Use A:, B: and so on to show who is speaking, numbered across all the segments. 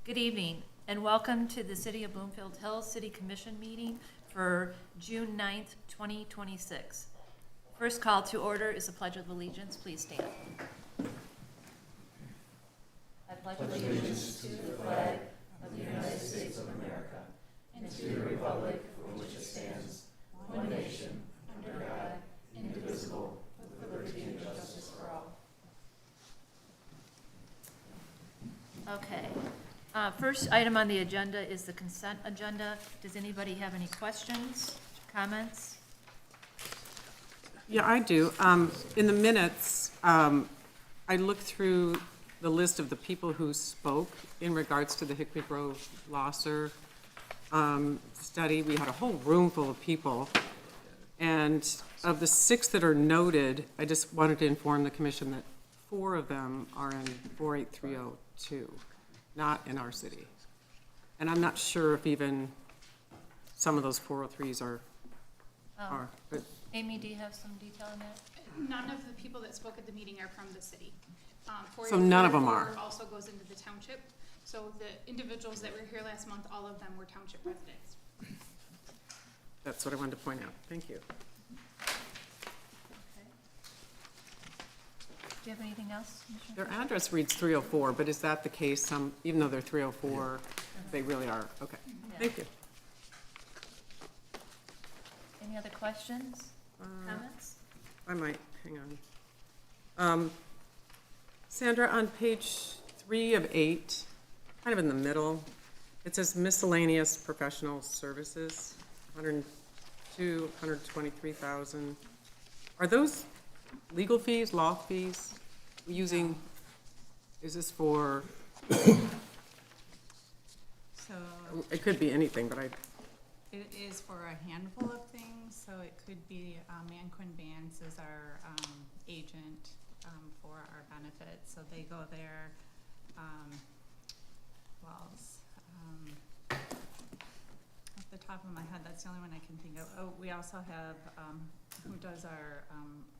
A: Good evening, and welcome to the City of Bloomfield Hills City Commission meeting for June 9th, 2026. First call to order is the Pledge of Allegiance. Please stand. I pledge allegiance to the flag of the United States of America and to the republic for which it stands, one nation, under God, indivisible, with liberty and justice for all. Okay. First item on the agenda is the consent agenda. Does anybody have any questions, comments?
B: Yeah, I do. In the minutes, I looked through the list of the people who spoke in regards to the Hickory Grove Losser study. We had a whole room full of people. And of the 6 that are noted, I just wanted to inform the commission that 4 of them are in 48302. Not in our city. And I'm not sure if even some of those 403s are, but
A: Amy, do you have some detail on that?
C: None of the people that spoke at the meeting are from the city.
B: So none of them are.
C: Also goes into the township. So the individuals that were here last month, all of them were township residents.
B: That's what I wanted to point out. Thank you.
A: Do you have anything else, Commissioner?
B: Their address reads 304, but is that the case? Even though they're 304, they really are. Okay,
A: Yeah.
B: thank you.
A: Any other questions, comments?
B: I might, hang on. Sandra, on page 3 of 8, kind of in the middle, it says miscellaneous professional services, 102, 123,000. Are those legal fees, law fees? Using, is this for,
D: So
B: it could be anything, but
D: it is for a handful of things, so it could be, Manquin Bands is our agent for our benefits, so they go there. Who else? Off the top of my head, that's the only one I can think of. Oh, we also have, who does our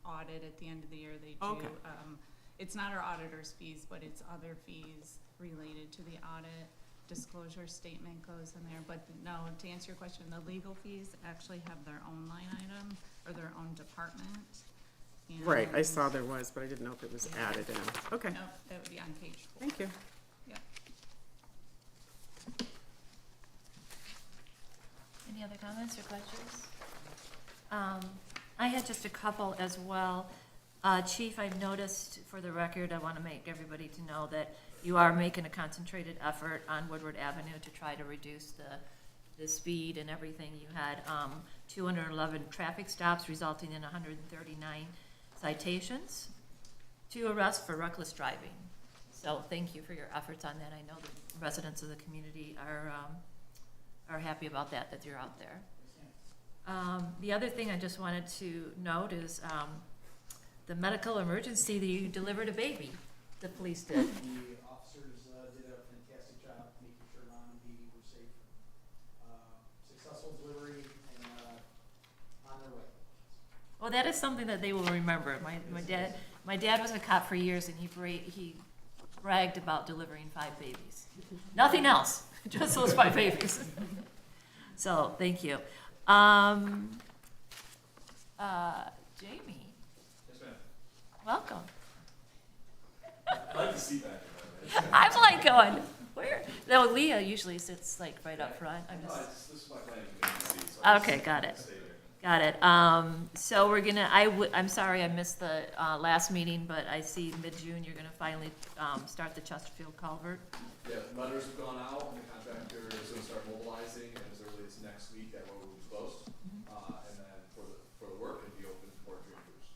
D: audit at the end of the year. They do,
B: Okay.
D: It's not our auditor's fees, but it's other fees related to the audit. Disclosure statement goes in there, but no, to answer your question, the legal fees actually have their own line item or their own department.
B: right, I saw there was, but I didn't know if it was added in. Okay,
D: No, that would be on page 4.
B: thank you.
D: Yep.
A: Any other comments or questions? I had just a couple as well. Chief, I've noticed, for the record, I want to make everybody to know that you are making a concentrated effort on Woodward Avenue to try to reduce the speed and everything. You had 211 traffic stops resulting in 139 citations, 2 arrests for reckless driving. So thank you for your efforts on that. I know the residents of the community are happy about that you're out there. The other thing I just wanted to note is the medical emergency that you delivered a baby, the police did.
E: The officers did a fantastic job making sure mom and baby were safe. Successful delivery and on their way.
A: Well, that is something that they will remember. My dad was a cop for years, and he bragged about delivering 5 babies. Nothing else, just those 5 babies. So, thank you. Jamie.
F: Yes, ma'am.
A: Welcome.
F: I like the seat back there.
A: I'm like going, where? No, Leah usually sits like right up front. I'm
F: No,
A: just,
F: this is my planning committee seat, so I
A: okay,
F: just
A: got it.
F: stay there.
A: Got it. So we're gonna, I'm sorry I missed the last meeting, but I see mid-June you're gonna finally start the Chesterfield culvert.
F: Yeah, letters have gone out, and the contractor is gonna start mobilizing, and as early as next week, that road will be closed. And then for the work, it'll be open for dream crews.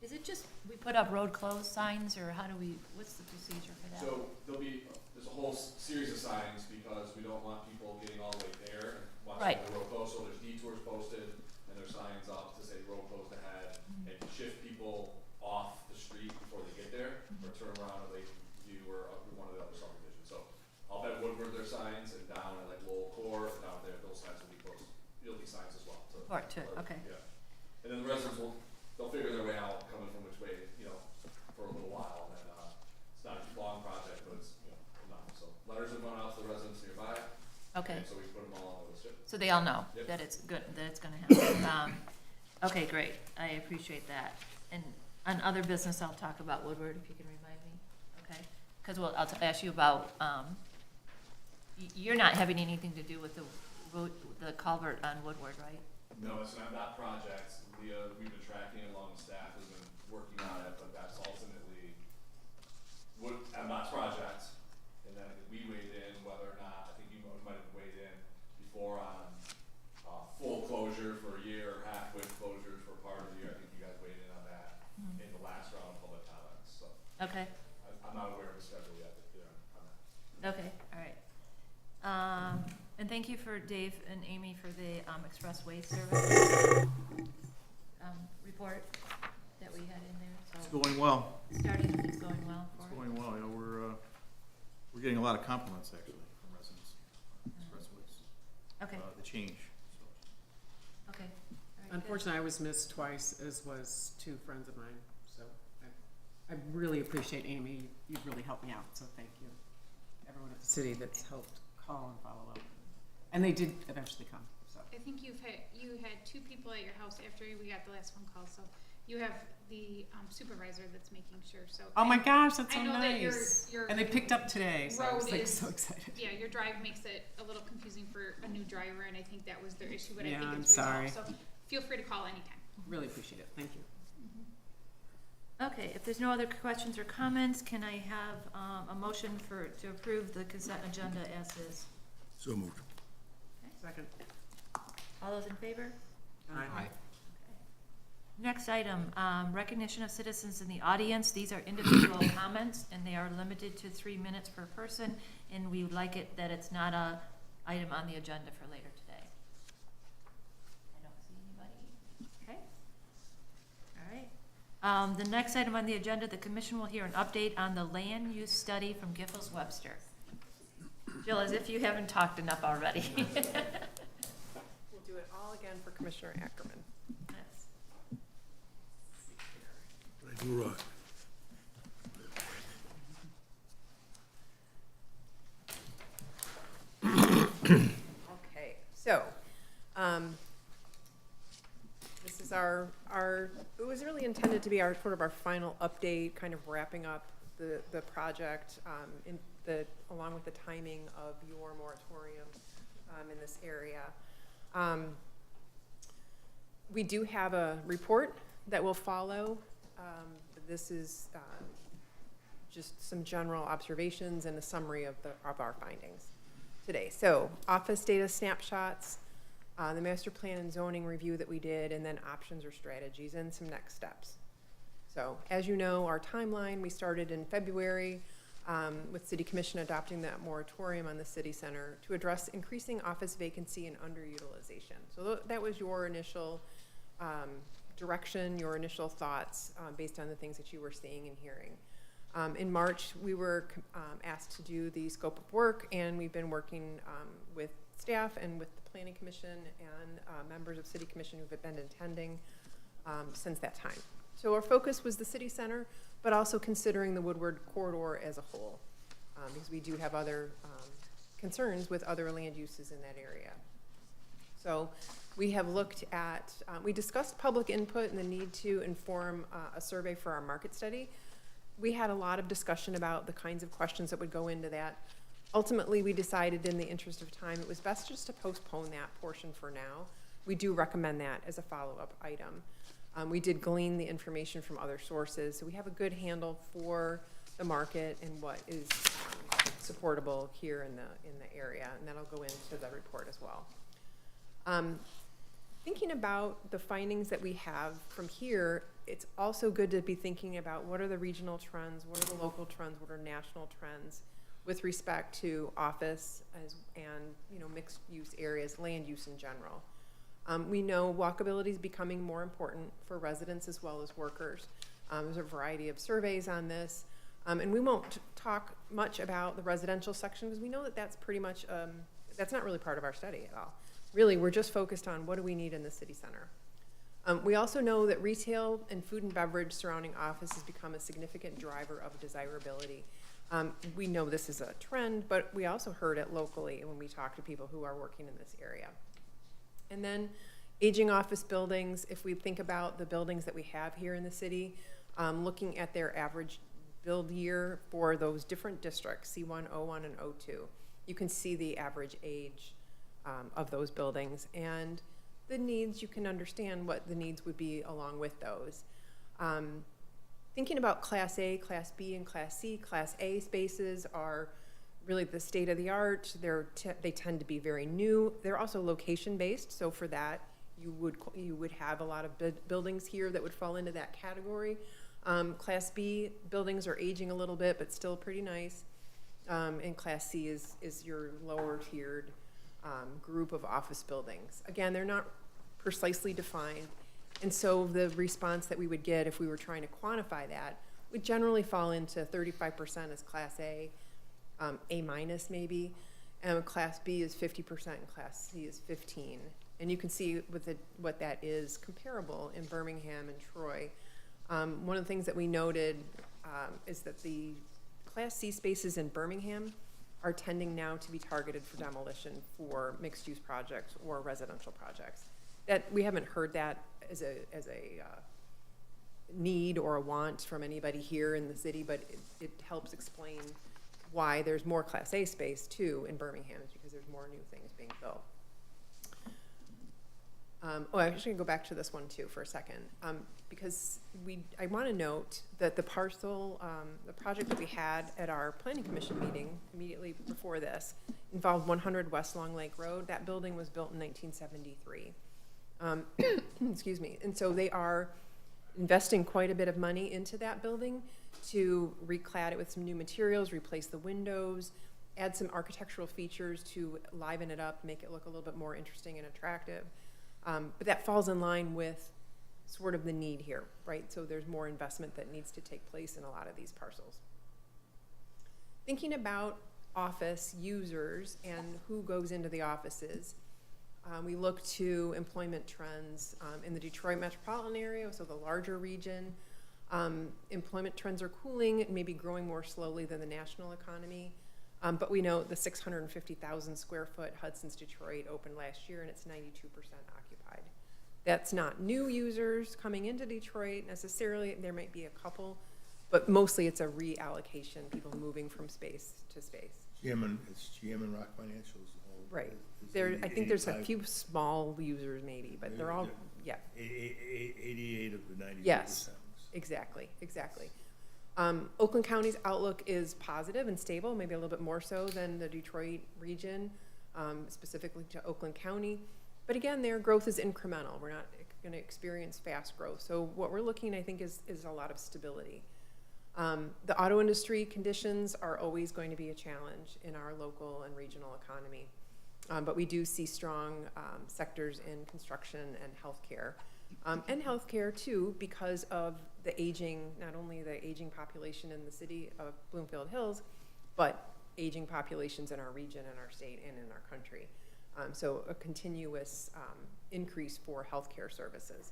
A: Is it just, we put up road closed signs, or how do we, what's the procedure for that?
F: So there's a whole series of signs, because we don't want people getting all the way there and
A: Right.
F: watching the road closed. So there's detours posted, and there's signs up to say road closed ahead, and to shift people off the street before they get there, or turn around at Lake View or up through one of the other subdivisions. So up at Woodward, there's signs, and down at like Lowell Core, down there, those signs will be closed. There'll be signs as well.
A: Part two, okay.
F: Yeah. And then the residents they'll figure their way out coming from which way, for a little while. And then it's not a long project, but it's
A: they all know
F: Yep.
A: that it's good, that it's gonna happen. Okay, great, I appreciate that. And on other business, I'll talk about Woodward, if you can remind me, okay? Because I'll ask you about, you're not having anything to do with the culvert on Woodward, right?
F: No, it's not that project. We've been tracking it along, staff has been working on it, but that's ultimately MDOT's project. And then I think we weighed in whether or not, I think you might have weighed in before on full closure for a year, or half-width closures for part of the year. I think you guys weighed in on that in the last round of public comments, so.
A: Okay,
F: I'm not aware of the schedule yet, but yeah, on that.
A: okay, all right. And thank you for Dave and Amy for the express waste service report that we had in there,
G: It's
A: so
G: going well.
A: it's going well
G: It's
A: for it.
G: going well. You know, we're getting a lot of compliments actually from residents. Expressways.
A: Okay,
G: The change. So.
A: okay. All right, good.
B: Unfortunately, I was missed twice, as was 2 friends of mine, so I really appreciate Amy. You've really helped me out, so thank you. Everyone at the city that's helped call and follow up. And they did eventually come, so.
C: I think you had 2 people at your house after we got the last phone call, so you have the supervisor that's making sure, so.
B: Oh my gosh, that's so
C: I know that
B: nice.
C: your
B: And they picked up today, so I was
C: road
B: like
C: is-
B: so excited.
C: Yeah, your drive makes it a little confusing for a new driver, and I think that was their issue, but I
B: Yeah,
C: think
B: I'm
C: it's resolved,
B: sorry.
C: so feel free to call anytime.
B: Really appreciate it, thank you.
A: Okay, if there's no other questions or comments, can I have a motion to approve the consent agenda as is?
H: So moved.
B: Second.
A: All those in favor?
B: Aye.
A: Next item, recognition of citizens in the audience. These are individual comments, and they are limited to 3 minutes per person, and we would like it that it's not a item on the agenda for later today. I don't see anybody. Okay. All right. The next item on the agenda, the commission will hear an update on the land use study from Giffords Webster. Jill, as if you haven't talked enough already.
I: We'll do it all again for Commissioner Ackerman.
A: Yes.
H: But I do right.
I: Okay, so, this is our, it was really intended to be our, sort of our final update, kind of wrapping up the project, along with the timing of your moratorium, in this area. We do have a report that will follow. This is, just some general observations and a summary of our findings today. So, office data snapshots, the master plan and zoning review that we did, and then options or strategies and some next steps. So, as you know, our timeline, we started in February with City Commission adopting that moratorium on the city center to address increasing office vacancy and underutilization. So that was your initial direction, your initial thoughts based on the things that you were seeing and hearing. In March, we were asked to do the scope of work, and we've been working with staff and with the Planning Commission and members of City Commission who have been attending since that time. So our focus was the city center, but also considering the Woodward corridor as a whole, because we do have other concerns with other land uses in that area. So we have looked at, we discussed public input and the need to inform a survey for our market study. We had a lot of discussion about the kinds of questions that would go into that. Ultimately, we decided in the interest of time, it was best just to postpone that portion for now. We do recommend that as a follow-up item. We did glean the information from other sources, so we have a good handle for the market and what is supportable here in the area, and that'll go into the report as well. Thinking about the findings that we have from here, it's also good to be thinking about what are the regional trends, what are the local trends, what are national trends with respect to office and mixed use areas, land use in general. We know walkability is becoming more important for residents as well as workers. There's a variety of surveys on this, and we won't talk much about the residential section because we know that that's pretty much that's not really part of our study at all. Really, we're just focused on what do we need in the city center. We also know that retail and food and beverage surrounding office has become a significant driver of desirability. We know this is a trend, but we also heard it locally when we talk to people who are working in this area. And then aging office buildings, if we think about the buildings that we have here in the city, looking at their average build year for those different districts, C1, O1, and O2, you can see the average age of those buildings. And the needs, you can understand what the needs would be along with those. Thinking about Class A, Class B, and Class C, Class A spaces are really the state of the art. They tend to be very new. They're also location-based, so for that, you would have a lot of buildings here that would fall into that category. Class B buildings are aging a little bit, but still pretty nice. And Class C is your lower tiered group of office buildings. Again, they're not precisely defined. And so the response that we would get if we were trying to quantify that would generally fall into 35% as Class A, A minus maybe, and Class B is 50% and Class C is 15%. And you can see what that is comparable in Birmingham and Troy. One of the things that we noted is that the Class C spaces in Birmingham are tending now to be targeted for demolition for mixed-use projects or residential projects. That we haven't heard that as a need or a want from anybody here in the city, but it helps explain why there's more Class A space too in Birmingham, is because there's more new things being built. I'm actually gonna go back to this one too for a second, because I want to note that the parcel, the project that we had at our planning commission meeting immediately before this involved 100 West Long Lake Road. That building was built in 1973. Excuse me. And so they are investing quite a bit of money into that building to reclad it with some new materials, replace the windows, add some architectural features to liven it up, make it look a little bit more interesting and attractive. But that falls in line with sort of the need here, right? So there's more investment that needs to take place in a lot of these parcels. Thinking about office users and who goes into the offices, we look to employment trends in the Detroit metropolitan area, so the larger region. Employment trends are cooling, maybe growing more slowly than the national economy. But we know the 650,000 square foot Hudson's Detroit opened last year, and it's 92% occupied. That's not new users coming into Detroit necessarily. There might be a couple, but mostly it's a reallocation, people moving from space to space.
H: It's GM and Rock Financials.
I: Right. I think there's a few small users maybe, but they're all, yeah.
H: 88 of the 92%.
I: Yes, exactly. Oakland County's outlook is positive and stable, maybe a little bit more so than the Detroit region, specifically to Oakland County. But again, their growth is incremental. We're not going to experience fast growth. So what we're looking, I think, is a lot of stability. The auto industry conditions are always going to be a challenge in our local and regional economy. But we do see strong sectors in construction and healthcare. And healthcare too, because of the aging, not only the aging population in the city of Bloomfield Hills, but aging populations in our region and our state and in our country. So a continuous increase for healthcare services.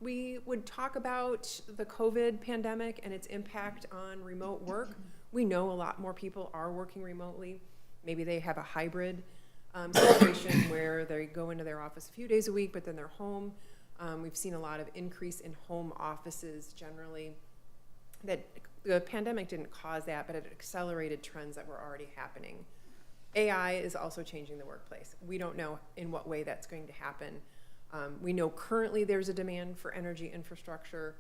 I: We would talk about the COVID pandemic and its impact on remote work. We know a lot more people are working remotely. Maybe they have a hybrid situation where they go into their office a few days a week, but then they're home. We've seen a lot of increase in home offices generally. That the pandemic didn't cause that, but it accelerated trends that were already happening. AI is also changing the workplace. We don't know in what way that's going to happen. We know currently there's a demand for energy infrastructure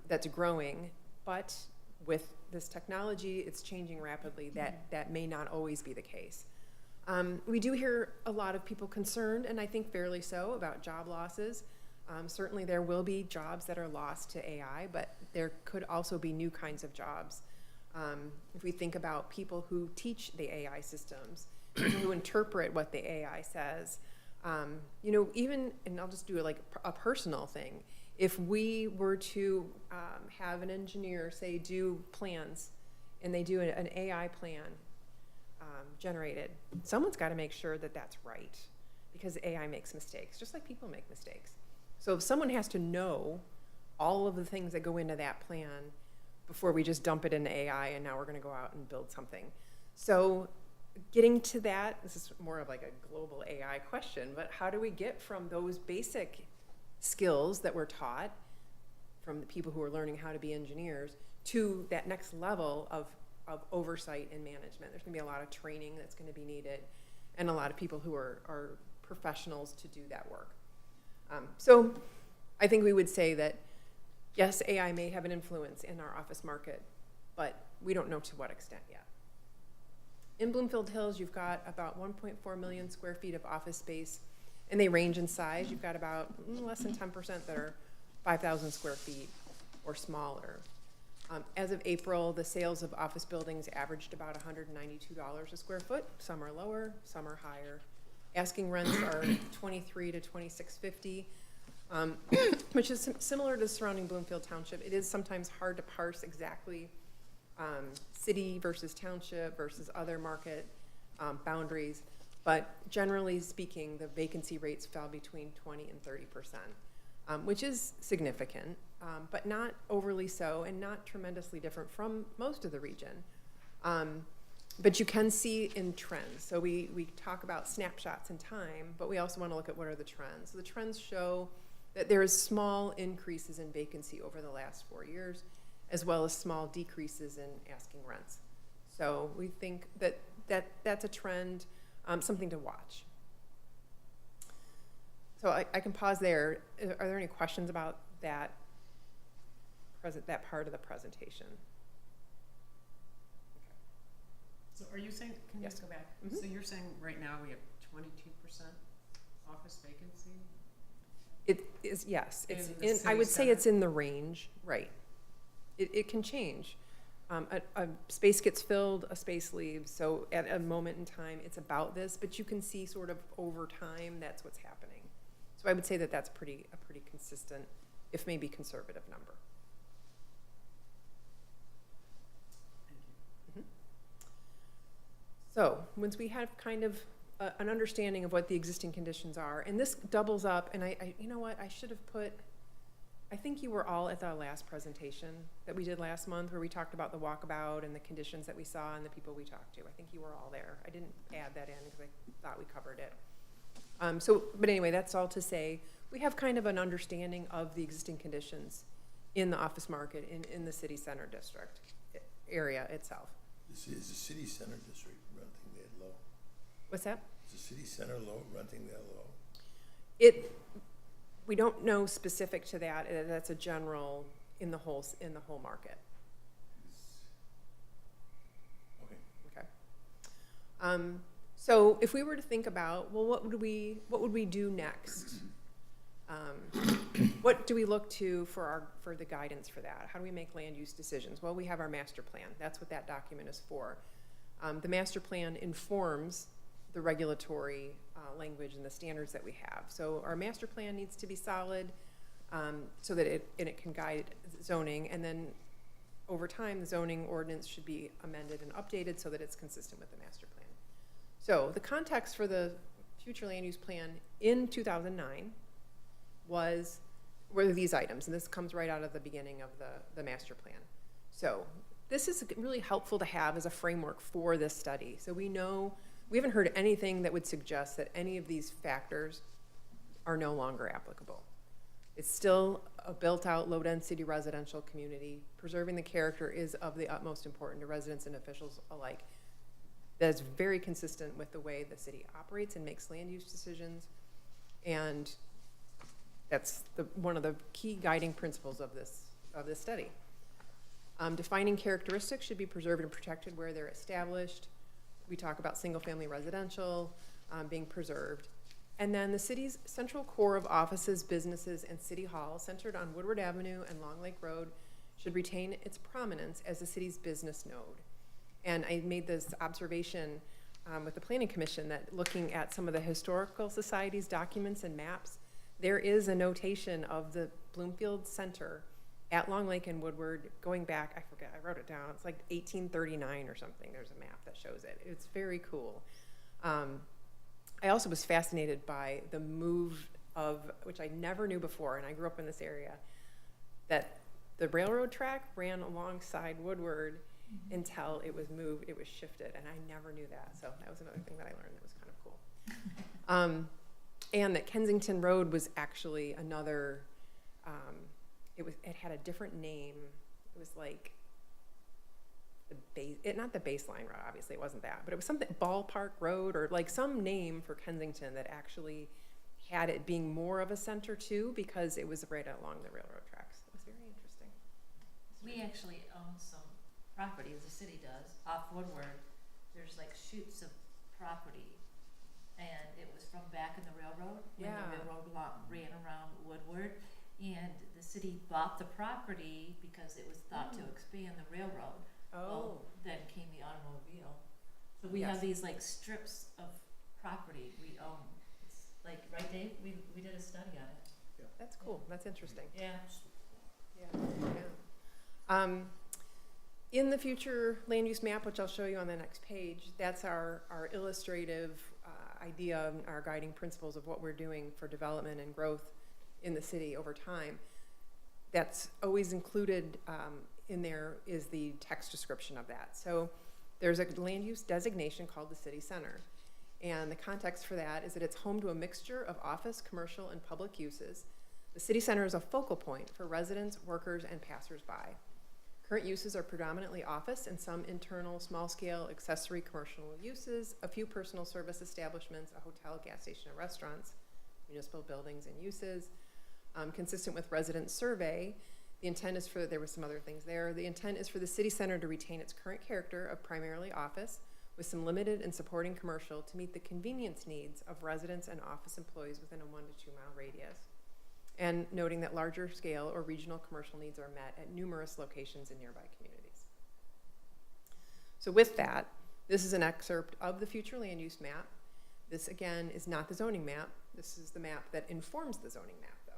I: that's growing, but with this technology, it's changing rapidly. That may not always be the case. We do hear a lot of people concerned, and I think fairly so, about job losses. Certainly there will be jobs that are lost to AI, but there could also be new kinds of jobs. If we think about people who teach the AI systems, people who interpret what the AI says, even, and I'll just do like a personal thing. If we were to have an engineer, say, do plans, and they do an AI plan generated, someone's got to make sure that that's right, because AI makes mistakes, just like people make mistakes. So if someone has to know all of the things that go into that plan before we just dump it into AI and now we're going to go out and build something. So getting to that, this is more of like a global AI question, but how do we get from those basic skills that we're taught from the people who are learning how to be engineers to that next level of oversight and management? There's gonna be a lot of training that's gonna be needed and a lot of people who are professionals to do that work. So I think we would say that, yes, AI may have an influence in our office market, but we don't know to what extent yet. In Bloomfield Hills, you've got about 1.4 million square feet of office space, and they range in size. You've got about less than 10% that are 5,000 square feet or smaller. As of April, the sales of office buildings averaged about $192 a square foot. Some are lower, some are higher. Asking rents are $23 to $26.50, which is similar to surrounding Bloomfield Township. It is sometimes hard to parse exactly city versus township versus other market boundaries, but generally speaking, the vacancy rates fell between 20 and 30%, which is significant, but not overly so and not tremendously different from most of the region. But you can see in trends. So we talk about snapshots in time, but we also want to look at what are the trends. So the trends show that there is small increases in vacancy over the last 4 years, as well as small decreases in asking rents. So we think that that's a trend, something to watch. So I can pause there. Are there any questions about that part of the presentation?
B: So are you saying, can you
I: Yes.
B: just go back?
I: Mhm.
B: So you're saying right now we have 22% office vacancy?
I: It is, yes. It's
B: In the
I: I
B: city
I: would say
B: center?
I: it's in the range, right. It can change. A space gets filled, a space leaves, so at a moment in time, it's about this, but you can see sort of over time, that's what's happening. So I would say that that's a pretty consistent, if maybe conservative number.
B: Thank you.
I: So once we have kind of an understanding of what the existing conditions are, and this doubles up, and I you know what, I should have put, I think you were all at the last presentation that we did last month where we talked about the walkabout and the conditions that we saw and the people we talked to. I think you were all there. I didn't add that in because I thought we covered it. But anyway, that's all to say, we have kind of an understanding of the existing conditions in the office market in the city center district area itself.
H: Is the city center district renting that low?
I: What's that?
H: Is the city center renting that low?
I: We don't know specific to that. That's a general in the whole market.
H: Okay.
I: Okay. So if we were to think about, well, what would we do next? What do we look to for the guidance for that? How do we make land use decisions? Well, we have our master plan. That's what that document is for. The master plan informs the regulatory language and the standards that we have. So our master plan needs to be solid so that it can guide zoning, and then over time the zoning ordinance should be amended and updated so that it's consistent with the master plan. So the context for the future land use plan in 2009 were these items, and this comes right out of the beginning of the master plan. So this is really helpful to have as a framework for this study. So we haven't heard anything that would suggest that any of these factors are no longer applicable. It's still a built-out, low-density residential community. Preserving the character is of the utmost importance to residents and officials alike. That is very consistent with the way the city operates and makes land use decisions, and that's one of the key guiding principles of this study. Defining characteristics should be preserved and protected where they're established. We talk about single-family residential being preserved. And then the city's central core of offices, businesses, and city hall centered on Woodward Avenue and Long Lake Road should retain its prominence as the city's business node. And I made this observation with the Planning Commission that looking at some of the historical society's documents and maps, there is a notation of the Bloomfield Center at Long Lake and Woodward going back, I forget, I wrote it down, it's like 1839 or something. There's a map that shows it. It's very cool. I also was fascinated by the move of, which I never knew before, and I grew up in this area, that the railroad track ran alongside Woodward, until it was moved, it was shifted, and I never knew that, so that was another thing that I learned that was kind of cool. And that Kensington Road was actually another, it had a different name. It was like not the baseline road, obviously it wasn't that, but it was something, Ballpark Road, or like some name for Kensington that actually had it being more of a center too, because it was right along the railroad tracks. It was very interesting.
A: We actually own some property, the city does, off Woodward. There's like chutes of property, and it was from back in the railroad, when
I: Yeah.
A: the railroad ran around Woodward, and the city bought the property because it was thought to expand the railroad. Well, then came the automobile. So we have
I: Yes.
A: these like strips of property we own. It's like, right, Dave? We did a study on it.
I: That's cool. That's interesting.
A: Yeah.
I: Yeah. In the future land use map, which I'll show you on the next page, that's our illustrative idea, our guiding principles of what we're doing for development and growth in the city over time. That's always included in there is the text description of that. So there's a land use designation called the city center. And the context for that is that it's home to a mixture of office, commercial, and public uses. The city center is a focal point for residents, workers, and passersby. Current uses are predominantly office and some internal, small-scale, accessory commercial uses, a few personal service establishments, a hotel, gas station, and restaurants, municipal buildings and uses. Consistent with resident survey, the intent is for, there were some other things there, the intent is for the city center to retain its current character of primarily office with some limited and supporting commercial to meet the convenience needs of residents and office employees within a 1 to 2 mile radius. And noting that larger scale or regional commercial needs are met at numerous locations in nearby communities. So with that, this is an excerpt of the future land use map. This again is not the zoning map. This is the map that informs the zoning map though.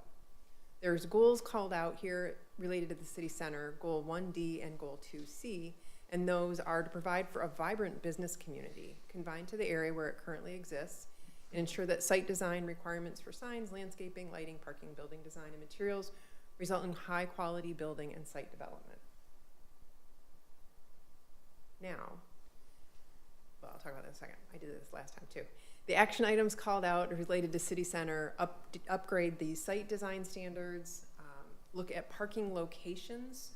I: There's goals called out here related to the city center, goal 1D and goal 2C, and those are to provide for a vibrant business community confined to the area where it currently exists, and ensure that site design requirements for signs, landscaping, lighting, parking, building design, and materials result in high quality building and site development. Now, well, I'll talk about that in a second. I did this last time too. The action items called out are related to city center, upgrade the site design standards, look at parking locations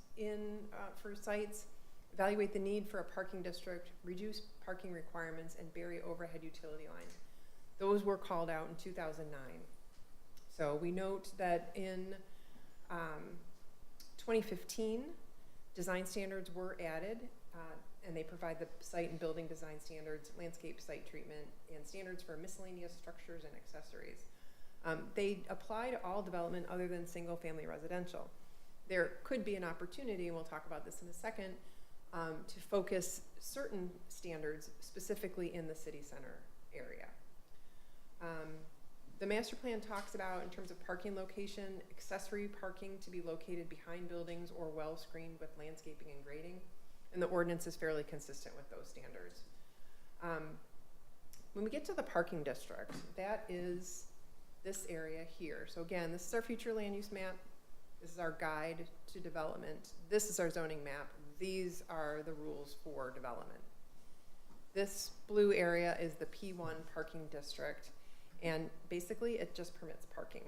I: for sites, evaluate the need for a parking district, reduce parking requirements, and bury overhead utility lines. Those were called out in 2009. So we note that in 2015, design standards were added, and they provide the site and building design standards, landscape site treatment, and standards for miscellaneous structures and accessories. They apply to all development other than single-family residential. There could be an opportunity, and we'll talk about this in a second, to focus certain standards specifically in the city center area. The master plan talks about, in terms of parking location, accessory parking to be located behind buildings or well screened with landscaping and grading, and the ordinance is fairly consistent with those standards. When we get to the parking district, that is this area here. So again, this is our future land use map. This is our guide to development. This is our zoning map. These are the rules for development. This blue area is the P1 parking district, and basically it just permits parking.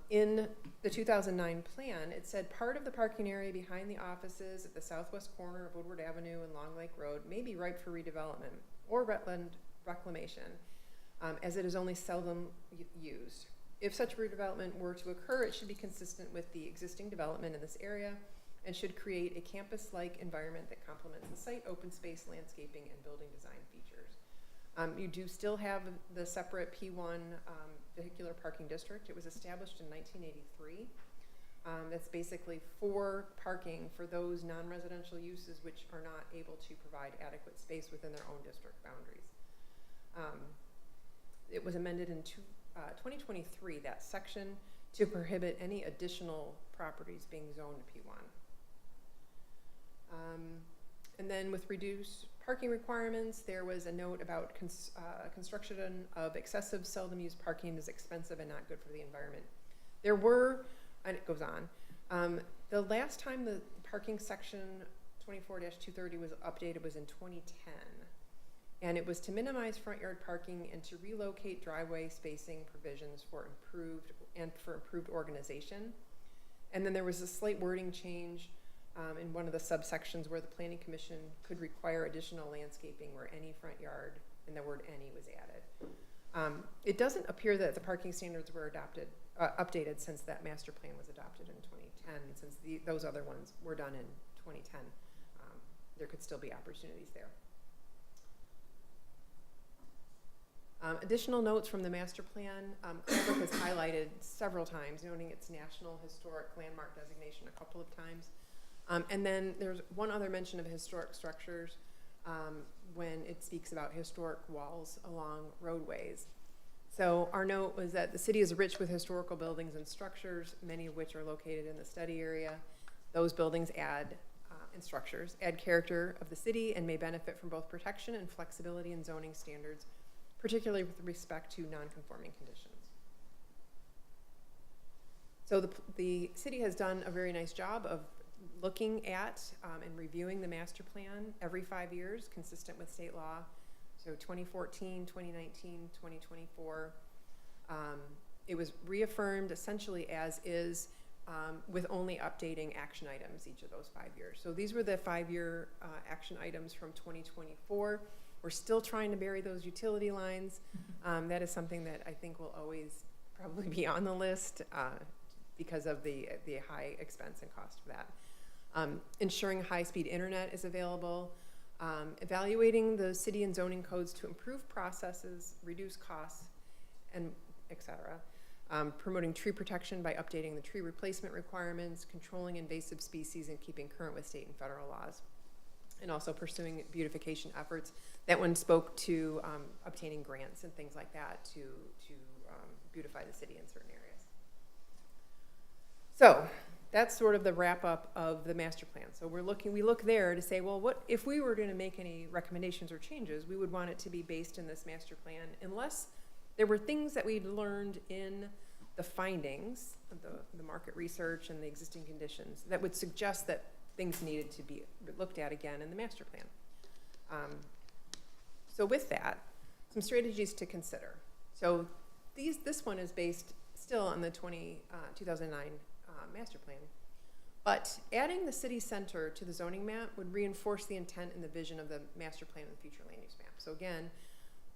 I: In the 2009 plan, it said part of the parking area behind the offices at the southwest corner of Woodward Avenue and Long Lake Road may be ripe for redevelopment or wetland reclamation, as it is only seldom used. If such redevelopment were to occur, it should be consistent with the existing development in this area and should create a campus-like environment that complements the site, open space, landscaping, and building design features. You do still have the separate P1 vehicular parking district. It was established in 1983. That's basically for parking for those non-residential uses which are not able to provide adequate space within their own district boundaries. It was amended in 2023, that section, to prohibit any additional properties being zoned P1. And then with reduced parking requirements, there was a note about construction of excessive, seldom used parking is expensive and not good for the environment. There were, and it goes on, the last time the parking section 24-230 was updated was in 2010. And it was to minimize front yard parking and to relocate driveway spacing provisions for improved organization. And then there was a slight wording change in one of the subsections where the planning commission could require additional landscaping where any front yard, and the word any was added. It doesn't appear that the parking standards were updated since that master plan was adopted in 2010, since those other ones were done in 2010. There could still be opportunities there. Additional notes from the master plan. Cranbrook has highlighted several times, noting its National Historic Landmark designation a couple of times. And then there's one other mention of historic structures when it speaks about historic walls along roadways. So our note was that the city is rich with historical buildings and structures, many of which are located in the study area. Those buildings and structures add character of the city and may benefit from both protection and flexibility in zoning standards, particularly with respect to non-conforming conditions. So the city has done a very nice job of looking at and reviewing the master plan every 5 years, consistent with state law. So 2014, 2019, 2024. It was reaffirmed essentially as is, with only updating action items each of those 5 years. So these were the 5-year action items from 2024. We're still trying to bury those utility lines. That is something that I think will always probably be on the list because of the high expense and cost of that. Ensuring high-speed internet is available. Evaluating the city and zoning codes to improve processes, reduce costs, and et cetera. Promoting tree protection by updating the tree replacement requirements, controlling invasive species, and keeping current with state and federal laws. And also pursuing beautification efforts. That one spoke to obtaining grants and things like that to beautify the city in certain areas. So that's sort of the wrap up of the master plan. So we look there to say, well, what if we were going to make any recommendations or changes, we would want it to be based in this master plan, unless there were things that we'd learned in the findings of the market research and the existing conditions that would suggest that things needed to be looked at again in the master plan. So with that, some strategies to consider. So this one is based still on the 2009 master plan, but adding the city center to the zoning map would reinforce the intent and the vision of the master plan and the future land use map. So again,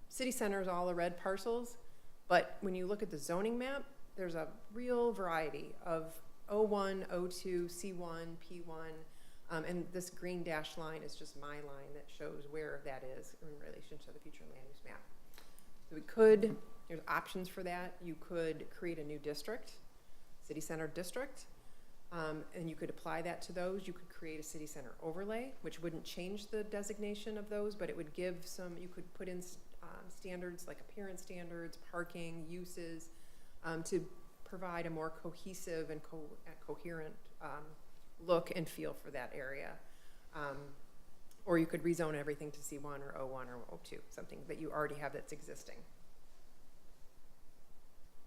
I: city center is all the red parcels, but when you look at the zoning map, there's a real variety of O1, O2, C1, P1, and this green dashed line is just my line that shows where that is in relation to the future land use map. So there's options for that. You could create a new district, city center district, and you could apply that to those. You could create a city center overlay, which wouldn't change the designation of those, but it would give you could put in standards like appearance standards, parking, uses, to provide a more cohesive and coherent look and feel for that area. Or you could rezone everything to C1 or O1 or O2, something that you already have that's existing.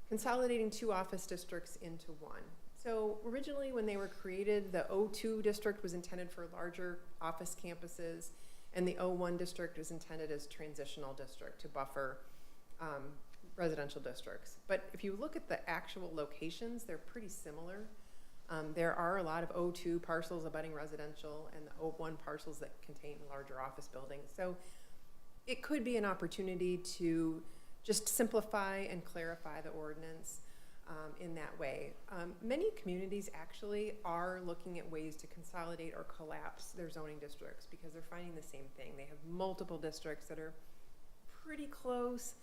I: Consolidating 2 office districts into one. So originally when they were created, the O2 district was intended for larger office campuses, and the O1 district was intended as transitional district to buffer residential districts. But if you look at the actual locations, they're pretty similar. There are a lot of O2 parcels abutting residential and the O1 parcels that contain larger office buildings. So it could be an opportunity to just simplify and clarify the ordinance in that way. Many communities actually are looking at ways to consolidate or collapse their zoning districts because they're finding the same thing. They have multiple districts that are pretty close,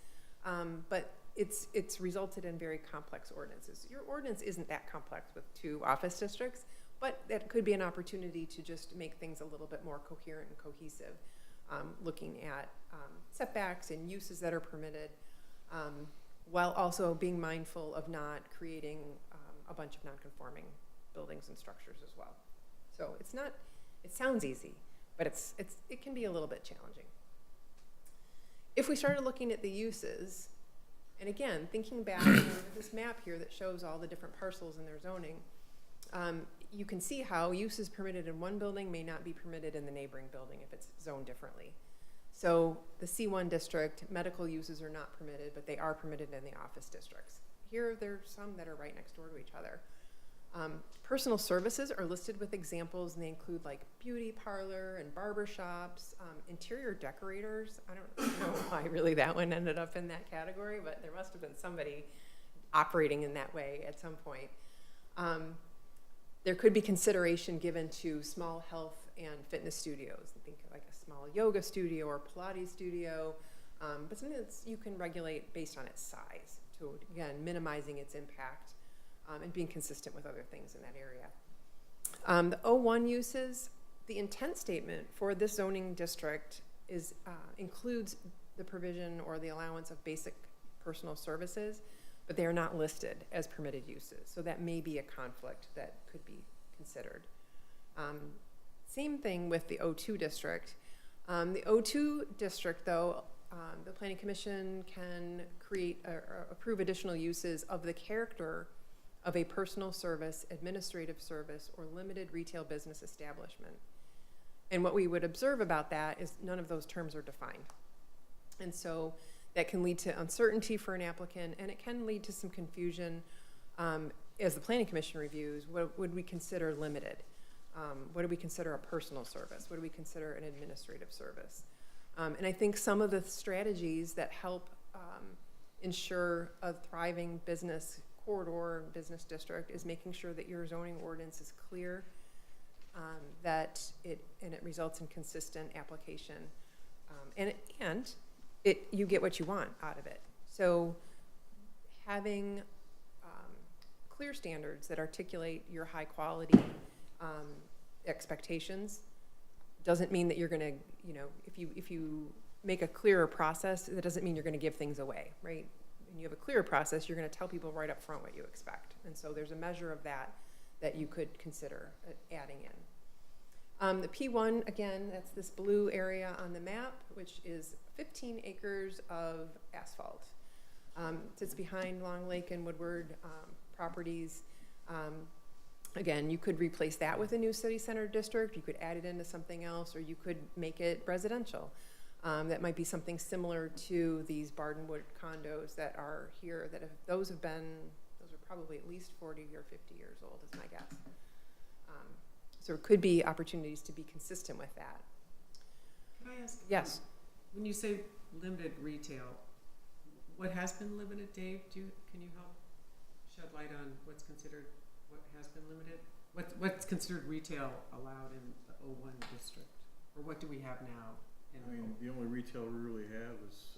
I: but it's resulted in very complex ordinances. Your ordinance isn't that complex with 2 office districts, but that could be an opportunity to just make things a little bit more coherent and cohesive, looking at setbacks and uses that are permitted, while also being mindful of not creating a bunch of non-conforming buildings and structures as well. So it sounds easy, but it can be a little bit challenging. If we started looking at the uses, and again, thinking back to this map here that shows all the different parcels in their zoning, you can see how uses permitted in one building may not be permitted in the neighboring building if it's zoned differently. So the C1 district, medical uses are not permitted, but they are permitted in the office districts. Here, there's some that are right next door to each other. Personal services are listed with examples, and they include like beauty parlor and barber shops, interior decorators. I don't know why really that one ended up in that category, but there must have been somebody operating in that way at some point. There could be consideration given to small health and fitness studios. Think like a small yoga studio or Pilates studio, but something that you can regulate based on its size to, again, minimizing its impact and being consistent with other things in that area. The O1 uses, the intent statement for this zoning district is includes the provision or the allowance of basic personal services, but they are not listed as permitted uses. So that may be a conflict that could be considered. Same thing with the O2 district. The O2 district, though, the Planning Commission can create or approve additional uses of the character of a personal service, administrative service, or limited retail business establishment. And what we would observe about that is none of those terms are defined. And so that can lead to uncertainty for an applicant, and it can lead to some confusion as the Planning Commission reviews. What would we consider limited? What do we consider a personal service? What do we consider an administrative service? And I think some of the strategies that help ensure a thriving business corridor and business district is making sure that your zoning ordinance is clear, that it results in consistent application, and you get what you want out of it. So having clear standards that articulate your high quality expectations doesn't mean that you're going to, if you make a clearer process, that doesn't mean you're going to give things away, right? When you have a clearer process, you're going to tell people right up front what you expect. And so there's a measure of that you could consider adding in. The P1, again, that's this blue area on the map, which is 15 acres of asphalt. Sits behind Long Lake and Woodward properties. Again, you could replace that with a new city center district. You could add it into something else, or you could make it residential. That might be something similar to these Bardenwood condos that are here, that those are probably at least 40 or 50 years old, is my guess. So there could be opportunities to be consistent with that.
B: Can I ask?
I: Yes.
B: When you say limited retail, what has been limited, Dave? Can you help shed light on what has been limited? What's considered retail allowed in the O1 district? Or what do we have now?
G: I mean, the only retail we really have is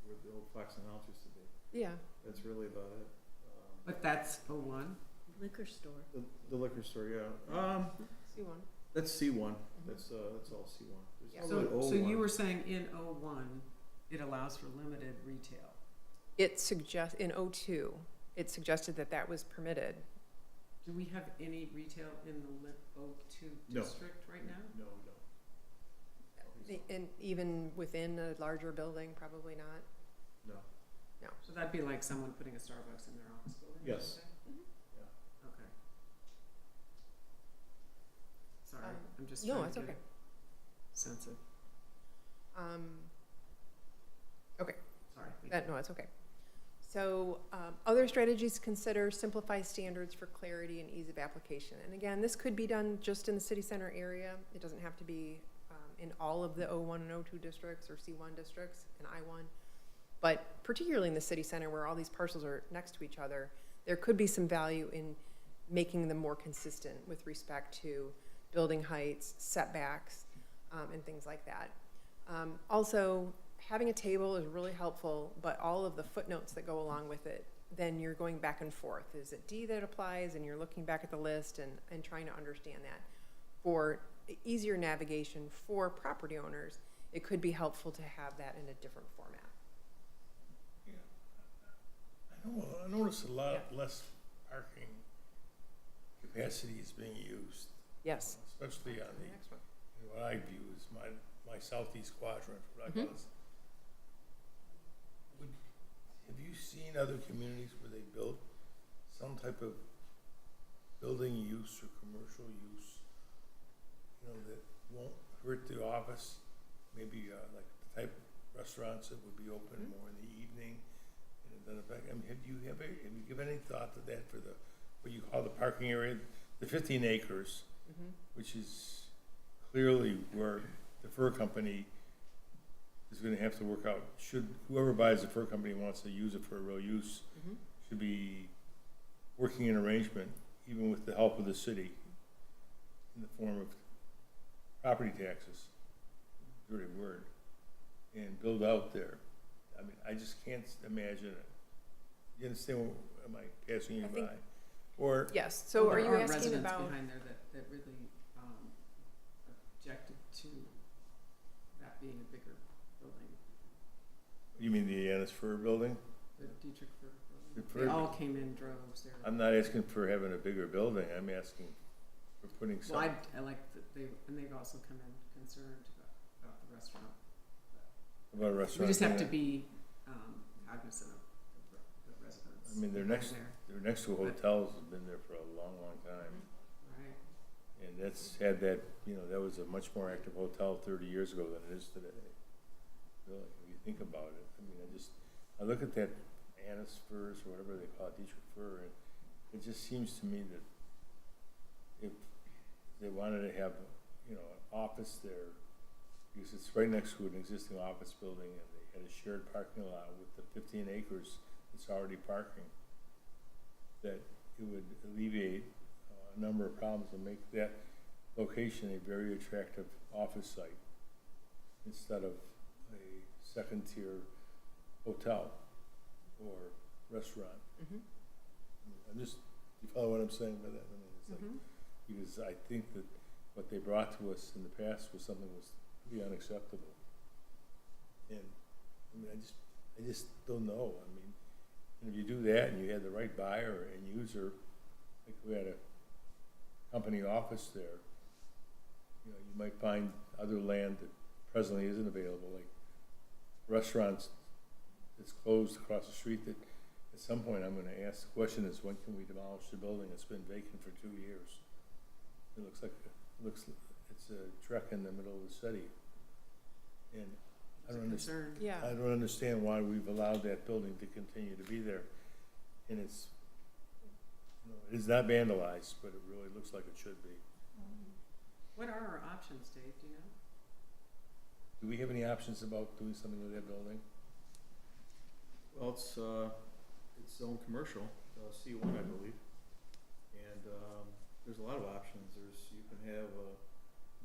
G: where the old Fox and House used to be.
I: Yeah.
G: That's really about it.
B: But that's O1?
A: Liquor store.
G: The liquor store, yeah.
I: C1.
G: That's C1. That's all C1.
I: Yeah.
G: There's no
B: So
G: O1.
B: you were saying in O1, it allows for limited retail.
I: It suggests, in O2, it suggested that was permitted.
B: Do we have any retail in the O2
G: No.
B: district right now?
G: No.
I: And even within a larger building, probably not.
G: No.
I: No.
B: So that'd be like someone putting a Starbucks in their office building?
G: Yes.
B: Okay. Sorry, I'm just
I: No,
B: trying
I: it's
B: to
I: okay.
B: get a sense of,
I: Okay.
B: sorry.
I: No, it's okay. So other strategies to consider: simplify standards for clarity and ease of application. And again, this could be done just in the city center area. It doesn't have to be in all of the O1 and O2 districts or C1 districts and I1. But particularly in the city center where all these parcels are next to each other, there could be some value in making them more consistent with respect to building heights, setbacks, and things like that. Also, having a table is really helpful, but all of the footnotes that go along with it, then you're going back and forth. Is it D that applies? And you're looking back at the list and trying to understand that. For easier navigation for property owners, it could be helpful to have that in a different format.
H: I notice a lot less parking capacity is being used.
I: Yes.
H: Especially on the,
I: Next one.
H: what I view as my southeast quadrant, what I call this. Have you seen other communities where they built some type of building use or commercial use, you know, that won't hurt the office? Maybe, like the type of restaurants that would be open more in the evening, and it doesn't affect, I mean, have you given any thought to that for the, what you call the parking area? The 15 acres, which is clearly where the fur company is gonna have to work out, should, whoever buys the fur company wants to use it for a real use, should be working in arrangement, even with the help of the city, in the form of property taxes, dirty word, and build out there. I mean, I just can't imagine it. You understand, am I passing you
I: I think-
H: by? Or,
I: Yes, so are you asking
B: residents
I: about,
B: behind there that really objected to that being a bigger building,
H: you mean the Annis Fur building?
B: the Dietrich Fur
H: The
B: building?
H: Fur-
B: They all came in droves there.
H: I'm not asking for having a bigger building, I'm asking for putting some.
B: Well, I like that they've also come in concerned about the restaurant.
H: About a restaurant.
B: We just have to
H: there.
B: be cognizant of the residents.
H: I mean, they're
B: behind
H: next,
B: there.
H: they're next to hotels, have been there for a long, long time.
B: Right.
H: And that's had that, you know, that was a much more active hotel 30 years ago than it is today. Really, when you think about it, I mean, I look at that Annis Furs, or whatever they call it, Dietrich Fur, and it just seems to me that if they wanted to have, you know, an office there, because it's right next to an existing office building, and they had a shared parking lot with the 15 acres that's already parking, that it would alleviate a number of problems and make that location a very attractive office site instead of a second-tier hotel or restaurant. I'm just, you follow what I'm saying by that? I mean, it's like, because I think that what they brought to us in the past was something that was pretty unacceptable. And, I mean, I just don't know. I mean, and if you do that and you had the right buyer and user, like we had a company office there, you know, you might find other land that presently isn't available, like restaurants that's closed across the street, that at some point I'm gonna ask the question is, when can we demolish the building that's been vacant for 2 years? It looks like, it's a trek in the middle of the city. And I don't understand.
I: yeah,
H: I don't understand why we've allowed that building to continue to be there. And it's, you know, it is not vandalized, but it really looks like it should be.
B: What are our options, Dave, do you know?
H: Do we have any options about doing something with that building?
G: Well, it's zone commercial, C1, I believe. And, there's a lot of options. You can have,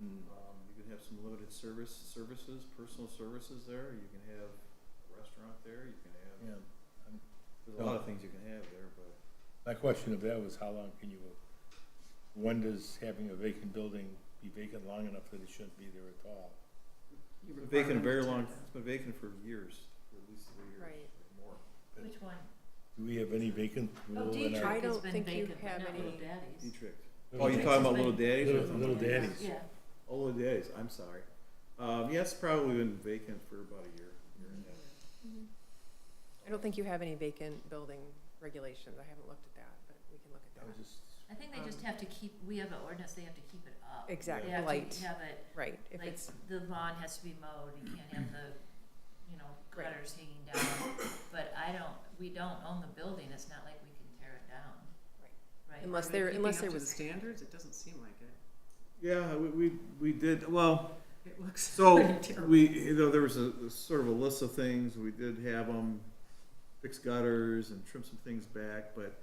G: you can have some limited services, personal services there. You can have a restaurant there. You can have,
H: Yeah.
G: there's a lot of things you can have there, but.
H: My question of that was, how long can you, when does having a vacant building be vacant long enough that it shouldn't be there at all?
B: You
G: It's been
B: require
G: vacant
B: them
G: very
B: to
G: long,
B: tear
G: it's been vacant for years, for at least 3 years
I: Right.
G: or more.
A: Which one?
H: Do we have any vacant
A: Oh,
H: little in
A: Dietrich
H: our?
I: I don't
A: has been
I: think you
A: vacant, but
I: have
A: not
I: any-
A: Little Daddy's.
G: Dietrich.
H: Little
G: Oh, you're
H: Daddy's.
G: talking about Little Daddies or
H: Little-
G: something?
H: Little Daddies.
A: Yeah.
G: Oh, Little Daddies, I'm sorry. Yeah, it's probably been vacant for about a year and a half.
I: I don't think you have any vacant building regulations. I haven't looked at that, but we can look
H: I
I: at
H: was
I: that.
H: just,
A: I think they just have to keep, we have an ordinance, they have to keep it up.
I: Exactly,
A: They have
I: light.
A: to have it,
I: Right, if
A: like,
I: it's,
A: the lawn has to be mowed, you can't have the, you know,
I: Right.
A: gutters hanging down. But we don't own the building, it's not like we can tear it down.
I: Right.
A: Right?
I: unless
B: Are we
I: there,
B: keeping
I: unless
B: up
I: there
B: to the
I: was,
B: standards, it doesn't seem like it.
G: Yeah, we did, well,
B: It looks
G: so
B: pretty terrible.
G: there was a sort of a list of things. We did have them fix gutters and trim some things back, but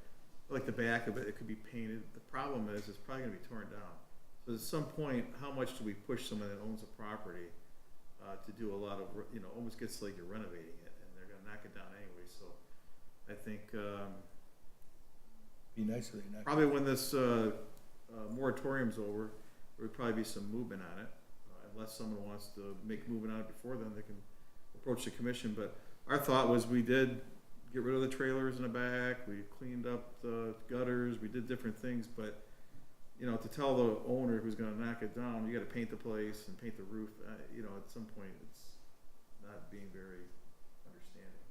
G: like the back of it, it could be painted. The problem is, it's probably gonna be torn down. So at some point, how much do we push someone that owns a property to do a lot of, you know, almost gets like you're renovating it, and they're gonna knock it down anyway. So I think
H: be nice if they not.
G: probably when this moratorium's over, there would probably be some movement on it. Unless someone wants to make movement on it before then, they can approach the commission. But our thought was, we did get rid of the trailers in the back, we cleaned up the gutters, we did different things, but, you know, to tell the owner who's gonna knock it down, you gotta paint the place and paint the roof, you know, at some point, it's not being very understanding.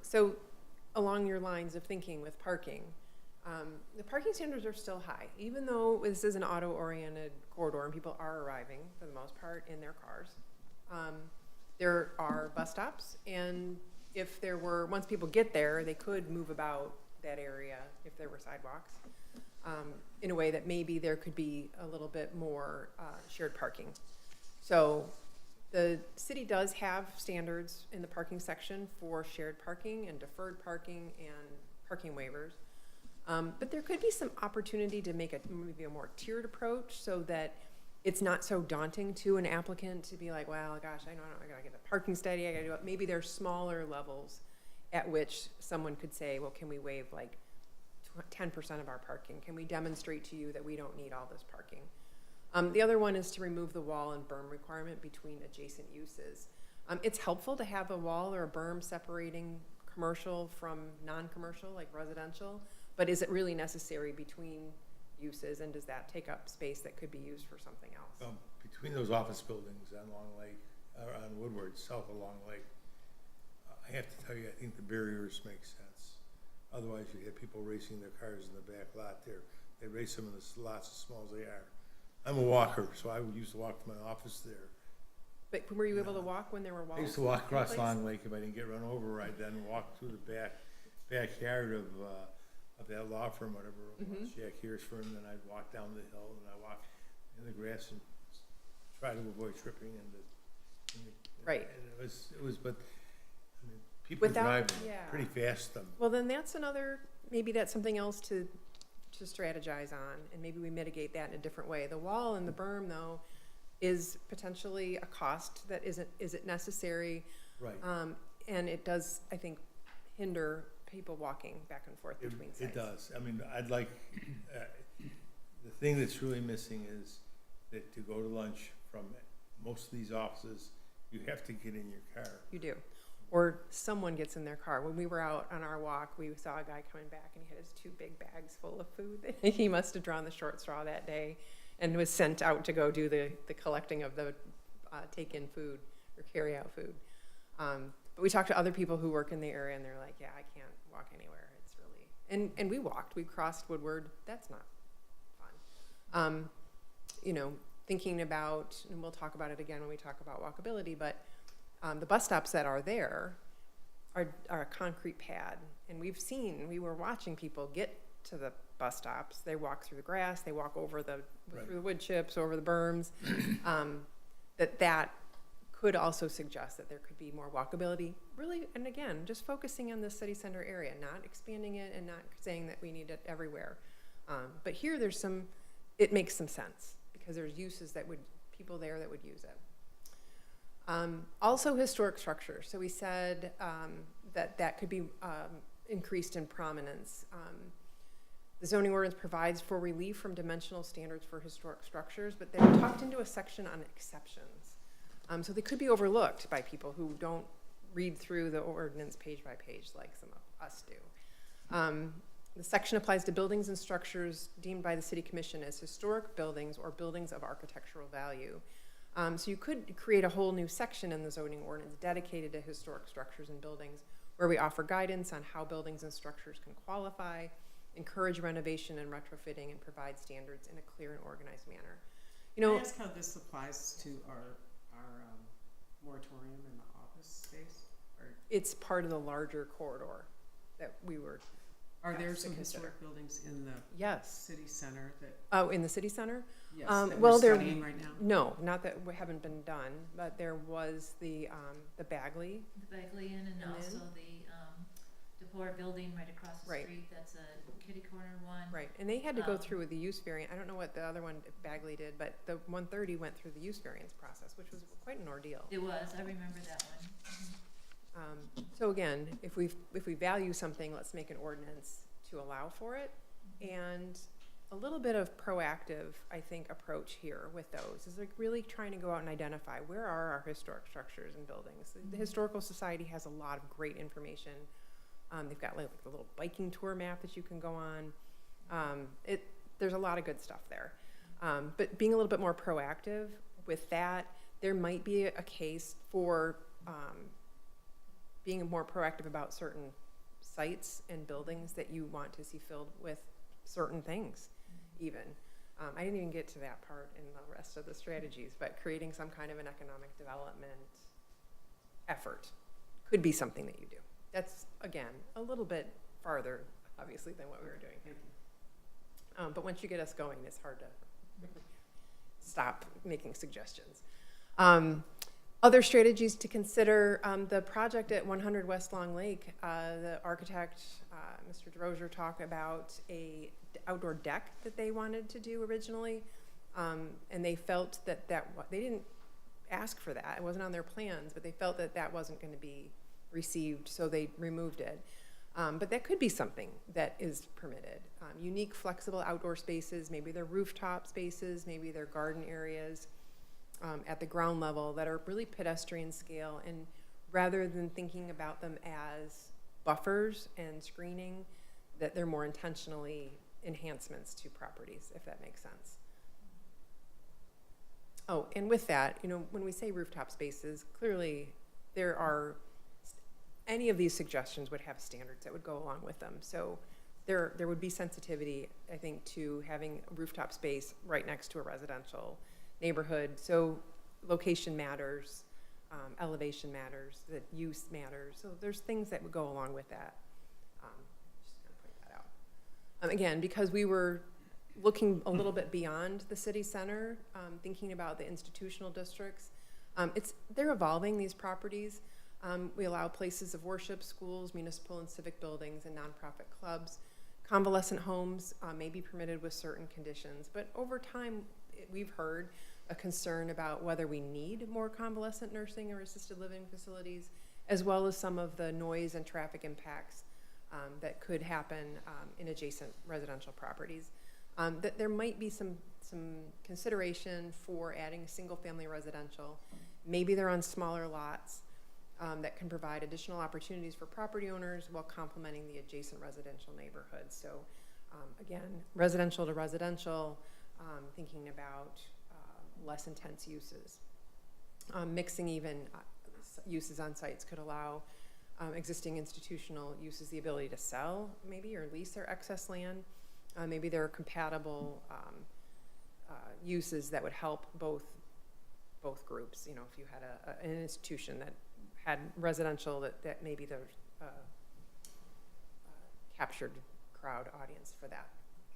I: so along your lines of thinking with parking, the parking standards are still high, even though this is an auto-oriented corridor and people are arriving, for the most part, in their cars. There are bus stops, and if there were, once people get there, they could move about that area if there were sidewalks, in a way that maybe there could be a little bit more shared parking. So the city does have standards in the parking section for shared parking and deferred parking and parking waivers. But there could be some opportunity to make maybe a more tiered approach so that it's not so daunting to an applicant to be like, well, gosh, I gotta get a parking study, I gotta do it. Maybe there's smaller levels at which someone could say, well, can we waive like 10% of our parking? Can we demonstrate to you that we don't need all this parking? The other one is to remove the wall and berm requirement between adjacent uses. It's helpful to have a wall or a berm separating commercial from non-commercial, like residential, but is it really necessary between uses, and does that take up space that could be used for something else?
H: Between those office buildings on Long Lake, or on Woodward, south of Long Lake, I have to tell you, I think the barriers make sense. Otherwise, you have people racing their cars in the back lot there. They race them in the lots as small as they are. I'm a walker, so I used to walk to my office there.
I: But were you able to walk when there were walls?
H: I used to walk across
I: in place?
H: Long Lake if I didn't get run over. I'd then walk through the backyard of that law firm, whatever it was, Jack Here's firm. Then I'd walk down the hill and I walk in the grass and try to avoid tripping.
I: Right.
H: And it was, but I mean, people drive pretty fast.
I: Well, then that's another. Maybe that's something else to strategize on, and maybe we mitigate that in a different way. The wall and the berm, though, is potentially a cost that isn't necessary.
H: Right.
I: And it does, I think, hinder people walking back and forth between sites.
H: It does. I mean, I'd like, the thing that's really missing is that to go to lunch from most of these offices, you have to get in your car.
I: You do. Or someone gets in their car. When we were out on our walk, we saw a guy coming back and he had his 2 big bags full of food. He must have drawn the short straw that day and was sent out to go do the collecting of the take-in food or carry-out food. But we talked to other people who work in the area and they're like, yeah, I can't walk anywhere. It's really, and we walked, we crossed Woodward. That's not fun. You know, thinking about, and we'll talk about it again when we talk about walkability, but the bus stops that are there are a concrete pad. And we were watching people get to the bus stops. They walk through the grass, they walk over through the wood chips, over the berms. That could also suggest that there could be more walkability, really, and again, just focusing on the city center area, not expanding it and not saying that we need it everywhere. But here it makes some sense because there's uses people there that would use it. Also historic structures. So we said that could be increased in prominence. The zoning ordinance provides for relief from dimensional standards for historic structures, but they're tucked into a section on exceptions. So they could be overlooked by people who don't read through the ordinance page by page like some of us do. The section applies to buildings and structures deemed by the City Commission as historic buildings or buildings of architectural value. So you could create a whole new section in the zoning ordinance dedicated to historic structures and buildings where we offer guidance on how buildings and structures can qualify, encourage renovation and retrofitting, and provide standards in a clear and organized manner. You know,
B: Can I ask how this applies to our moratorium in the office space? Or
I: it's part of the larger corridor that we were.
B: are there
I: asked to
B: some
I: consider.
B: historic buildings in the
I: Yes.
B: city center that,
I: Oh, in the city center?
B: yes,
I: well,
B: that we're
I: there-
B: studying right now?
I: No, not that we haven't been done, but there was the Bagley.
A: The Bagley Inn and
I: And
A: also
I: then-
A: the DeBoer building right across the
I: Right.
A: street, that's a kitty corner one.
I: Right, and they had to go
A: Um,
I: through with the use variant. I don't know what the other one Bagley did, but the 130 went through the use variance process, which was quite an ordeal.
A: It was, I remember that one.
I: So again, if we value something, let's make an ordinance to allow for it. And a little bit of proactive, I think, approach here with those is like really trying to go out and identify where are our historic structures and buildings. The Historical Society has a lot of great information. They've got like the little biking tour map that you can go on. There's a lot of good stuff there. But being a little bit more proactive with that, there might be a case for being more proactive about certain sites and buildings that you want to see filled with certain things, even. I didn't even get to that part in the rest of the strategies, but creating some kind of an economic development effort could be something that you do. That's, again, a little bit farther, obviously, than what we were doing here. But once you get us going, it's hard to stop making suggestions. Other strategies to consider, the project at 100 West Long Lake, the architect, Mr. DeRozier, talked about a outdoor deck that they wanted to do originally, and they felt that they didn't ask for that. It wasn't on their plans, but they felt that that wasn't going to be received, so they removed it. But that could be something that is permitted. Unique, flexible outdoor spaces, maybe they're rooftop spaces, maybe they're garden areas at the ground level that are really pedestrian scale, and rather than thinking about them as buffers and screening, that they're more intentionally enhancements to properties, if that makes sense. Oh, and with that, you know, when we say rooftop spaces, clearly there are, any of these suggestions would have standards that would go along with them. So there would be sensitivity, I think, to having a rooftop space right next to a residential neighborhood. So location matters, elevation matters, the use matters. So there's things that would go along with that. Just gonna point that out. Again, because we were looking a little bit beyond the city center, thinking about the institutional districts, they're evolving, these properties. We allow places of worship, schools, municipal and civic buildings, and nonprofit clubs. Convalescent homes may be permitted with certain conditions, but over time, we've heard a concern about whether we need more convalescent nursing or assisted living facilities, as well as some of the noise and traffic impacts that could happen in adjacent residential properties. That there might be some consideration for adding single-family residential. Maybe they're on smaller lots that can provide additional opportunities for property owners while complementing the adjacent residential neighborhoods. So again, residential to residential, thinking about less intense uses. Mixing even uses on sites could allow existing institutional uses the ability to sell maybe or lease their excess land. Maybe there are compatible uses that would help both groups. You know, if you had an institution that had residential that maybe the captured crowd audience for that.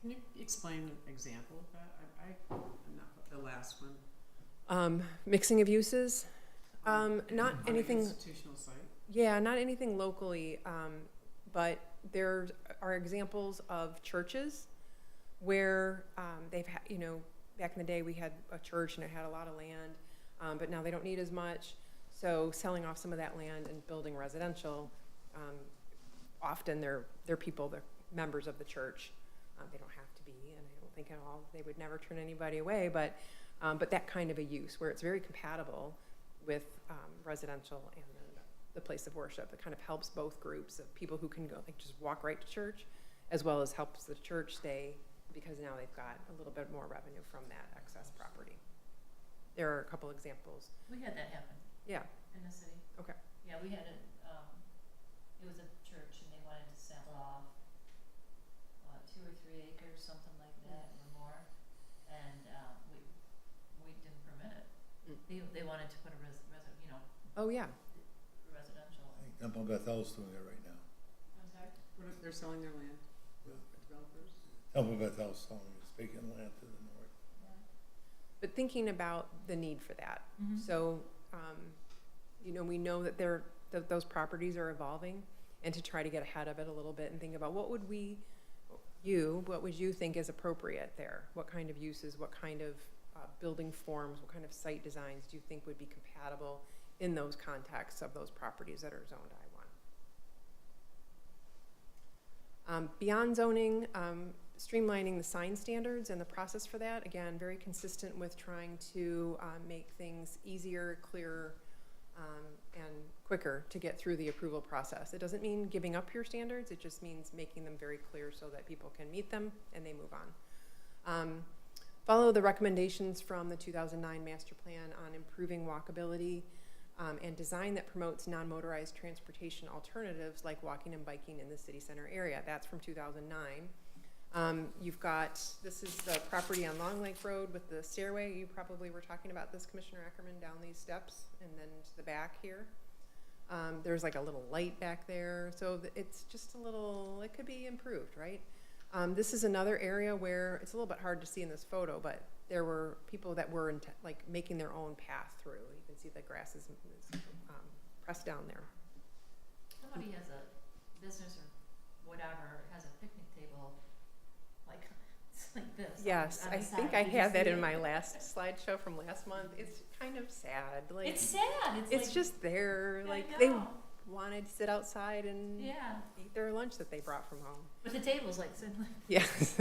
B: Can you explain an example of that? I'm not the last one.
I: Mixing of uses, not
B: On
I: anything.
B: an institutional site?
I: Yeah, not anything locally, but there are examples of churches where they've had, you know, back in the day we had a church and it had a lot of land, but now they don't need as much. So selling off some of that land and building residential, often they're people, they're members of the church. They don't have to be, and I don't think at all they would never turn anybody away, but that kind of a use where it's very compatible with residential and the place of worship. It kind of helps both groups of people who can go, like, just walk right to church, as well as helps the church stay, because now they've got a little bit more revenue from that excess property. There are a couple examples.
A: We had that happen
I: Yeah.
A: in the city.
I: Okay.
A: Yeah, we had it was a church and they wanted to sell off 2 or 3 acres, something like that, or more, and we didn't permit it. They wanted to put a
I: Oh, yeah.
A: residential.
H: I think Temple Bethel's doing it right now.
A: I'm sorry?
B: What if they're selling their land? Developers?
H: Temple Bethel's selling this vacant land to the north.
I: But thinking about the need for that.
A: Mhm.
I: So, you know, we know that those properties are evolving, and to try to get ahead of it a little bit and think about what would you think is appropriate there? What kind of uses, what kind of building forms, what kind of site designs do you think would be compatible in those contexts of those properties that are zoned I-1? Beyond zoning, streamlining the sign standards and the process for that, again, very consistent with trying to make things easier, clearer, and quicker to get through the approval process. It doesn't mean giving up your standards, it just means making them very clear so that people can meet them and they move on. Follow the recommendations from the 2009 master plan on improving walkability. and design that promotes non-motorized transportation alternatives like walking and biking in the city center area. That's from 2009. You've got, this is the property on Long Lake Road with the stairway. You probably were talking about this, Commissioner Ackerman, down these steps and then to the back here. There's like a little light back there. So it's just a little, it could be improved, right? This is another area where it's a little bit hard to see in this photo, but there were people that were like making their own path through. You can see the grass is pressed down there.
A: Somebody has a business or whatever, has a picnic table, like, it's like this.
I: Yes,
A: on
I: I
A: the
I: think
A: side.
I: I
A: Did you
I: had that
A: see
I: in
A: it?
I: my last slideshow from last month. It's kind of sad. Like,
A: It's sad,
I: it's
A: like,
I: just there.
A: I
I: Like they
A: know.
I: wanted to sit outside and
A: Yeah,
I: eat their lunch that they brought from home.
A: but the table's like, sitting like,
I: Yes.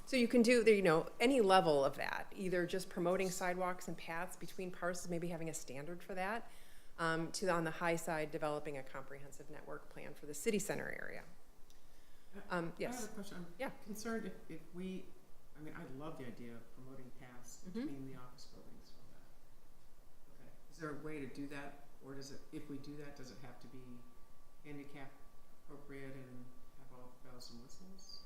I: So you can do, you know, any level of that, either just promoting sidewalks and paths between parcels, maybe having a standard for that, to on the high side, developing a comprehensive network plan for the city center area.
B: I have
I: Yes.
B: a question. I'm
I: Yeah.
B: concerned if we, I mean, I love the idea of promoting paths between the office buildings from that. Okay. Is there a way to do that, or does it, if we do that, does it have to be handicap appropriate and have all bells and whistles?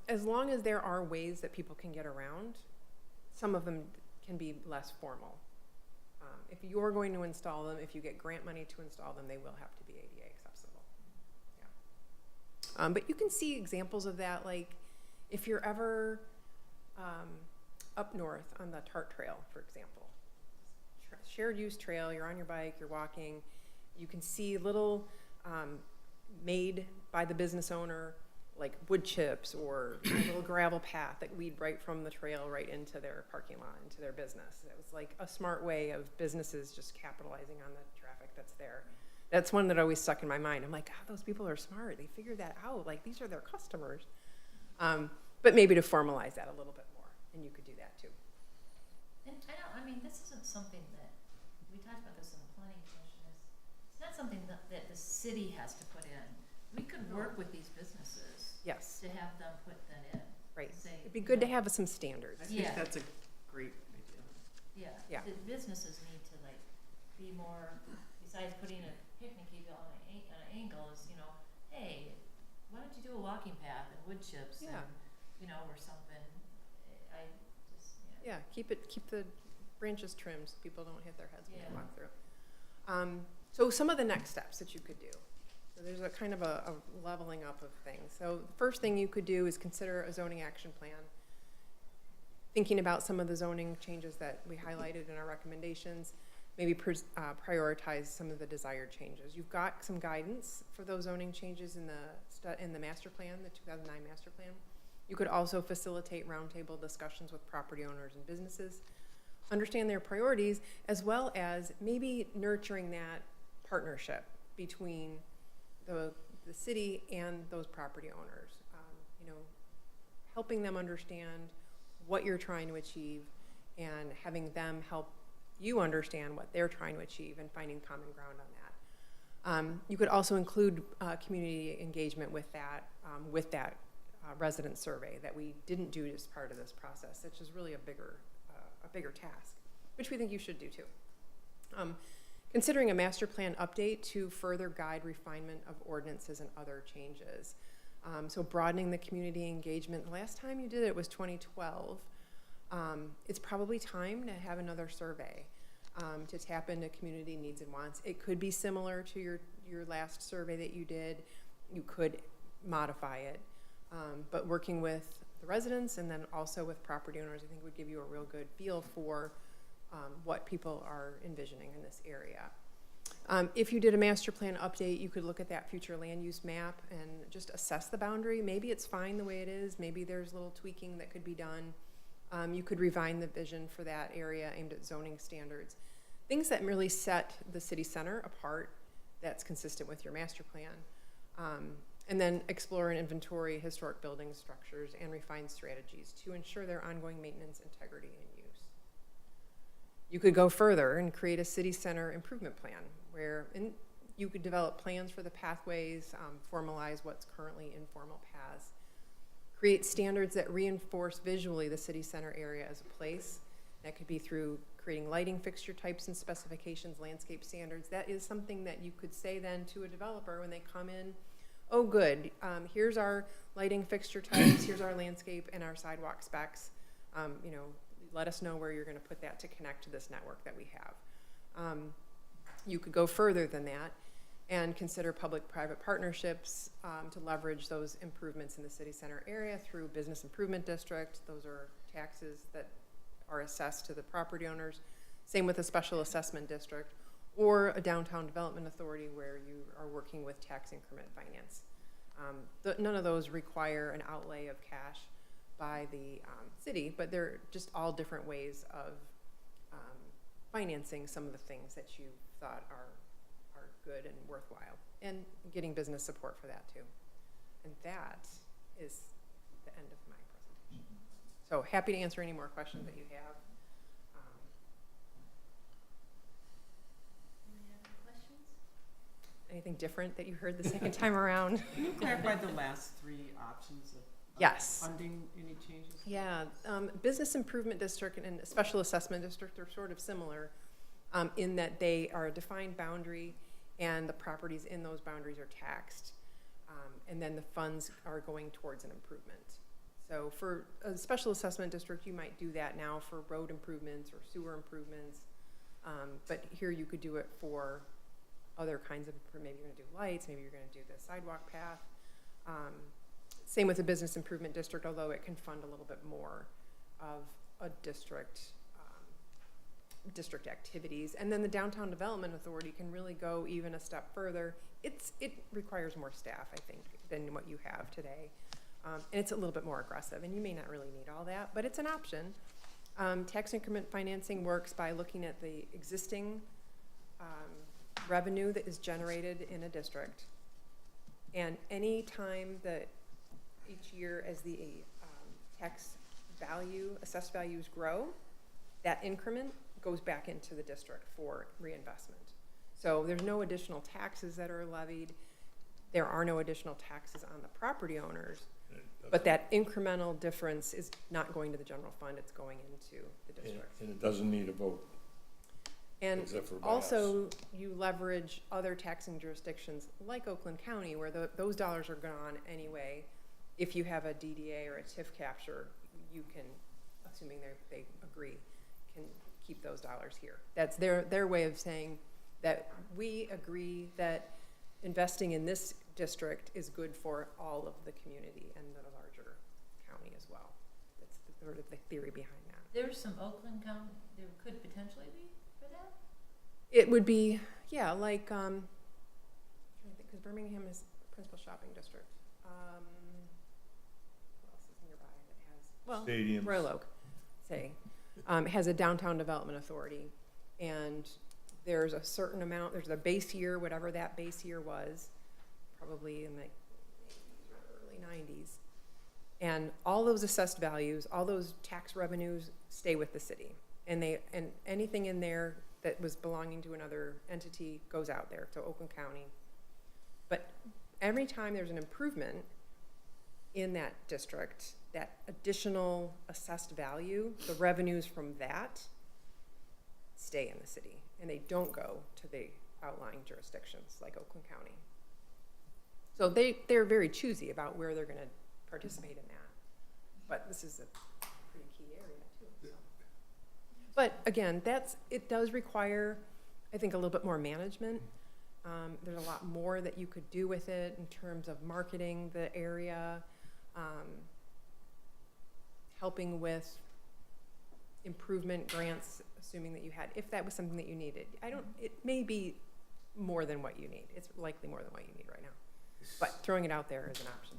I: As long as there are ways that people can get around, some of them can be less formal. If you're going to install them, if you get grant money to install them, they will have to be ADA accessible. Yeah. But you can see examples of that, like if you're ever up north on the Tart Trail, for example, shared use trail, you're on your bike, you're walking, you can see little made by the business owner, like wood chips or a little gravel path that lead right from the trail right into their parking lot, into their business. It was like a smart way of businesses just capitalizing on the traffic that's there. That's one that always stuck in my mind. I'm like, God, those people are smart. They figured that out. Like, these are their customers. But maybe to formalize that a little bit more, and you could do that too.
A: and I mean, this isn't something that, we talked about this in the planning commission, it's not something that the city has to put in. We could work with these businesses
I: Yes,
A: to have them put that in.
I: right.
A: Say,
I: It'd be
A: you
I: good to
A: know,
I: have some standards.
B: I think
A: Yeah.
B: that's a great idea.
A: Yeah,
I: Yeah.
A: the businesses need to like be more, besides putting a picnic table on an angle is, you know, hey, why don't you do a walking path and wood chips
I: Yeah.
A: and, you know, or something. I just,
I: Yeah, keep the branches trimmed so people don't hit their heads when they
A: Yeah.
I: walk through. So some of the next steps that you could do. So there's a kind of a leveling up of things. So the first thing you could do is consider a zoning action plan. Thinking about some of the zoning changes that we highlighted in our recommendations, maybe prioritize some of the desired changes. You've got some guidance for those zoning changes in the master plan, the 2009 master plan. You could also facilitate roundtable discussions with property owners and businesses, understand their priorities, as well as maybe nurturing that partnership between the city and those property owners. You know, helping them understand what you're trying to achieve and having them help you understand what they're trying to achieve and finding common ground on that. You could also include community engagement with that resident survey that we didn't do as part of this process, which is really a bigger task, which we think you should do too. Considering a master plan update to further guide refinement of ordinances and other changes. So broadening the community engagement. The last time you did it was 2012. It's probably time to have another survey to tap into community needs and wants. It could be similar to your last survey that you did. You could modify it. But working with the residents and then also with property owners, I think would give you a real good feel for what people are envisioning in this area. If you did a master plan update, you could look at that future land use map and just assess the boundary. Maybe it's fine the way it is. Maybe there's a little tweaking that could be done. You could refine the vision for that area aimed at zoning standards. Things that really set the city center apart that's consistent with your master plan. And then explore and inventory historic buildings, structures, and refine strategies to ensure their ongoing maintenance, integrity, and use. You could go further and create a city center improvement plan where you could develop plans for the pathways, formalize what's currently informal paths, create standards that reinforce visually the city center area as a place. That could be through creating lighting fixture types and specifications, landscape standards. That is something that you could say then to a developer when they come in, oh, good, here's our lighting fixture types, here's our landscape and our sidewalk specs. You know, let us know where you're gonna put that to connect to this network that we have. You could go further than that and consider public-private partnerships to leverage those improvements in the city center area through business improvement district. Those are taxes that are assessed to the property owners. Same with a special assessment district or a downtown development authority where you are working with tax increment finance. None of those require an outlay of cash by the city, but they're just all different ways of financing some of the things that you thought are good and worthwhile, and getting business support for that too. And that is the end of my presentation. So happy to answer any more questions that you have.
A: Any other questions?
I: Anything different that you heard the second time around?
B: Can you clarify the last three options of
I: Yes.
B: funding, any changes?
I: Yeah, business improvement district and a special assessment district are sort of similar in that they are a defined boundary and the properties in those boundaries are taxed. And then the funds are going towards an improvement. So for a special assessment district, you might do that now for road improvements or sewer improvements. But here you could do it for other kinds of, maybe you're gonna do lights, maybe you're gonna do the sidewalk path. Same with the business improvement district, although it can fund a little bit more of a district activities. And then the downtown development authority can really go even a step further. It requires more staff, I think, than what you have today. And it's a little bit more aggressive, and you may not really need all that, but it's an option. Tax increment financing works by looking at the existing revenue that is generated in a district. And any time that each year as the tax value, assessed values grow, that increment goes back into the district for reinvestment. So there's no additional taxes that are levied. There are no additional taxes on the property owners, but that incremental difference is not going to the general fund, it's going into the district.
H: And it doesn't need a vote.
I: And
H: Except for by
I: also, you leverage other taxing jurisdictions like Oakland County, where those dollars are gone anyway. If you have a DDA or a TIF capture, you can, assuming they agree, can keep those dollars here. That's their way of saying that we agree that investing in this district is good for all of the community and the larger county as well. That's sort of the theory behind that.
A: There's some Oakland County, there could potentially be for that?
I: It would be, yeah, like, I'm trying to think, because Birmingham is principal shopping district. What else is nearby that has, well,
H: Stadiums.
I: Royal Oak, say, has a downtown development authority. And there's a certain amount, there's a base year, whatever that base year was, probably in the 80s or early 90s. And all those assessed values, all those tax revenues stay with the city. And anything in there that was belonging to another entity goes out there to Oakland County. But every time there's an improvement in that district, that additional assessed value, the revenues from that stay in the city, and they don't go to the outlying jurisdictions like Oakland County. So they're very choosy about where they're gonna participate in that. But this is a pretty key area too, so. But again, it does require, I think, a little bit more management. There's a lot more that you could do with it in terms of marketing the area, helping with improvement grants, assuming that you had, if that was something that you needed. It may be more than what you need. It's likely more than what you need right now. But throwing it out there is an option.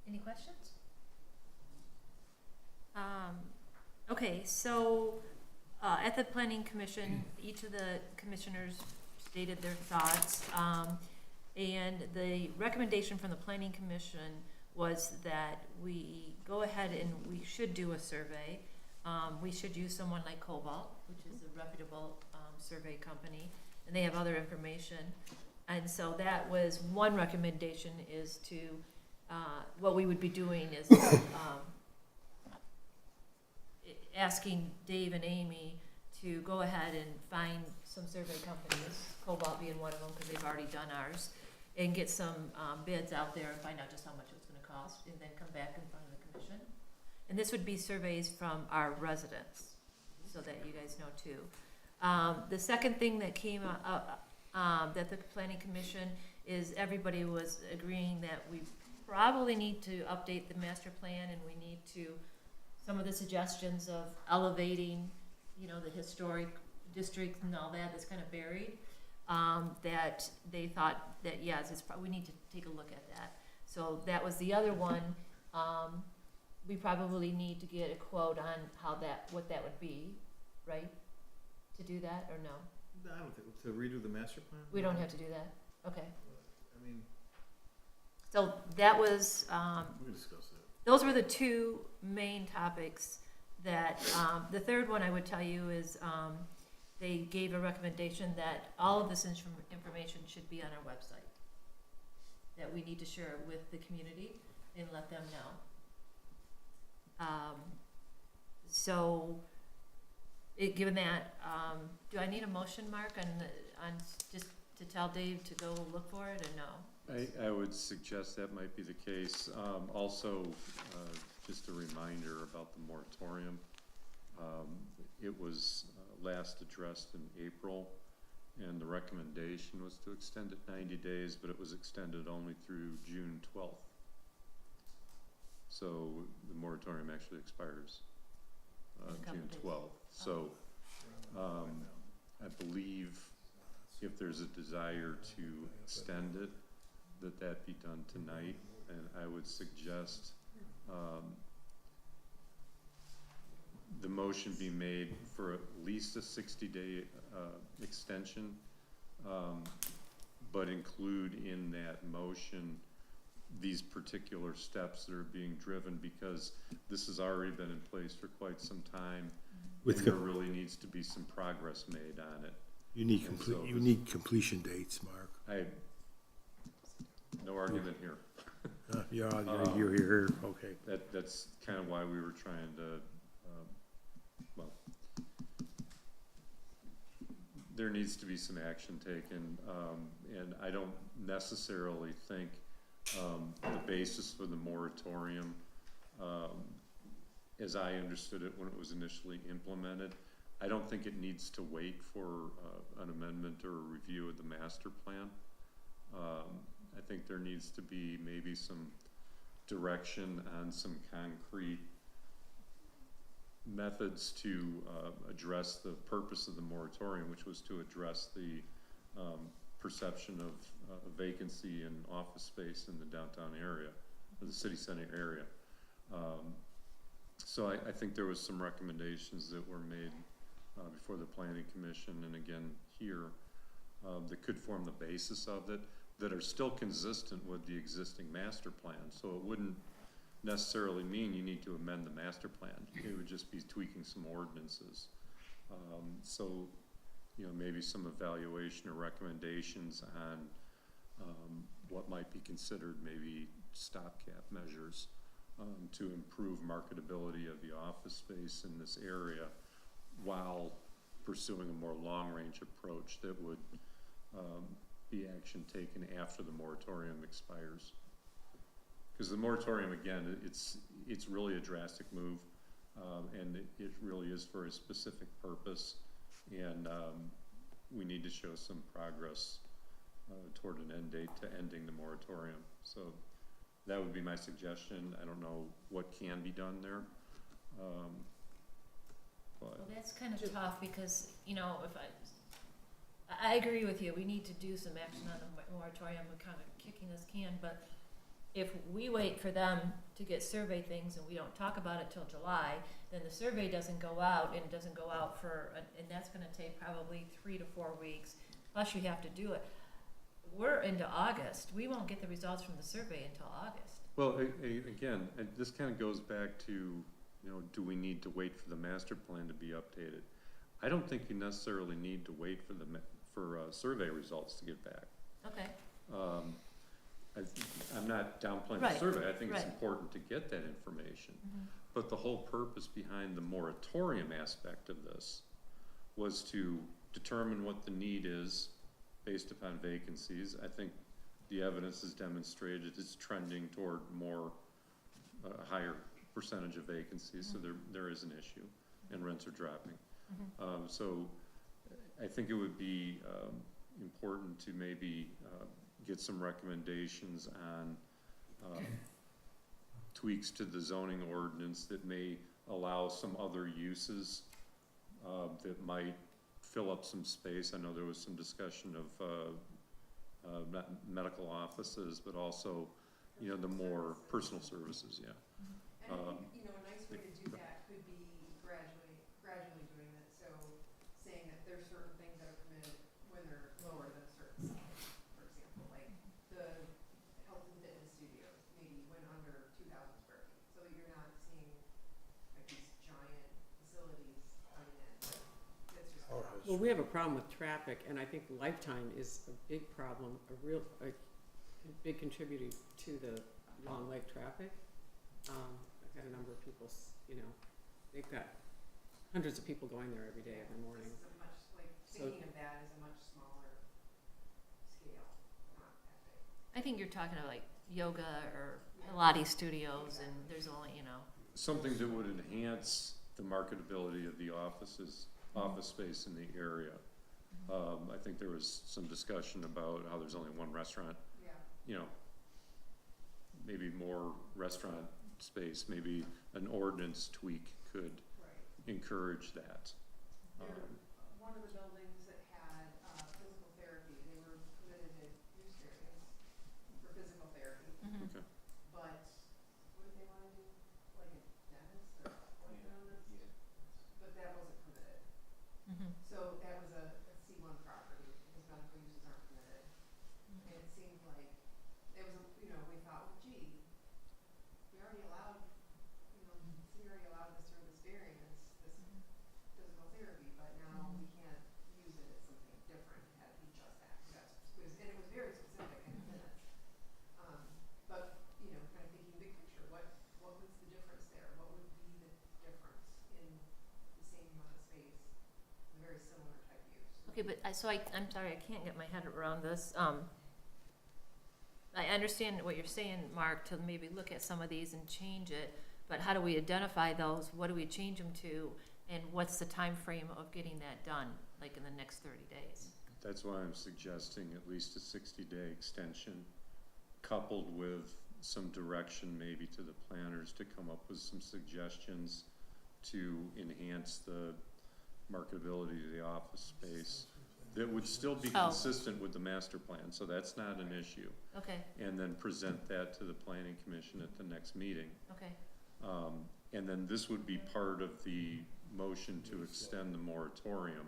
A: Any questions? Okay, so, at the planning commission, each of the commissioners stated their thoughts, and the recommendation from the planning commission was that we go ahead and we should do a survey. We should use someone like Cobalt, which is a reputable, survey company, and they have other information. And so that was one recommendation, is to what we would be doing is, asking Dave and Amy to go ahead and find some survey companies, Cobalt being one of them, because they've already done ours, and get some bids out there and find out just how much it's gonna cost, and then come back in front of the commission. And this would be surveys from our residents, so that you guys know too. The second thing that came up, that the planning commission is everybody was agreeing that we probably need to update the master plan, and we need to, some of the suggestions of elevating, you know, the historic district and all that, that's kind of buried. That they thought that, yes, we need to take a look at that. So that was the other one. We probably need to get a quote on what that would be, right? To do that, or no?
G: I don't think, to redo the master plan?
A: We don't have to do that? Okay.
G: I mean,
A: So that was,
G: we can discuss that.
A: those were the two main topics that, the third one I would tell you is, they gave a recommendation that all of this information should be on our website. That we need to share it with the community and let them know. So, given that, do I need a motion, Mark, on just to tell Dave to go look for it, or no?
J: I would suggest that might be the case. Also, just a reminder about the moratorium. It was last addressed in April, and the recommendation was to extend it 90 days, but it was extended only through June 12th. So the moratorium actually expires June 12th. So I believe if there's a desire to extend it, that be done tonight, and I would suggest the motion be made for at least a 60-day extension, but include in that motion these particular steps that are being driven, because this has already been in place for quite some time, and there really needs to be some progress made on it.
K: You need completion dates, Mark.
J: No argument here.
K: You're here, okay.
J: That's kind of why we were trying to, well, there needs to be some action taken, and I don't necessarily think the basis for the moratorium, as I understood it when it was initially implemented, I don't think it needs to wait for an amendment or a review of the master plan. I think there needs to be maybe some direction on some concrete methods to address the purpose of the moratorium, which was to address the perception of vacancy in office space in the downtown area, or the city center area. So I think there was some recommendations that were made before the Planning Commission, and again here, that could form the basis of it, that are still consistent with the existing master plan. So it wouldn't necessarily mean you need to amend the master plan. It would just be tweaking some ordinances. So, you know, maybe some evaluation or recommendations on what might be considered maybe stopgap measures to improve marketability of the office space in this area, while pursuing a more long-range approach that would be action taken after the moratorium expires. Because the moratorium, again, it's really a drastic move, and it really is for a specific purpose, and we need to show some progress toward an end date to ending the moratorium. So that would be my suggestion. I don't know what can be done there.
A: Well, that's kind of tough, because, you know, if I agree with you, we need to do some action on the moratorium. We're kind of kicking this can, but if we wait for them to get survey things and we don't talk about it till July, then the survey doesn't go out, and it doesn't go out and that's gonna take probably 3 to 4 weeks, plus you have to do it. We're into August. We won't get the results from the survey until August.
J: Well, again, this kind of goes back to, you know, do we need to wait for the master plan to be updated? I don't think you necessarily need to wait for survey results to get back.
A: Okay.
J: I'm not downplaying the
A: Right,
J: survey, I think it's
A: right.
J: important to get that information.
A: Mhm.
J: But the whole purpose behind the moratorium aspect of this was to determine what the need is based upon vacancies. I think the evidence has demonstrated it's trending toward more, higher percentage of vacancies, so there is an issue, and rents are dropping. So I think it would be important to maybe get some recommendations on tweaks to the zoning ordinance that may allow some other uses that might fill up some space. I know there was some discussion of not medical offices, but also, you know, the more personal services, yeah.
I: And I think, you know, a nice way to do that could be gradually doing it, so saying that there's certain things that are permitted when they're lower than a certain size. For example, like the health and fitness studios maybe went under 2,000 square feet, so that you're not seeing like these giant facilities coming in. That's just.
B: Well, we have a problem with traffic, and I think Lifetime is a big problem, a big contributor to the long leg traffic. I've got a number of people, you know, they've got hundreds of people going there every day, every morning.
I: This is a much, like, thinking of that as a much smaller scale, not that big.
A: I think you're talking about like yoga or Pilates studios, and there's only, you know.
J: Something that would enhance the marketability of the office space in the area. I think there was some discussion about how there's only one restaurant.
I: Yeah.
J: You know, maybe more restaurant space, maybe an ordinance tweak could
I: Right.
J: encourage that.
I: One of the buildings that had physical therapy, they were permitted a use variance for physical therapy,
J: Okay.
I: but what did they wanna do, like a dentist or orthodontist? But that wasn't permitted. So that was a C1 property, because medical uses aren't permitted. And it seemed like, it was, you know, we thought, well, gee, we already allowed, you know, city already allowed this through this variance, this physical therapy, but now we can't use it as something different, it had to be just that, and it was very specific in the minutes. But, you know, kind of thinking big picture, what was the difference there? What would be the difference in the same amount of space, a very similar type use?
A: Okay, but I'm sorry, I can't get my head around this. I understand what you're saying, Mark, to maybe look at some of these and change it, but how do we identify those? What do we change them to? And what's the time frame of getting that done, like in the next 30 days?
J: That's why I'm suggesting at least a 60-day extension, coupled with some direction maybe to the planners to come up with some suggestions to enhance the marketability of the office space that would still be
A: Oh.
J: consistent with the master plan, so that's not an issue.
A: Okay,
J: And then present that to the planning commission at the next meeting.
A: okay.
J: And then this would be part of the motion to extend the moratorium.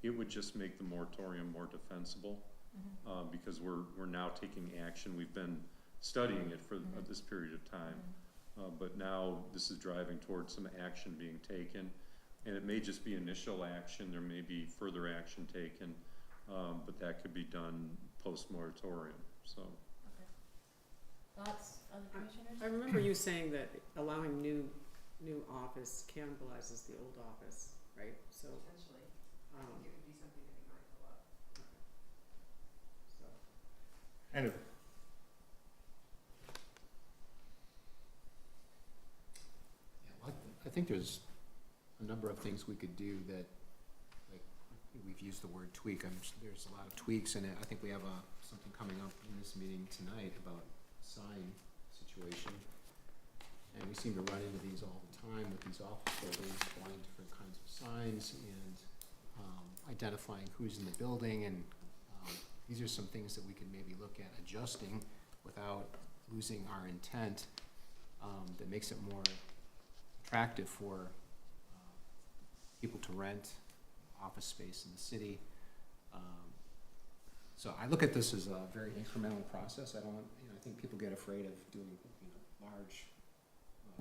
J: It would just make the moratorium more defensible, because we're now taking action. We've been studying it for this period of time. But now this is driving towards some action being taken. And it may just be initial action, there may be further action taken, but that could be done post-moratorium, so.
A: Thoughts, other commissioners?
B: I remember you saying that allowing new office cannibalizes the old office, right? So,
I: Potentially, I think it would be something to be mindful of.
B: so.
H: Kind of.
L: Yeah, I think there's a number of things we could do that, like, we've used the word tweak, there's a lot of tweaks in it. I think we have something coming up in this meeting tonight about sign situation. And we seem to run into these all the time with these office buildings, wanting different kinds of signs and identifying who's in the building, and these are some things that we could maybe look at adjusting without losing our intent, that makes it more attractive for people to rent office space in the city. So I look at this as a very incremental process. I think people get afraid of doing, large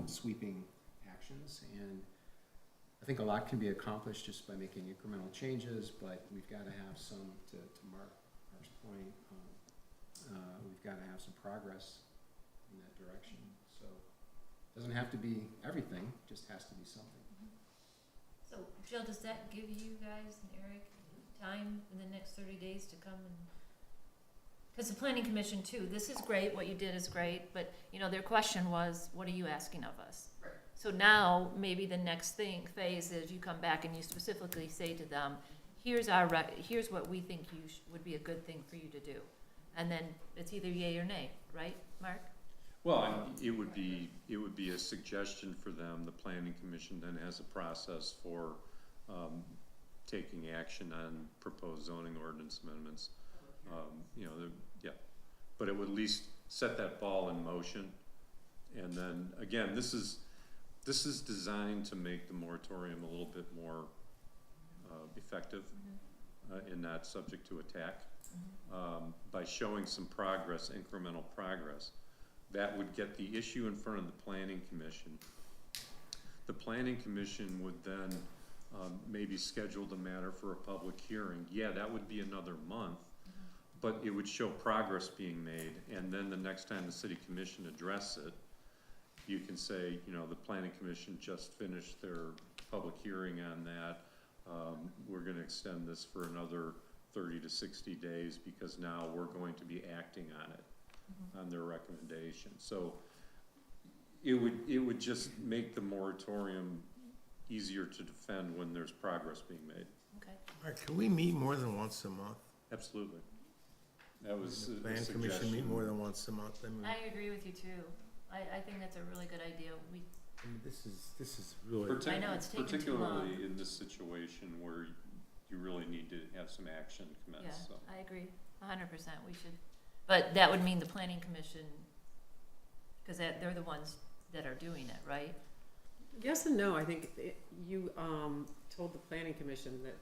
L: sweeping actions, and I think a lot can be accomplished just by making incremental changes, but we've got to have some, to Mark's point, we've got to have some progress in that direction, so. Doesn't have to be everything, just has to be something.
A: So, Jill, does that give you guys and Eric time in the next 30 days to come and, because the planning commission too, this is great, what you did is great, but, you know, their question was, what are you asking of us?
B: Right.
A: So now, maybe the next phase is you come back and you specifically say to them, here's here's what we think would be a good thing for you to do. And then it's either yay or nay, right, Mark?
J: Well, it would be a suggestion for them. The planning commission then has a process for, taking action on proposed zoning ordinance amendments. You know, yeah, but it would at least set that ball in motion. And then, again, this is designed to make the moratorium a little bit more, effective, and not subject to attack. By showing some progress, incremental progress, that would get the issue in front of the planning commission. The planning commission would then maybe schedule the matter for a public hearing. Yeah, that would be another month, but it would show progress being made, and then the next time the city commission address it, you can say, you know, the planning commission just finished their public hearing on that. We're gonna extend this for another 30 to 60 days because now we're going to be acting on it, on their recommendation. So it would just make the moratorium easier to defend when there's progress being made.
A: Okay.
K: Mark, can we meet more than once a month?
J: Absolutely. That was
K: The
J: a
K: plan commission
J: suggestion.
K: meet more than once a month? I mean,
A: I agree with you too. I think that's a really good idea.
K: this is really,
A: I know it's taken too long.
J: Particularly in this situation where you really need to have some action
A: Yeah,
J: commence, so.
A: I agree, 100%, we should, but that would mean the planning commission, because they're the ones that are doing it, right?
B: Yes and no. I think you told the planning commission that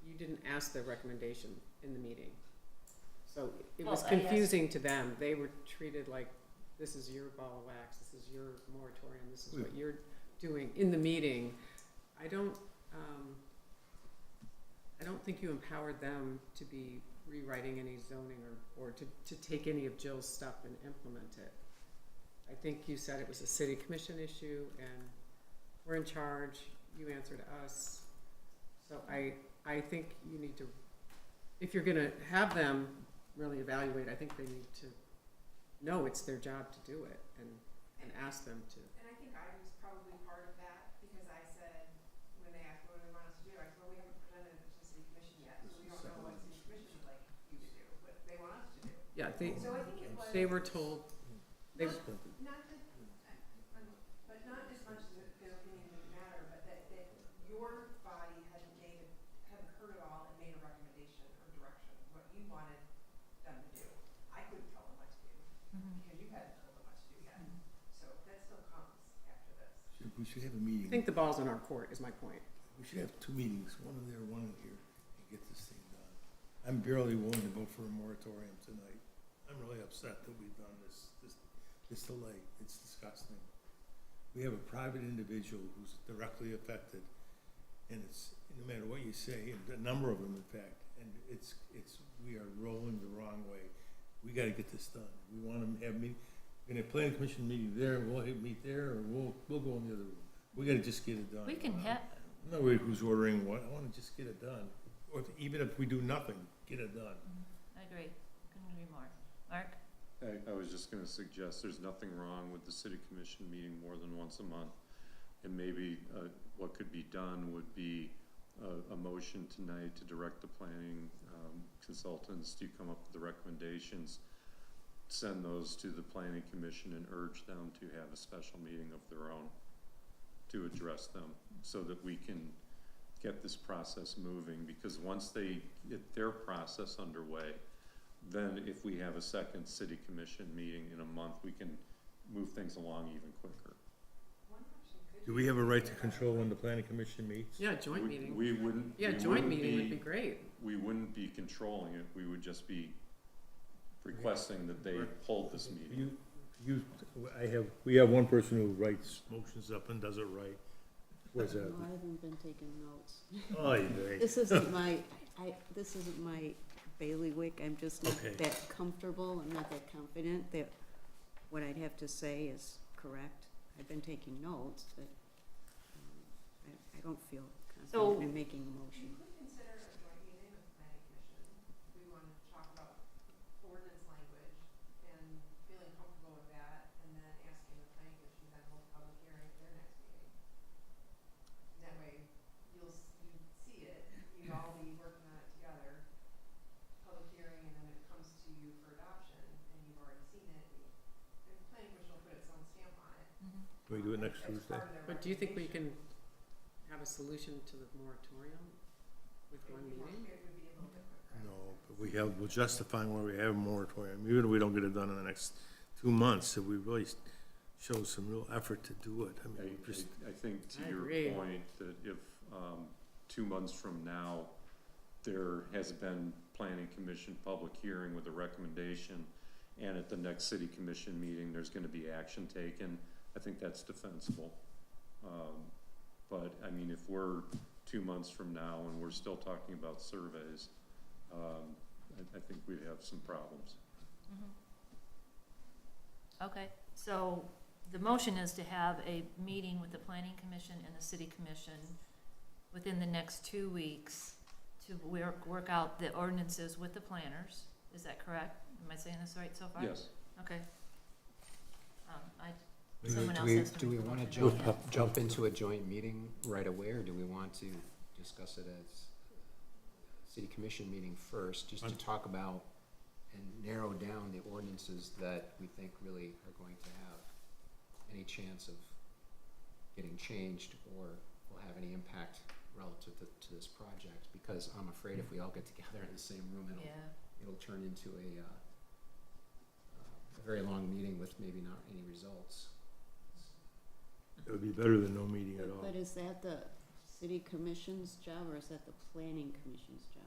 B: you didn't ask their recommendation in the meeting. So it was
A: Well, I asked-
B: confusing to them. They were treated like, this is your ball of wax, this is your moratorium, this is what you're doing in the meeting. I don't think you empowered them to be rewriting any zoning or to take any of Jill's stuff and implement it. I think you said it was a city commission issue and we're in charge, you answer to us. So I think you need to, if you're gonna have them really evaluate, I think they need to know it's their job to do it and ask them to.
I: And I think I was probably part of that, because I said, when they asked what do they want us to do, I said, well, we haven't presented it to the city commission yet, so we don't know what city commission would like you to do, what they want us to do.
B: Yeah,
I: So I think it was.
B: they were told, they,
I: Not that, but not as much as their opinion didn't matter, but that your body hadn't heard it all and made a recommendation or direction, what you wanted them to do. I couldn't tell them what to do, because you hadn't told them what to do yet. So that still comes after this.
K: we should have a meeting.
B: I think the ball's in our court is my point.
K: We should have two meetings, one in there, one in here, and get this thing done. I'm barely willing to go for a moratorium tonight. I'm really upset that we've done this delay. It's disgusting. We have a private individual who's directly affected, and it's, no matter what you say, and a number of them, in fact, and we are rolling the wrong way. We gotta get this done. We wanna have we're gonna have planning commission meeting there, we'll meet there, or we'll go in the other room. We gotta just get it done.
A: We can have,
K: I'm not worried who's ordering what, I wanna just get it done. Or even if we do nothing, get it done.
A: I agree, couldn't agree more. Mark?
J: I was just gonna suggest, there's nothing wrong with the city commission meeting more than once a month. And maybe, what could be done would be a motion tonight to direct the planning, consultants to come up with the recommendations, send those to the planning commission and urge them to have a special meeting of their own to address them, so that we can get this process moving, because once they get their process underway, then if we have a second city commission meeting in a month, we can move things along even quicker.
K: Do we have a right to control when the planning commission meets?
B: Yeah, joint meeting.
J: We wouldn't.
B: Yeah,
J: we
B: joint
J: wouldn't
B: meeting would be great.
J: We wouldn't be controlling it, we would just be requesting that they hold this meeting.
K: We have one person who writes motions up and does it right. Where's that?
M: No, I haven't been taking notes.
K: Oh, you
M: This isn't my bailiwick, I'm just not
K: Okay.
M: that comfortable, I'm not that confident that what I'd have to say is correct. I've been taking notes, but I don't feel
A: So-
M: confident in making a motion.
I: You could consider a joint meeting with the planning commission. We want to talk about ordinance language and feeling comfortable with that, and then asking the planning commission to then hold a public hearing at their next meeting. And that way, you see it, you'd all be working on it together, public hearing, and then it comes to you for adoption, and you've already seen it, and the planning commission will put its own stamp on it.
K: Can we do it next
I: as
K: Tuesday?
I: part of their
B: But do you think we
I: recommendation.
B: can have a solution to the moratorium with
I: It
B: one
I: would be more-
B: meeting?
I: It would be a little bit quicker.
K: No, but we're justifying why we have a moratorium, even if we don't get it done in the next 2 months, if we really show some real effort to do it. I mean, just,
J: I think to
B: I
J: your
B: agree.
J: point, that if, 2 months from now, there has been planning commission public hearing with a recommendation, and at the next city commission meeting, there's gonna be action taken, I think that's defensible. But, I mean, if we're 2 months from now and we're still talking about surveys, I think we'd have some problems.
A: Okay, so the motion is to have a meeting with the planning commission and the city commission within the next 2 weeks to work out the ordinances with the planners. Is that correct? Am I saying this right so far?
J: Yes.
A: Okay.
L: Do
A: Someone else
L: we,
A: has to
L: do we
A: make the
L: wanna
A: motion.
L: jump into a joint meeting right away, or do we want to discuss it as a city commission meeting first, just to talk about and narrow down the ordinances that we think really are going to have any chance of getting changed or will have any impact relative to this project? Because I'm afraid if we all get together in the same room,
A: Yeah,
L: it'll turn into a very long meeting with maybe not any results.
K: it would be better than no meeting at all.
M: But is that the city commission's job, or is that the planning commission's job?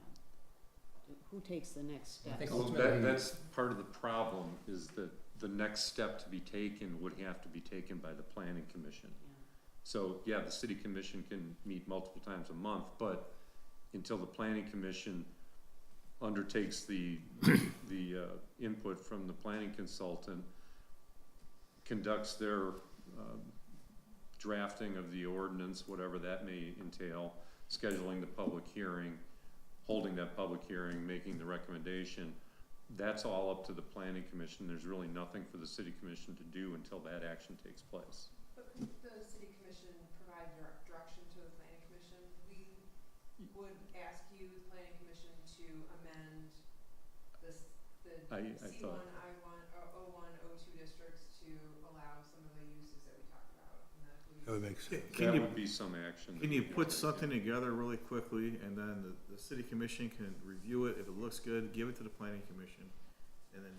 M: Who takes the next
L: I
M: step?
L: think
J: Well,
L: ultimately-
J: that's part of the problem, is that the next step to be taken would have to be taken by the planning commission. So, yeah, the city commission can meet multiple times a month, but until the planning commission undertakes the input from the planning consultant, conducts their, drafting of the ordinance, whatever that may entail, scheduling the public hearing, holding that public hearing, making the recommendation, that's all up to the planning commission. There's really nothing for the city commission to do until that action takes place.
I: But could the city commission provide direction to the planning commission? We would ask you, the planning commission, to amend the
J: I
I: C1,
J: thought-
I: I1, O1, O2 districts to allow some of the uses that we talked about. And that
K: That would make sense.
J: That would be some action. that
G: Can you
J: we
G: put
J: take.
G: something together really quickly, and then the city commission can review it, if it looks good, give it to the planning commission, and then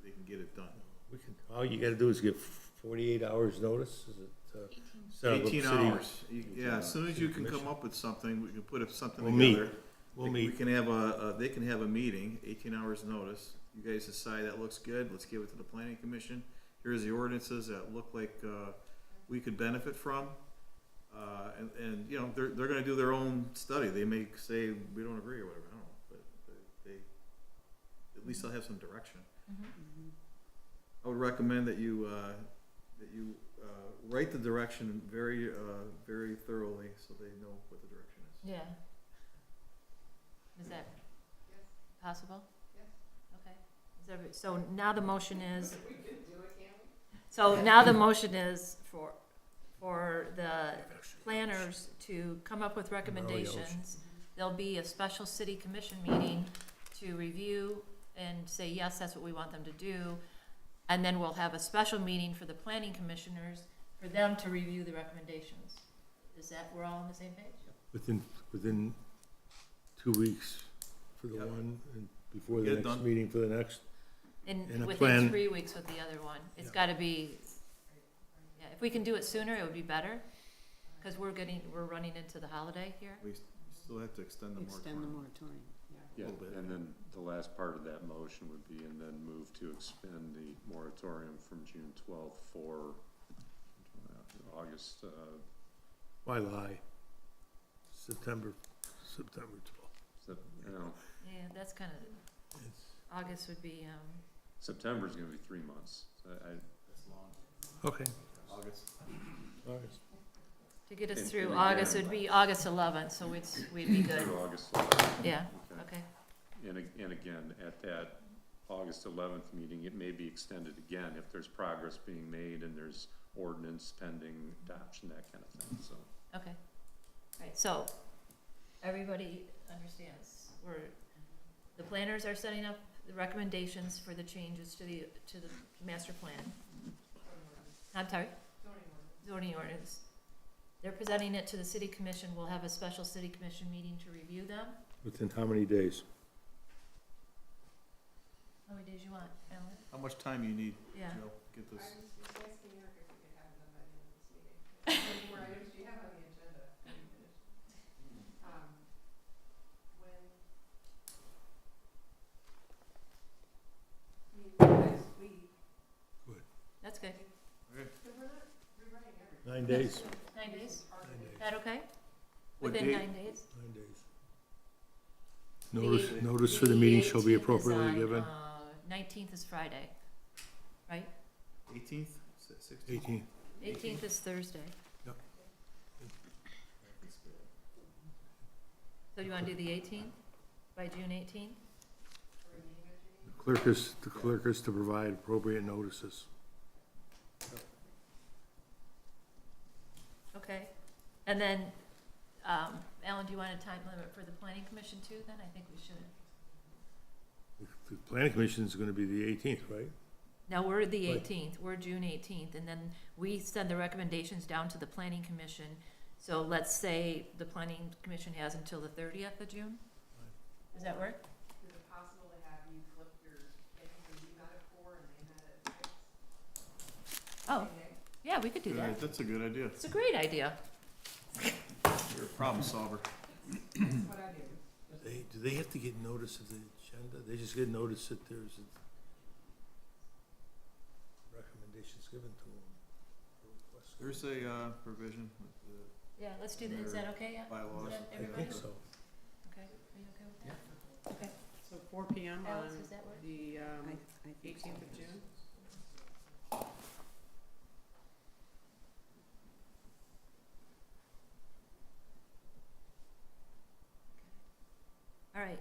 G: they can get it done.
K: We can, all you gotta do is give 48 hours notice, is it?
G: 18 hours, yeah, as soon as you can
K: Commission.
G: come up with something, we can put something
K: We'll meet.
G: together.
K: We'll
G: We
K: meet.
G: can have they can have a meeting, 18 hours notice, you guys decide that looks good, let's give it to the planning commission. Here's the ordinances that look like, we could benefit from. And, you know, they're gonna do their own study, they may say, we don't agree or whatever, I don't know, but they, at least they'll have some direction. I would recommend that you write the direction very, very thoroughly, so they know what the direction is.
A: yeah. Is that
I: Yes.
A: possible?
I: Yes.
A: Okay. So now the motion is,
I: We could do it, can't we?
A: so now the motion is for the planners to come up with recommendations. There'll be a special city commission meeting to review and say, yes, that's what we want them to do. And then we'll have a special meeting for the planning commissioners, for them to review the recommendations. Is that, we're all on the same page?
K: Within 2 weeks for the
G: Yep.
K: one, and before
G: Get
K: the
G: it
K: next
G: done.
K: meeting for the next.
A: And
K: And a
A: within
K: plan.
A: 3 weeks with the other one. It's
K: Yeah.
A: gotta be, yeah, if we can do it sooner, it would be better, cause we're running into the holiday here.
G: We still have to extend the
M: Extend the
G: moratorium.
M: moratorium, yeah.
J: Yeah,
G: little bit.
J: and then the last part of that motion would be, and then move to expend the moratorium from June 12th for August,
K: Why lie? September 12th.
J: you know,
A: Yeah, that's kinda,
K: It's-
A: August would be,
J: September's gonna be 3 months, so.
K: Okay.
G: August.
K: August.
A: To get us
J: And-
A: through
J: and
A: August,
J: again-
A: it would be August 11th, so we'd be good.
J: Through August 11th.
A: Yeah,
J: Okay.
A: okay.
J: And again, at that August 11th meeting, it may be extended again if there's progress being made and there's ordinance pending adoption, that kind of thing, so.
A: Okay, right, so, everybody understands, the planners are setting up the recommendations for the changes to the master plan. I'm sorry? Zoning ordinance. They're presenting it to the city commission, we'll have a special city commission meeting to review them.
K: Within how many days?
A: How many days you want, Alan?
G: How much time you need,
A: Yeah.
G: Joe, get this?
A: That's good.
K: 9 days.
A: 9 days? That okay?
G: What
A: Within
G: date?
A: 9 days?
K: 9 days.
A: The-
K: Notice for the meeting shall be
A: 18th is
K: appropriately
A: on,
K: given.
A: 19th is Friday, right?
G: 18th, 16th?
K: 18.
A: 18th is Thursday.
K: Yep.
A: So you wanna do the 18th, by June 18th?
K: The clerk is to provide appropriate notices.
A: Okay, and then, Alan, do you want a time limit for the planning commission too, then? I think we should.
K: The planning commission is gonna be the 18th, right?
A: No, we're the
K: Right.
A: 18th, we're June 18th, and then we send the recommendations down to the planning commission. So let's say the planning commission has until the 30th of June? Does that work?
I: Is it possible to have you flip your, you met at 4 and they met at 6?
A: Oh, yeah, we could do that.
G: That's a good idea.
A: It's a great idea.
G: You're a problem solver.
I: That's what I do.
K: Do they have to get notice of the agenda? They just get notice that there's recommendations given to them?
G: There's a provision with the
A: Yeah, let's do that. Is that okay? Yeah?
G: bylaws.
A: Is that
K: I
A: everybody?
K: think so.
A: Okay, are you okay with that? Okay.
I: So 4 PM
A: Alex,
I: on
A: does that work?
I: the
M: I think
I: 18th of June?
A: All right,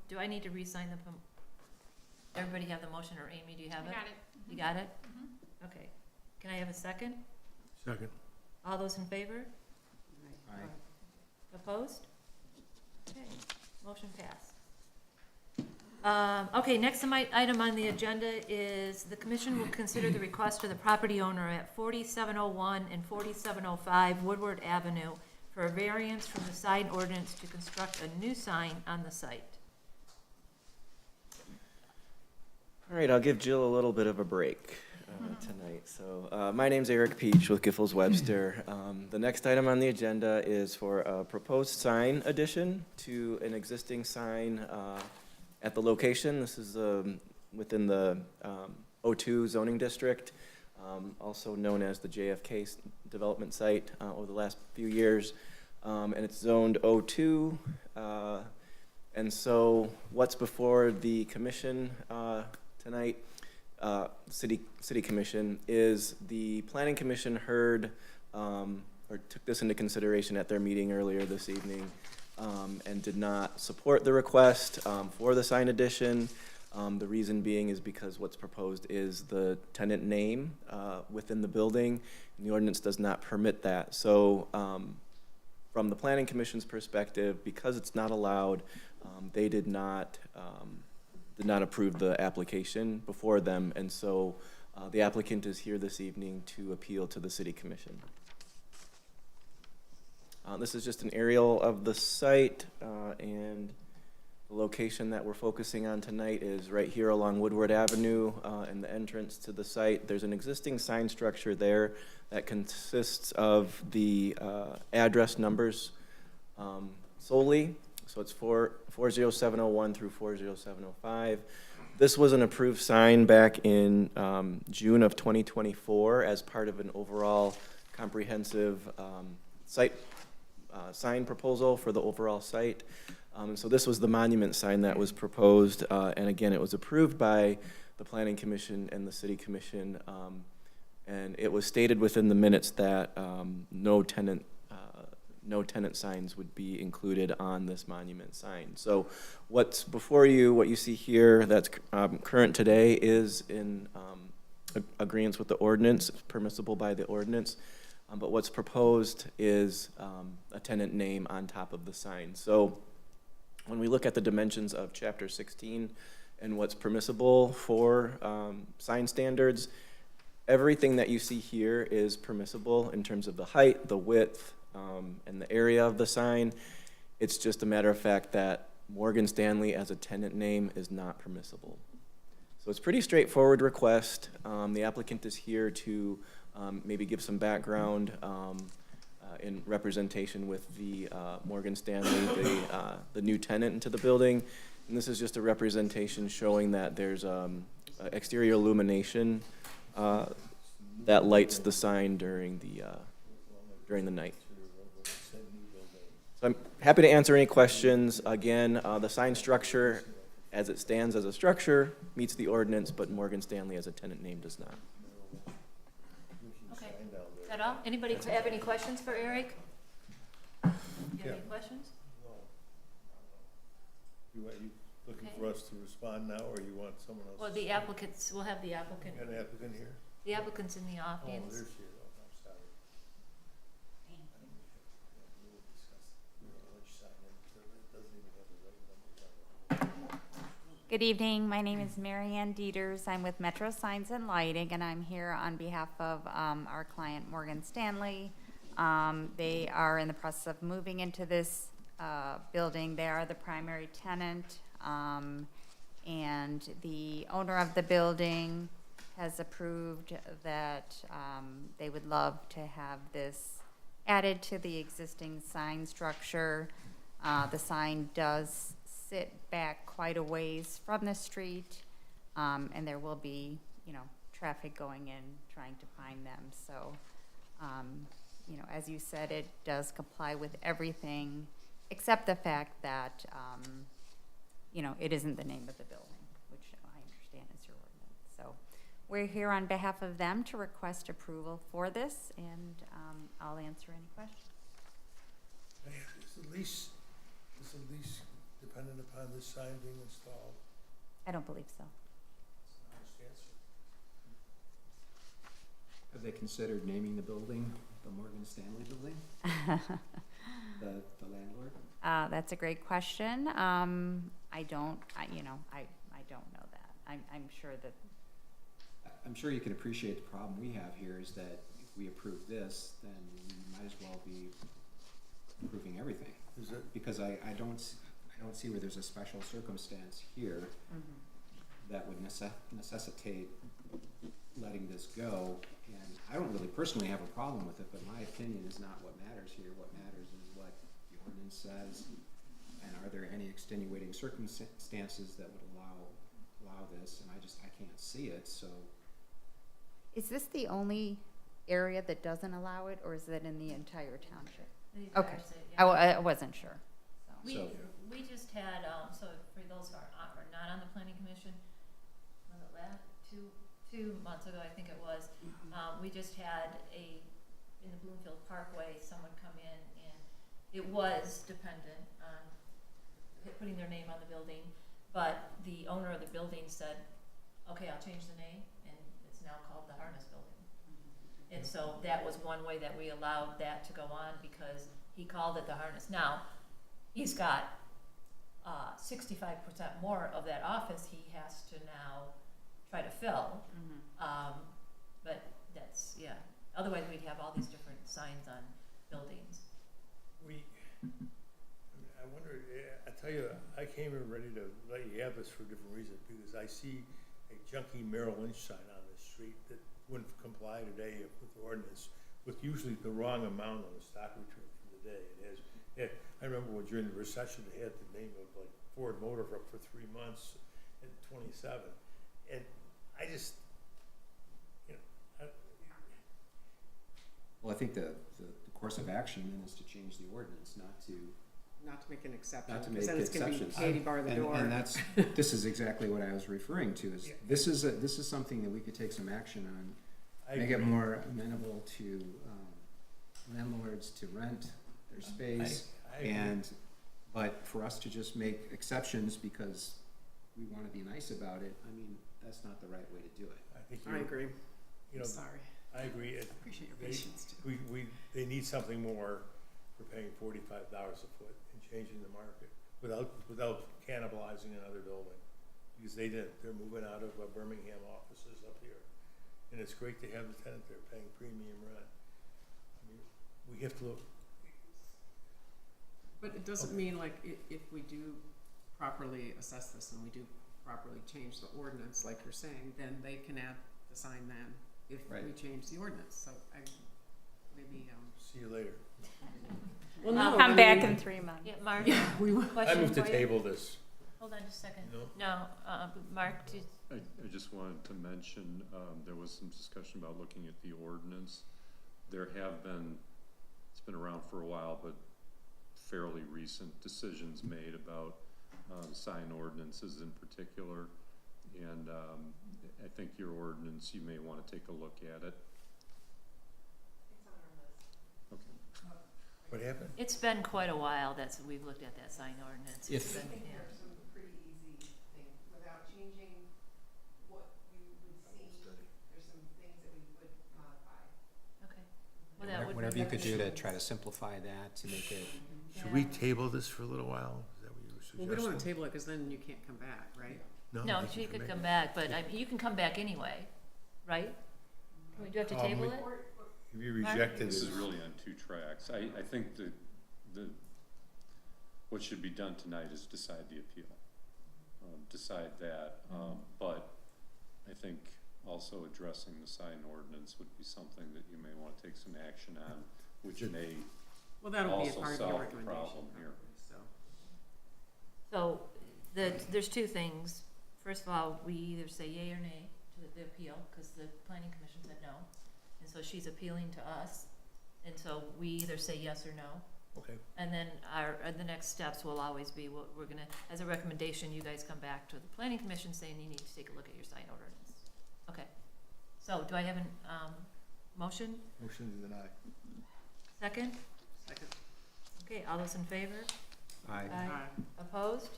A: do I need to re-sign the, everybody have the motion, or Amy, do you have
C: I
A: it?
C: got it.
A: You got it?
C: Mhm.
A: Okay. Can I have a second?
K: Second.
A: All those in favor?
L: Aye.
A: Opposed? Okay, motion passed. Okay, next item on the agenda is the commission will consider the request of the property owner at 4701 and 4705 Woodward Avenue for a variance from the sign ordinance to construct a new sign on the site.
N: All right, I'll give Jill a little bit of a break tonight. So my name's Eric Peach with Giffords Webster. The next item on the agenda is for a proposed sign addition to an existing sign at the location. This is within the O2 zoning district, also known as the JFK development site over the last few years. And it's zoned O2. And so what's before the commission tonight, city commission, is the planning commission heard or took this into consideration at their meeting earlier this evening and did not support the request for the sign addition. The reason being is because what's proposed is the tenant name within the building, and the ordinance does not permit that. So from the planning commission's perspective, because it's not allowed, they did not approve the application before them, and so the applicant is here this evening to appeal to the city commission. This is just an aerial of the site, and the location that we're focusing on tonight is right here along Woodward Avenue, and the entrance to the site. There's an existing sign structure there that consists of the address numbers solely. So it's 40701 through 40705. This was an approved sign back in June of 2024 as part of an overall comprehensive site sign proposal for the overall site. So this was the monument sign that was proposed, and again, it was approved by the planning commission and the city commission, and it was stated within the minutes that no tenant signs would be included on this monument sign. So what's before you, what you see here that's current today is in agreement with the ordinance, permissible by the ordinance. But what's proposed is a tenant name on top of the sign. So when we look at the dimensions of Chapter 16 and what's permissible for sign standards, everything that you see here is permissible in terms of the height, the width, and the area of the sign. It's just a matter of fact that Morgan Stanley as a tenant name is not permissible. So it's a pretty straightforward request. The applicant is here to maybe give some background in representation with the Morgan Stanley, the new tenant into the building. And this is just a representation showing that there's exterior illumination that lights the sign during the night. So I'm happy to answer any questions. Again, the sign structure, as it stands as a structure, meets the ordinance, but Morgan Stanley as a tenant name does not.
A: Okay, is that all? Anybody have any questions for Eric? You have any questions?
K: You looking
A: Okay.
K: for us to respond now, or you want someone else?
A: Well, the applicants, we'll have the applicant.
K: Got an applicant here?
A: The applicant's in the
K: Oh,
A: audience.
K: there's she. Oh, I'm sorry. We'll discuss. I'll let you sign in. It doesn't even have the right numbers on it.
O: Good evening, my name is Mary Ann Dieters. I'm with Metro Signs and Lighting, and I'm here on behalf of our client Morgan Stanley. They are in the process of moving into this building. They are the primary tenant, and the owner of the building has approved that they would love to have this added to the existing sign structure. The sign does sit back quite a ways from the street, and there will be, traffic going in trying to find them. So, as you said, it does comply with everything except the fact that, it isn't the name of the building, which I understand is your ordinance. So we're here on behalf of them to request approval for this, and I'll answer any questions.
K: Is the lease dependent upon this sign being installed?
O: I don't believe so.
K: It's an honest answer.
L: Have they considered naming the building the Morgan Stanley Building? The landlord?
O: That's a great question. I don't know that. I'm sure that,
L: I'm sure you can appreciate the problem we have here is that if we approve this, then we might as well be approving everything.
K: Is it?
L: Because I don't see where there's a special circumstance here that would necessitate letting this go. And I don't really personally have a problem with it, but my opinion is not what matters here. What matters is what the ordinance says, and are there any extenuating circumstances that would allow this? And I can't see it, so.
O: is this the only area that doesn't allow it, or is it in the entire township?
A: The entire
O: Okay.
A: city, yeah.
O: I wasn't sure.
L: So-
A: We just had, so for those who are not on the planning commission, was it last, two months ago, I think it was, we just had in the Bloomfield Parkway, someone come in, and it was dependent on putting their name on the building, but the owner of the building said, okay, I'll change the name, and it's now called the Harness Building. And so that was one way that we allowed that to go on, because he called it the Harness. Now, he's got 65% more of that office he has to now try to fill. But that's, yeah. Otherwise, we'd have all these different signs on buildings.
K: I wonder, I tell you, I came here ready to let you have this for a different reason, because I see a junky Merrill Lynch sign on the street that wouldn't comply today with the ordinance, with usually the wrong amount on the stock return for the day. I remember when during the recession, they had the name of like Ford Motor up for 3 months at 27. And I just,
L: Well, I think the course of action then is to change the ordinance, not to
B: Not to make an exception,
L: Not to
B: because
L: make
B: then it's gonna be
L: exceptions.
B: Katie bar the door.
L: And that's, this is exactly what I was referring to, is this is something that we could take some action on.
K: I
L: Make it
K: agree.
L: more amenable to landlords to rent their space.
K: I agree.
L: And, but for us to just make exceptions because we wanna be nice about it, I mean, that's not the right way to do it.
K: I think
B: I agree.
K: You know,
B: Sorry.
K: I agree.
B: Appreciate your
K: They-
B: patience, too.
K: They need something more for paying $45 a foot and changing the market without cannibalizing another building. Because they're moving out of Birmingham offices up here. And it's great to have the tenant there paying premium rent. I mean, we have to look,
B: But it doesn't mean like if we do properly assess this and we do properly change the ordinance, like you're saying, then they can add the sign then if we
L: Right.
B: change the ordinance. So maybe,
K: see you later.
B: well,
A: I'll
B: no,
O: Come
B: I
O: back
B: mean-
O: in 3 months.
A: Yeah, Mark,
B: we will.
K: I
A: question
K: move to
A: for you?
K: table this.
A: Hold on just a second.
K: No?
A: No, Mark,
J: I just wanted to mention, there was some discussion about looking at the ordinance. There have been, it's been around for a while, but fairly recent decisions made about sign ordinances in particular. And I think your ordinance, you may want to take a look at it. Okay.
K: What happened?
A: it's been quite a while we've looked at that sign ordinance. It's
L: If-
A: been- yeah.
B: some pretty easy things without changing what you would see. There's some things that we would modify.
A: Okay. Well, that would
L: Whatever
A: be-
L: you could do to try to simplify that, to make it,
K: Should we table this for a little while? Is that what you were suggesting?
B: Well, we don't wanna table it, cause then you can't come back, right?
A: No,
K: they
A: she
K: can
A: could come
K: back.
A: back, but you can come back anyway, right? We do have to table it?
K: If you rejected
J: This
K: it,
J: is really on two tracks. I think what should be done tonight is decide the appeal. Decide that, but I think also addressing the sign ordinance would be something that you may wanna take some action on, which may
B: Well, that'll be a
J: also
B: part of your
J: solve the
B: recommendation.
J: problem here.
B: So,
A: There's two things. First of all, we either say yay or nay to the appeal, because the planning commission said no. And so she's appealing to us, and so we either say yes or no.
K: okay.
A: And then the next steps will always be, we're gonna, as a recommendation, you guys come back to the planning commission saying you need to take a look at your sign ordinance. Okay. So do I have a motion?
K: Motion to deny.
A: Second?
B: second.
A: Okay, all those in favor?
L: I,
A: Opposed?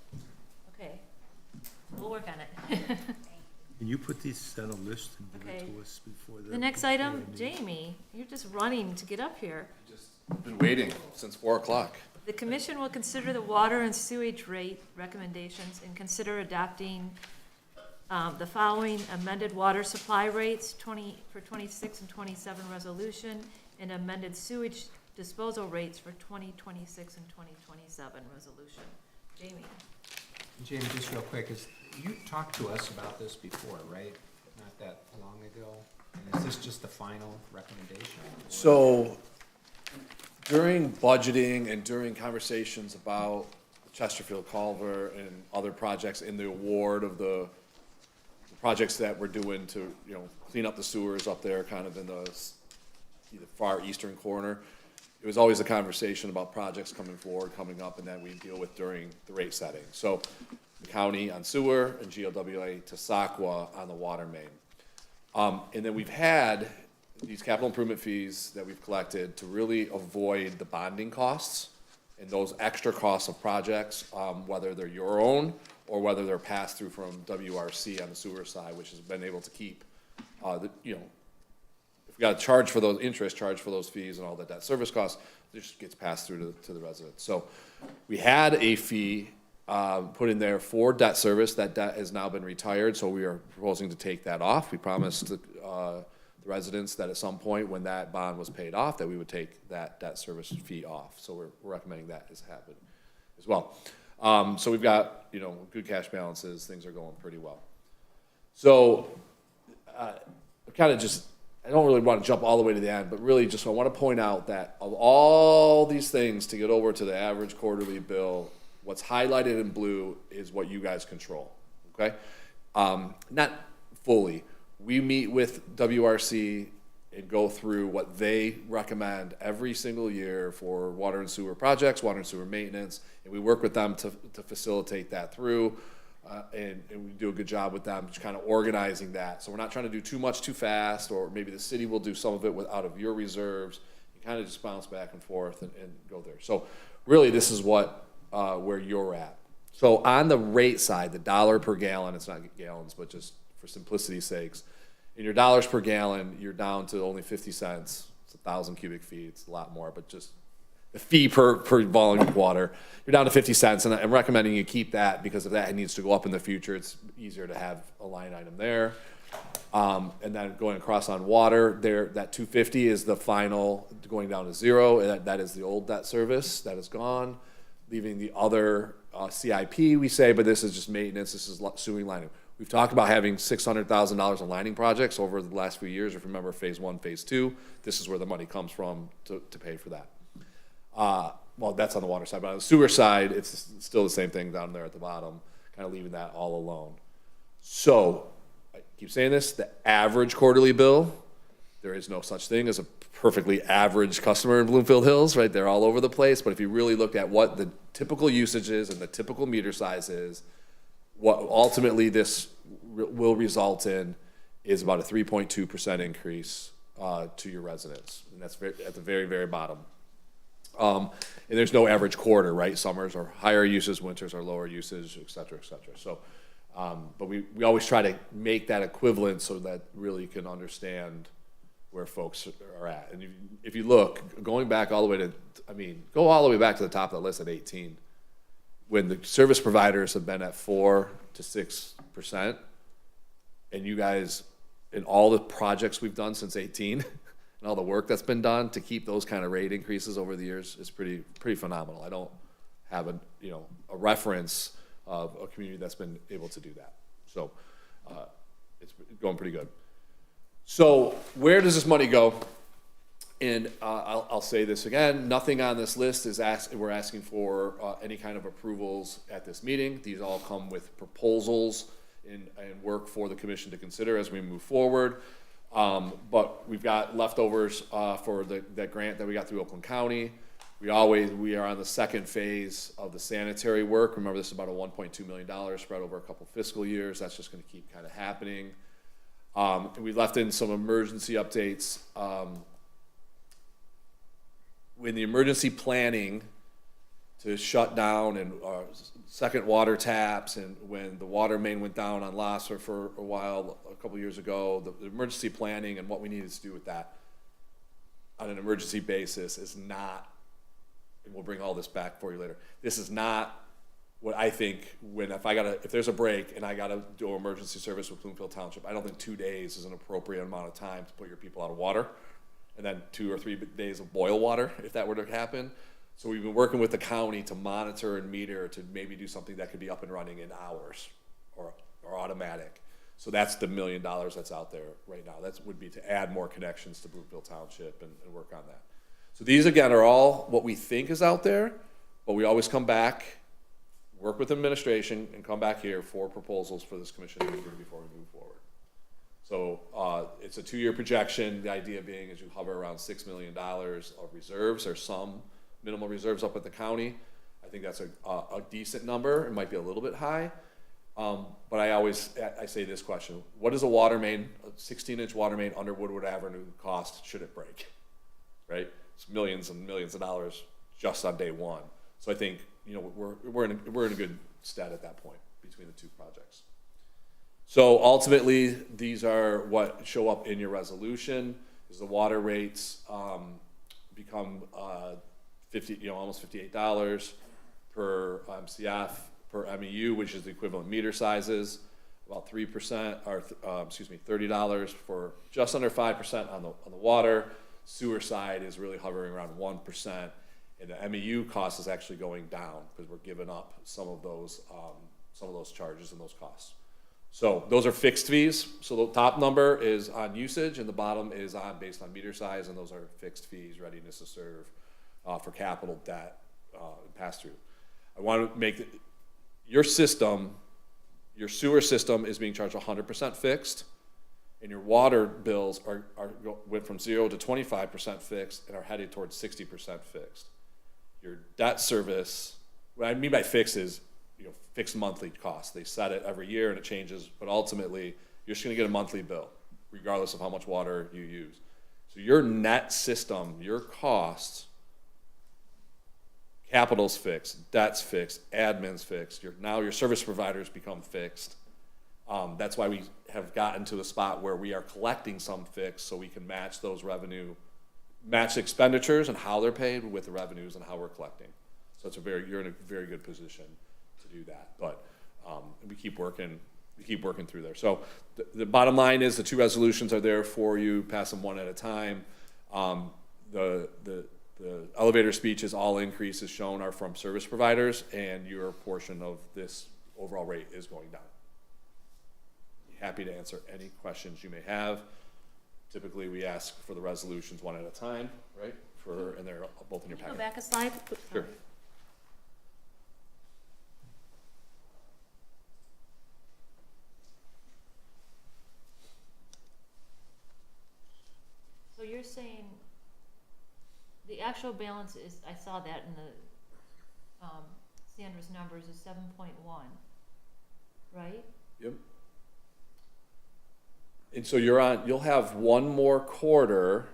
A: Okay. We'll work on it.
K: Can you put these on a list and give it
A: Okay.
K: to us before the?
A: The next
K: before
A: item,
K: the meeting?
A: Jamie, you're just running to get up here.
F: Been waiting since 4 o'clock.
A: The commission will consider the water and sewage rate recommendations and consider adopting the following amended water supply rates for 26 and 27 resolution and amended sewage disposal rates for 2026 and 2027 resolution. Jamie?
L: Jamie, just real quick, you talked to us about this before, right? Not that long ago? And is this just the final recommendation? or-
F: So during budgeting and during conversations about Chesterfield Culvert and other projects in the award of the projects that we're doing to, clean up the sewers up there kind of in the far eastern corner, it was always a conversation about projects coming forward, coming up, and that we deal with during the rate setting. So the county on sewer and GLWA to SACWA on the water main. And then we've had these capital improvement fees that we've collected to really avoid the bonding costs and those extra costs of projects, whether they're your own or whether they're passed through from WRC on the sewer side, which has been able to keep, if we got to charge for those interest, charge for those fees and all that debt service costs, it just gets passed through to the residents. So we had a fee put in there for debt service. That debt has now been retired, so we are proposing to take that off. We promised the residents that at some point when that bond was paid off, that we would take that debt service fee off. So we're recommending that has happened as well. So we've got, good cash balances, things are going pretty well. So I don't really want to jump all the way to the end, but really just I want to point out that of all these things to get over to the average quarterly bill, what's highlighted in blue is what you guys control, okay? Not fully. We meet with WRC and go through what they recommend every single year for water and sewer projects, water and sewer maintenance, and we work with them to facilitate that through, and we do a good job with them just kind of organizing that. So we're not trying to do too much too fast, or maybe the city will do some of it out of your reserves. You kind of just bounce back and forth and go there. So really, this is what where you're at. So on the rate side, the dollar per gallon, it's not gallons, but just for simplicity's sakes, in your dollars per gallon, you're down to only 50 cents. It's 1,000 cubic feet. It's a lot more, but just the fee per volume of water, you're down to 50 cents. And I'm recommending you keep that, because if that needs to go up in the future, it's easier to have a line item there. And then going across on water, there, that 250 is the final going down to zero. That is the old debt service that is gone, leaving the other CIP, we say, but this is just maintenance. This is sewing lining. We've talked about having $600,000 in lining projects over the last few years. If you remember phase 1, phase 2, this is where the money comes from to pay for that. Well, that's on the water side, but on the sewer side, it's still the same thing down there at the bottom, kind of leaving that all alone. So, I keep saying this, the average quarterly bill, there is no such thing as a perfectly average customer in Bloomfield Hills, right? They're all over the place, but if you really look at what the typical usage is and the typical meter size is, what ultimately this will result in is about a 3.2% increase to your residents, and that's at the very, very bottom. And there's no average quarter, right? Summers are higher usage, winters are lower usage, et cetera, et cetera. So, but we always try to make that equivalent so that really you can understand where folks are at. And if you look, going back all the way to, go all the way back to the top of the list at 18, when the service providers have been at 4 to 6%, and you guys, in all the projects we've done since 18, and all the work that's been done to keep those kind of rate increases over the years is pretty phenomenal. I don't have a reference of a community that's been able to do that. So it's going pretty good. So where does this money go? And I'll say this again, nothing on this list is we're asking for any kind of approvals at this meeting. These all come with proposals and work for the commission to consider as we move forward. But we've got leftovers for that grant that we got through Oakland County. We are on the second phase of the sanitary work. Remember, this is about a $1.2 million spread over a couple fiscal years. That's just gonna keep kind of happening. And we left in some emergency updates. When the emergency planning to shut down and second water taps, and when the water main went down on Lasser for a while, a couple years ago, the emergency planning and what we needed to do with that on an emergency basis is not, and we'll bring all this back for you later, this is not what I think if there's a break and I gotta do an emergency service with Bloomfield Township, I don't think 2 days is an appropriate amount of time to put your people out of water, and then 2 or 3 days of boil water if that were to happen. So we've been working with the county to monitor and meter to maybe do something that could be up and running in hours or automatic. So that's the $1 million that's out there right now. That would be to add more connections to Bloomfield Township and work on that. So these again are all what we think is out there, but we always come back, work with administration, and come back here for proposals for this commission to review before we move forward. So it's a 2-year projection. The idea being is you hover around $6 million of reserves. There's some minimal reserves up at the county. I think that's a decent number. It might be a little bit high. But I say this question: what is a water main, a 16-inch water main under Woodward Avenue cost should it break? Right? It's millions and millions of dollars just on day one. So I think we're in a good stead at that point between the two projects. So ultimately, these are what show up in your resolution. Is the water rates become almost $58 per MCF per MEU, which is the equivalent meter sizes. About 3%, or $30 for just under 5% on the water. Sewer side is really hovering around 1%, and the MEU cost is actually going down because we're giving up some of those charges and those costs. So those are fixed fees. So the top number is on usage, and the bottom is based on meter size, and those are fixed fees, readiness to serve for capital debt and pass through. I want to make your sewer system is being charged 100% fixed, and your water bills went from 0 to 25% fixed and are headed towards 60% fixed. Your debt service, what I mean by fixed is, fixed monthly cost. They set it every year and it changes, but ultimately you're just gonna get a monthly bill, regardless of how much water you use. So your net system, your costs, capital's fixed, debt's fixed, admin's fixed. Now your service providers become fixed. That's why we have gotten to the spot where we are collecting some fixed so we can match those match expenditures and how they're paid with the revenues and how we're collecting. So you're in a very good position to do that. But we keep working through there. So the bottom line is the two resolutions are there for you. Pass them one at a time. The elevator speeches, all increases shown are from service providers, and your portion of this overall rate is going down. Happy to answer any questions you may have. Typically, we ask for the resolutions one at a time, right? And they're both in your
A: Can you
F: packet.
A: go back a slide?
F: Sure.
A: So you're saying the actual balance is, I saw that in the, Sandra's numbers is 7.1, right?
F: Yep. And so you'll have one more quarter,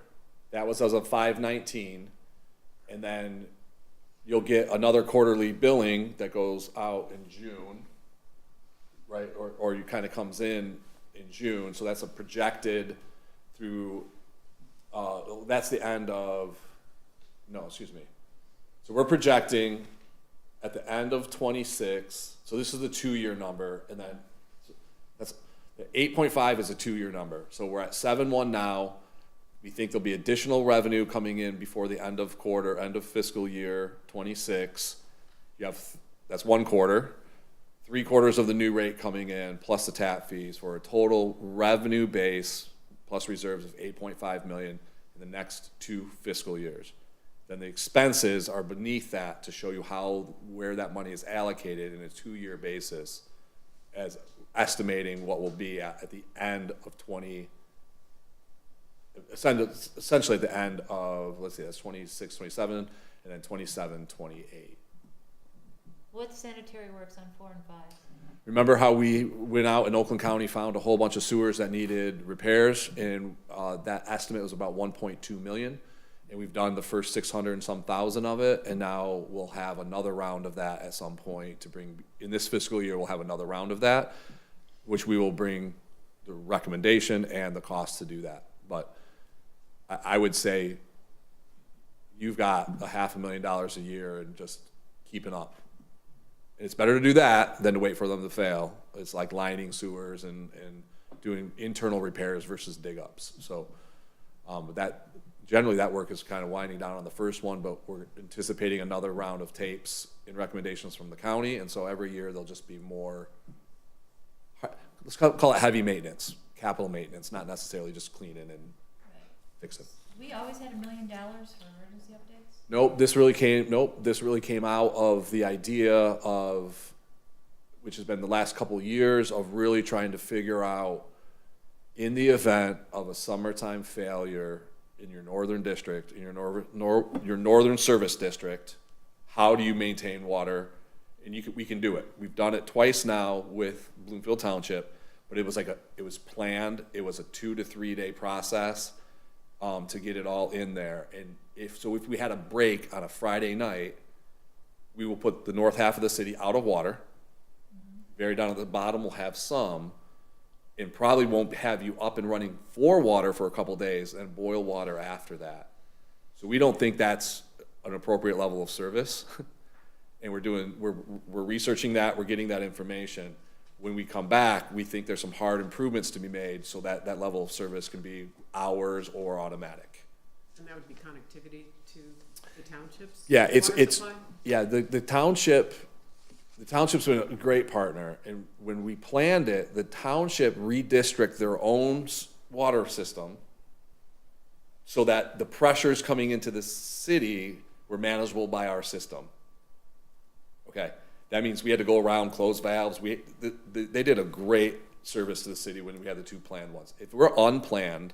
F: that was as of 5/19, and then you'll get another quarterly billing that goes out in June, right? Or you kind of comes in June, so that's a projected through, that's the end of, no, excuse me. So we're projecting at the end of 26, so this is the 2-year number, and then that's 8.5 is a 2-year number. So we're at 7.1 now. We think there'll be additional revenue coming in before the end of fiscal year 26. That's 1 quarter, 3 quarters of the new rate coming in, plus the tap fees, for a total revenue base plus reserves of $8.5 million in the next 2 fiscal years. Then the expenses are beneath that to show you where that money is allocated in a 2-year basis, as estimating what will be at the end of essentially at the end of, let's see, that's 26, 27, and then 27, 28.
A: What's sanitary works on 4 and 5?
F: Remember how we went out in Oakland County, found a whole bunch of sewers that needed repairs, and that estimate was about 1.2 million. And we've done the first 600 and some thousand of it, and now we'll have another round of that at some point to bring, in this fiscal year, we'll have another round of that, which we will bring the recommendation and the cost to do that. But I would say you've got $500,000 a year and just keeping up. And it's better to do that than to wait for them to fail. It's like lining sewers and doing internal repairs versus dig ups. So generally that work is kind of winding down on the first one, but we're anticipating another round of tapes and recommendations from the county. And so every year there'll just be more, let's call it heavy maintenance, capital maintenance, not necessarily just cleaning and fixing.
A: We always had $1 million for emergency updates?
F: Nope, this really came out of the idea of, which has been the last couple of years, of really trying to figure out, in the event of a summertime failure in your northern district, in your northern service district, how do you maintain water? And we can do it. We've done it twice now with Bloomfield Township, but it was planned. It was a 2 to 3 day process to get it all in there. And if we had a break on a Friday night, we will put the north half of the city out of water. Very down at the bottom, we'll have some, and probably won't have you up and running for water for a couple days and boil water after that. So we don't think that's an appropriate level of service. And we're researching that, we're getting that information. When we come back, we think there's some hard improvements to be made so that that level of service can be hours or automatic.
B: And that would be connectivity to the townships?
F: Yeah, the township's been a great partner, and when we planned it, the township redistricted their own water system so that the pressures coming into the city were manageable by our system. Okay, that means we had to go around, close valves. They did a great service to the city when we had the two planned ones. If we're unplanned,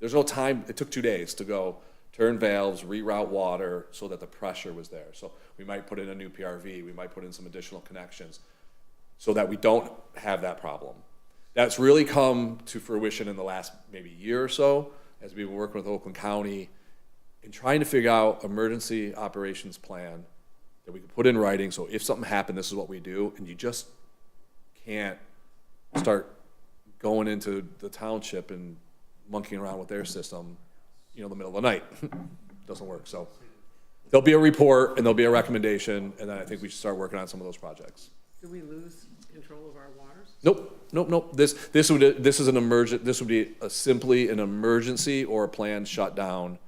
F: there's no time, it took 2 days to go turn valves, reroute water so that the pressure was there. So we might put in a new PRV, we might put in some additional connections so that we don't have that problem. That's really come to fruition in the last maybe year or so as we've been working with Oakland County and trying to figure out emergency operations plan that we can put in writing. So if something happened, this is what we do. And you just can't start going into the township and monkeying around with their system, you know, in the middle of the night. Doesn't work. So there'll be a report and there'll be a recommendation. And then I think we should start working on some of those projects.
B: Do we lose control of our waters?
F: Nope. This would be simply an emergency or a planned shutdown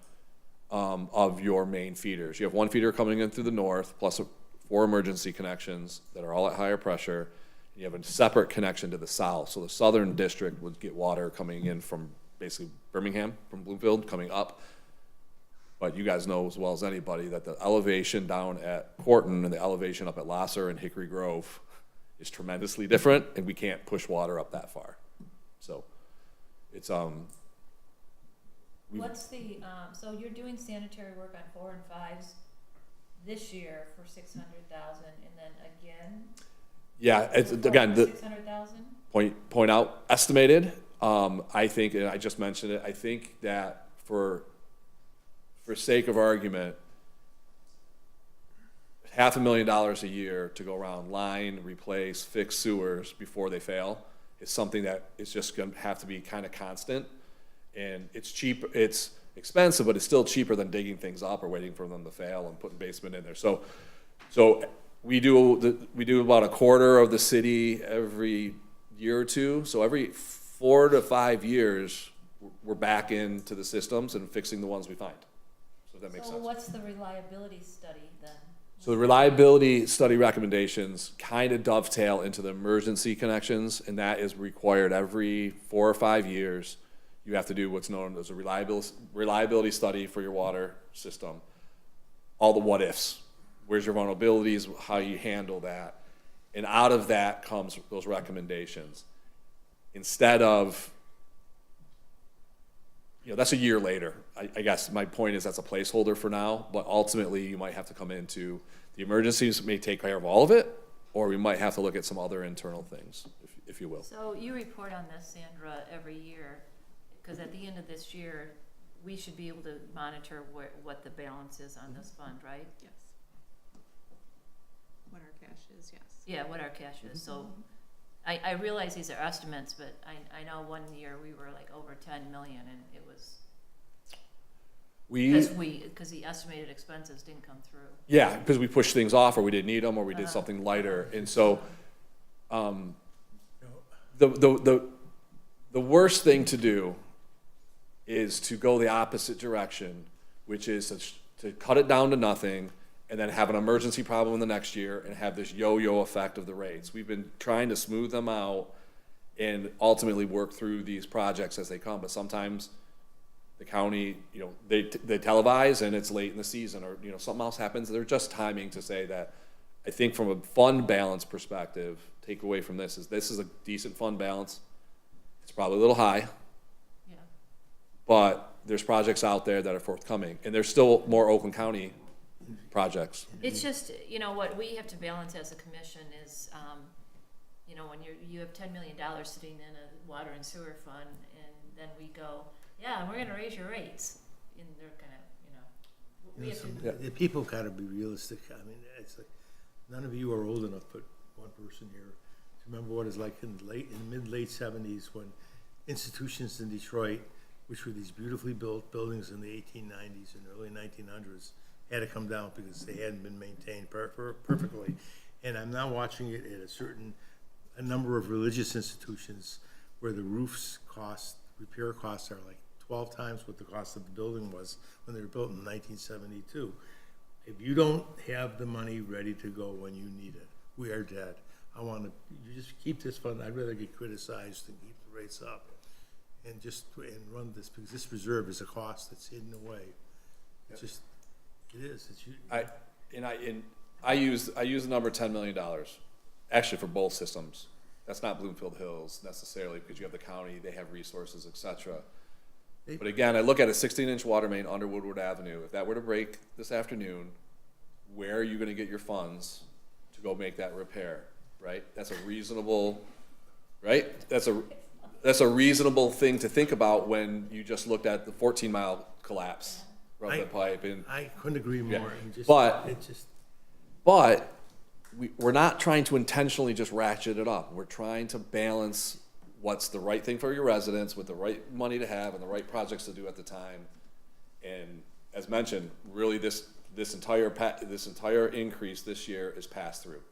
F: of your main feeders. You have one feeder coming in through the north, plus 4 emergency connections that are all at higher pressure. You have a separate connection to the south. So the southern district would get water coming in from basically Birmingham, from Bloomfield, coming up. But you guys know as well as anybody that the elevation down at Horton and the elevation up at Lasser and Hickory Grove is tremendously different, and we can't push water up that far. So it's
A: What's the, so you're doing sanitary work on 4 and 5s this year for 600,000, and then again?
F: Yeah, it's, again, the
A: 600,000?
F: point out, estimated. I think, and I just mentioned it, I think that for sake of argument, $500,000 a year to go around, line, replace, fix sewers before they fail is something that is just going to have to be kind of constant. And it's cheap, it's expensive, but it's still cheaper than digging things up or waiting for them to fail and putting basement in there. So we do about a quarter of the city every year or two. So every 4 to 5 years, we're back into the systems and fixing the ones we find. So that makes sense.
A: So what's the reliability study then?
F: So the reliability study recommendations kind of dovetail into the emergency connections, and that is required every 4 or 5 years. You have to do what's known as a reliability study for your water system. All the what ifs. Where's your vulnerabilities, how you handle that. And out of that comes those recommendations. Instead of, you know, that's a year later. I guess my point is that's a placeholder for now, but ultimately you might have to come into the emergencies may take care of all of it, or we might have to look at some other internal things, if you will.
A: So you report on this, Sandra, every year, because at the end of this year, we should be able to monitor what the balance is on this fund, right?
D: Yes. What our cash is, yes.
A: Yeah, what our cash is. So I realize these are estimates, but I know one year we were like over 10 million, and it was because the estimated expenses didn't come through.
F: Yeah, because we pushed things off, or we didn't need them, or we did something lighter. And so the worst thing to do is to go the opposite direction, which is to cut it down to nothing and then have an emergency problem in the next year and have this yo-yo effect of the rates. We've been trying to smooth them out and ultimately work through these projects as they come, but sometimes the county, you know, they televise and it's late in the season, or, you know, something else happens. They're just timing to say that. I think from a fund balance perspective, take away from this is a decent fund balance. It's probably a little high.
A: Yeah.
F: But there's projects out there that are forthcoming, and there's still more Oakland County projects.
A: It's just, you know, what we have to balance as a commission is, you know, when you have $10 million sitting in a water and sewer fund, and then we go, yeah, we're gonna raise your rates, and they're gonna, you know, we have to.
K: The people gotta be realistic. I mean, it's like, none of you are old enough, but one person here, to remember what it's like in the mid-late 70s when institutions in Detroit, which were these beautifully built buildings in the 1890s and early 1900s, had to come down because they hadn't been maintained perfectly. And I'm now watching it at a number of religious institutions where the roofs repair costs are like 12 times what the cost of the building was when they were built in 1972. If you don't have the money ready to go when you need it, we are dead. You just keep this fund. I'd rather get criticized than keep the rates up and run this, because this reserve is a cost that's hidden away. It's just, it is. I use the number $10 million, actually for both systems.
F: That's not Bloomfield Hills necessarily, because you have the county, they have resources, et cetera.
K: They-
F: But again, I look at a 16-inch water main under Woodward Avenue. If that were to break this afternoon, where are you gonna get your funds to go make that repair, right? That's a reasonable, right? That's a reasonable thing to think about when you just looked at the 14-mile collapse of the pipe. And
K: I couldn't agree
F: Yeah.
K: more. And just-
F: But-
K: it just-
F: But we're not trying to intentionally just ratchet it up. We're trying to balance what's the right thing for your residents with the right money to have and the right projects to do at the time. And as mentioned, really this entire increase this year is pass through,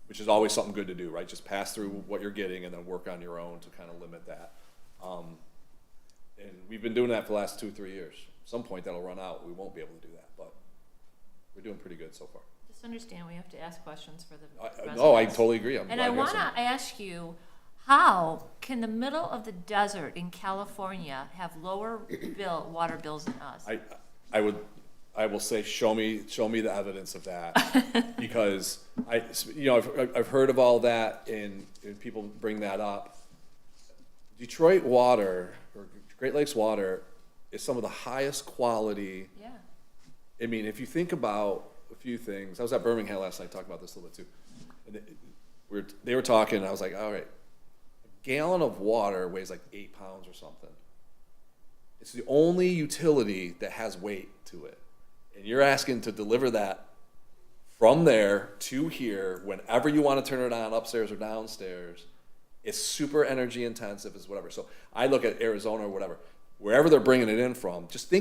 F: which is always something good to do, right? Just pass through what you're getting and then work on your own to kind of limit that. And we've been doing that for the last 2-3 years. At some point that'll run out. We won't be able to do that, but we're doing pretty good so far.
A: Just understand, we have to ask questions for the residents.
F: No, I totally agree. I'm
A: And
F: glad
A: I
F: you
A: want
F: asked
A: to ask you, how can the middle of the desert in California have lower water bills than us?
F: I will say, show me the evidence of that, because I've heard of all that, and people bring that up. Detroit water, or Great Lakes water, is some of the highest quality.
A: Yeah.
F: I mean, if you think about a few things, I was at Birmingham last night talking about this a little bit too, and they were talking, and I was like, all right, a gallon of water weighs like 8 pounds or something. It's the only utility that has weight to it. And you're asking to deliver that from there to here, whenever you want to turn it on, upstairs or downstairs. It's super energy intensive, is whatever. So I look at Arizona or whatever, wherever they're bringing it in from, just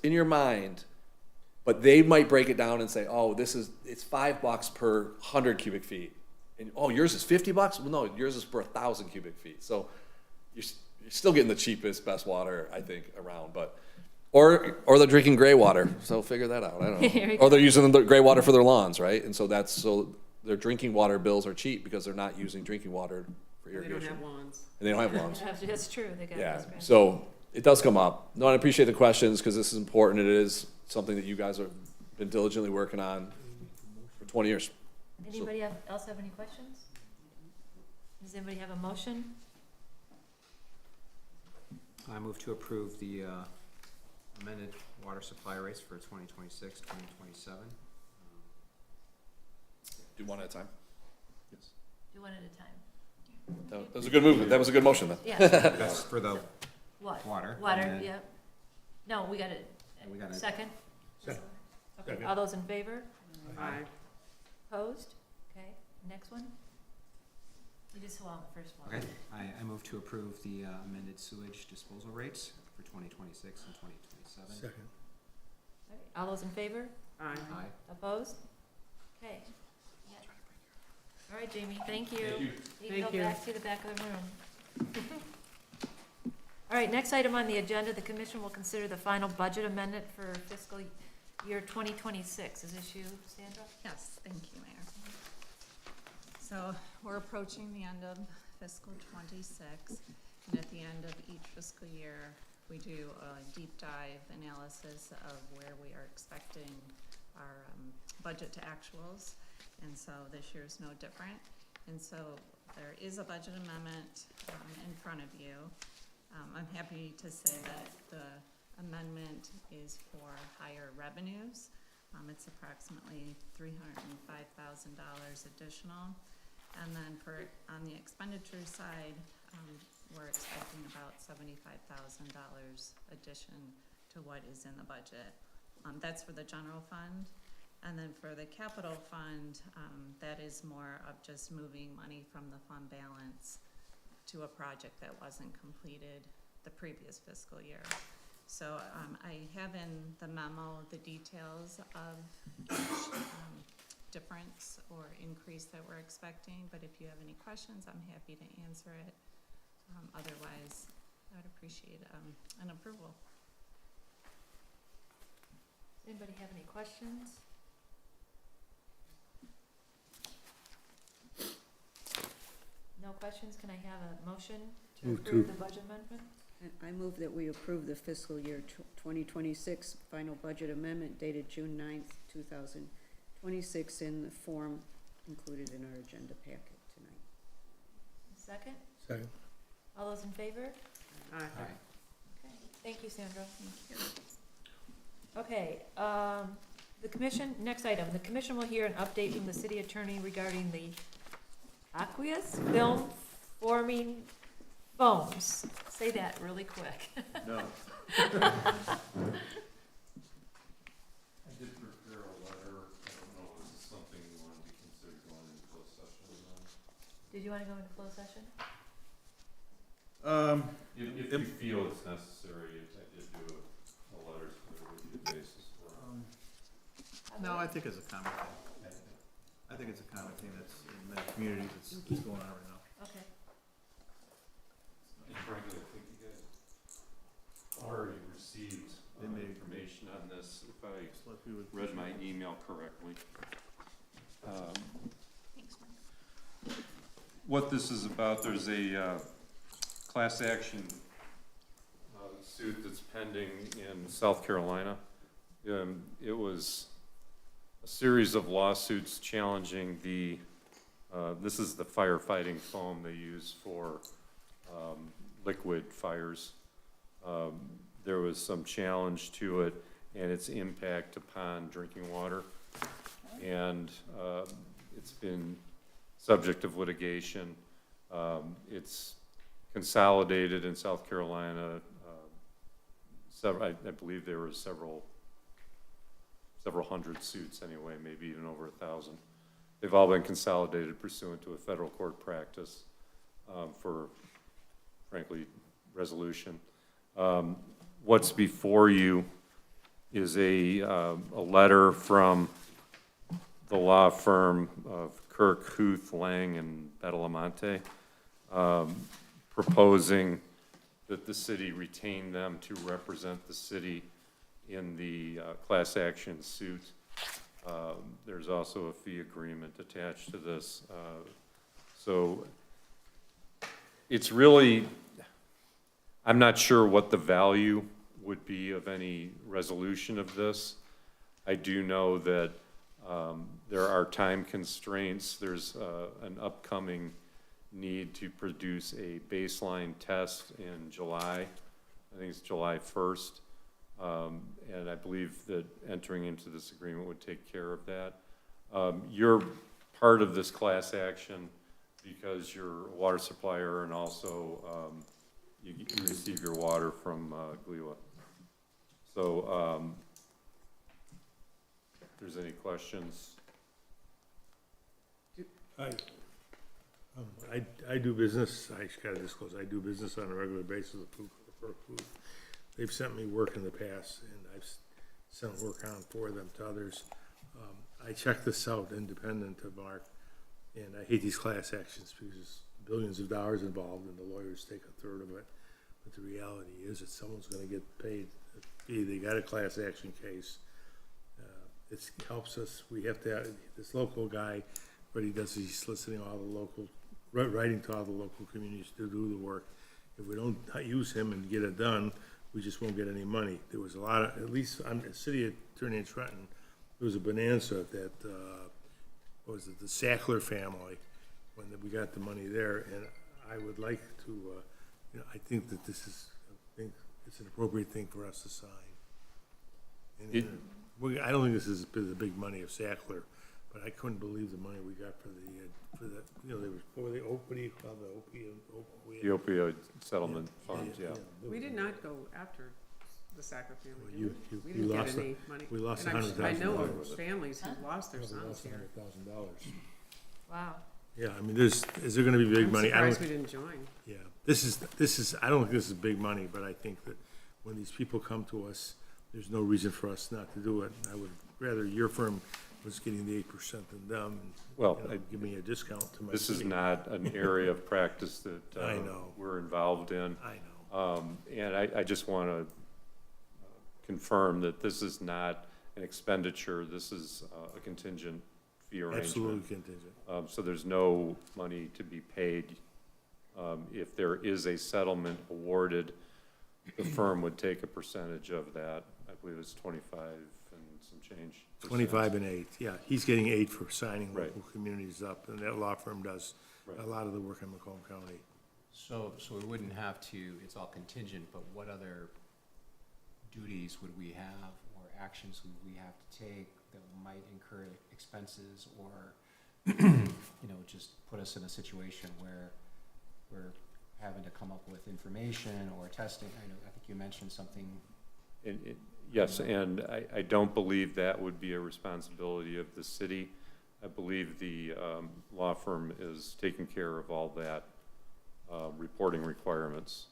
F: in your mind, but they might break it down and say, oh, it's $5 per 100 cubic feet. And, oh, yours is $50? Well, no, yours is for 1,000 cubic feet. So you're still getting the cheapest, best water, I think, around, but. Or they're drinking gray water, so figure that out. I don't know. Or they're using the gray water for their lawns, right? And so their drinking water bills are cheap because they're not using drinking water for
B: They
F: irrigation.
B: don't have lawns.
F: And they don't have lawns.
A: That's true, they got
F: Yeah.
A: those grants.
F: So it does come up. No, I appreciate the questions because this is important. It is something that you guys have been diligently working on for 20 years.
A: Anybody else have any questions? Does anybody have a motion?
L: I move to approve the amended water supply rates for 2026, 2027.
F: Do one at a time.
L: Yes.
A: Do one at a time.
F: That was a good movement. That was a good motion then.
A: Yeah.
L: That's for the
A: What?
L: water.
A: Water,
L: and then-
A: yep. No, we got it.
L: We got it.
A: Second?
K: Second.
A: Okay,
K: Second.
A: all those in favor?
B: Aye.
A: Opposed? Okay, next one? You just hold on the first one.
L: Okay, I move to approve the amended sewage disposal rates for 2026 and 2027.
K: Second.
A: All right, all those in favor?
B: Aye.
L: Aye.
A: Opposed? Okay. Yeah. All right, Jamie, thank you.
F: Thank you.
A: You can
B: Thank
A: go
B: you.
A: back to the back of the room. All right, next item on the agenda, the commission will consider the final budget amendment for fiscal year 2026. Is this you, Sandra?
D: Yes, thank you, Mayor. So we're approaching the end of fiscal '26, and at the end of each fiscal year, we do a deep dive analysis of where we are expecting our budget to actuals, and so this year is no different. And so there is a budget amendment in front of you. I'm happy to say that the amendment is for higher revenues. It's approximately $305,000 additional. And then on the expenditure side, we're expecting about $75,000 addition to what is in the budget. That's for the general fund. And then for the capital fund, that is more of just moving money from the fund balance to a project that wasn't completed the previous fiscal year. So I have in the memo the details of each difference or increase that we're expecting, but if you have any questions, I'm happy to answer it. Otherwise, I would appreciate an approval.
A: Anybody have any questions? No questions? Can I have a motion to
K: Move
A: approve
K: to-
A: the budget amendment?
M: I move that we approve the fiscal year 2026 final budget amendment dated June 9th, 2026 in the form included in our agenda packet tonight.
A: Second?
K: Second.
A: All those in favor?
I: Aye.
A: Okay, thank you, Sandra. Thank you. Okay, the commission, next item, the commission will hear an update from the city attorney regarding the aqueous film forming foams. Say that really quick.
J: No. I did prepare a letter. I don't know, is this something you want to be considered going into closed session or not?
A: Did you wanna go into closed session?
J: If you feel it's necessary, I did do a letter so there would be a basis for it.
G: No, I think it's a common thing. I think it's a common thing that's in many communities, it's going on right now.
A: Okay.
J: And frankly, I think you guys already received information on this, if I read my email correctly.
C: Thanks, Mark.
J: What this is about, there's a class action suit that's pending in South Carolina. It was a series of lawsuits challenging the, this is the firefighting foam they use for liquid fires. There was some challenge to it and its impact upon drinking water. And it's been subject of litigation. It's consolidated in South Carolina. I believe there were several hundred suits anyway, maybe even over 1,000. They've all been consolidated pursuant to a federal court practice for, frankly, resolution. What's before you is a letter from the law firm of Kirk, Huth, Lang, and Badalamante, proposing that the city retain them to represent the city in the class action suit. There's also a fee agreement attached to this. So it's really, I'm not sure what the value would be of any resolution of this. I do know that there are time constraints. There's an upcoming need to produce a baseline test in July. I think it's July 1st. And I believe that entering into this agreement would take care of that. You're part of this class action because you're a water supplier and also you receive your water from GLEWA. So if there's any questions.
K: I do business, I just gotta disclose, I do business on a regular basis with food. They've sent me work in the past, and I've sent work on for them to others. I checked this out independent of Mark, and I hate these class actions because there's billions of dollars involved and the lawyers take a third of it. But the reality is that someone's gonna get paid. They got a class action case. It helps us, we have to have, this local guy, what he does is he's soliciting all the local, writing to all the local communities to do the work. If we don't use him and get it done, we just won't get any money. There was a lot of, at least I'm the city attorney in Trenton, there was a bonanza that, what was it, the Sackler family, when we got the money there, and I would like to, you know, I think that this is, I think it's an appropriate thing for us to sign. And I don't think this is the big money of Sackler, but I couldn't believe the money we got for the, you know, there was, what do you call the
J: opioid settlement funds, yeah.
I: We did not go after the Sacker family,
K: Well,
I: did
K: you-
I: we?
K: you-
I: We
K: you
I: didn't get
K: lost
I: any money.
K: we lost
I: And I know
K: $100,000.
I: of families who lost their sons here.
K: $100,000.
A: Wow.
K: Yeah, I mean, is there gonna be big money? I
I: I'm
K: don't,
I: surprised we didn't join.
K: yeah, this is, I don't think this is big money, but I think that when these people come to us, there's no reason for us not to do it. I would rather your firm was getting the 8% than them, and,
J: Well,
K: you know, give me a discount to my
J: this is
K: city.
J: not an area of practice that
K: I know.
J: we're involved in.
K: I know.
J: And I just want to confirm that this is not an expenditure. This is a contingent fee arrangement.
K: Absolutely contingent.
J: So there's no money to be paid. If there is a settlement awarded, the firm would take a percentage of that. I believe it's 25 and some change. %.
K: 25 and 8, yeah, he's getting 8 for signing
J: Right.
K: local communities up, and that law firm does a lot of the work in Macomb County.
L: So we wouldn't have to, it's all contingent, but what other duties would we have or actions would we have to take that might incur expenses or, just put us in a situation where we're having to come up with information or testing? I think you mentioned something.
J: Yes, and I don't believe that would be a responsibility of the city. I believe the law firm is taking care of all that reporting requirements.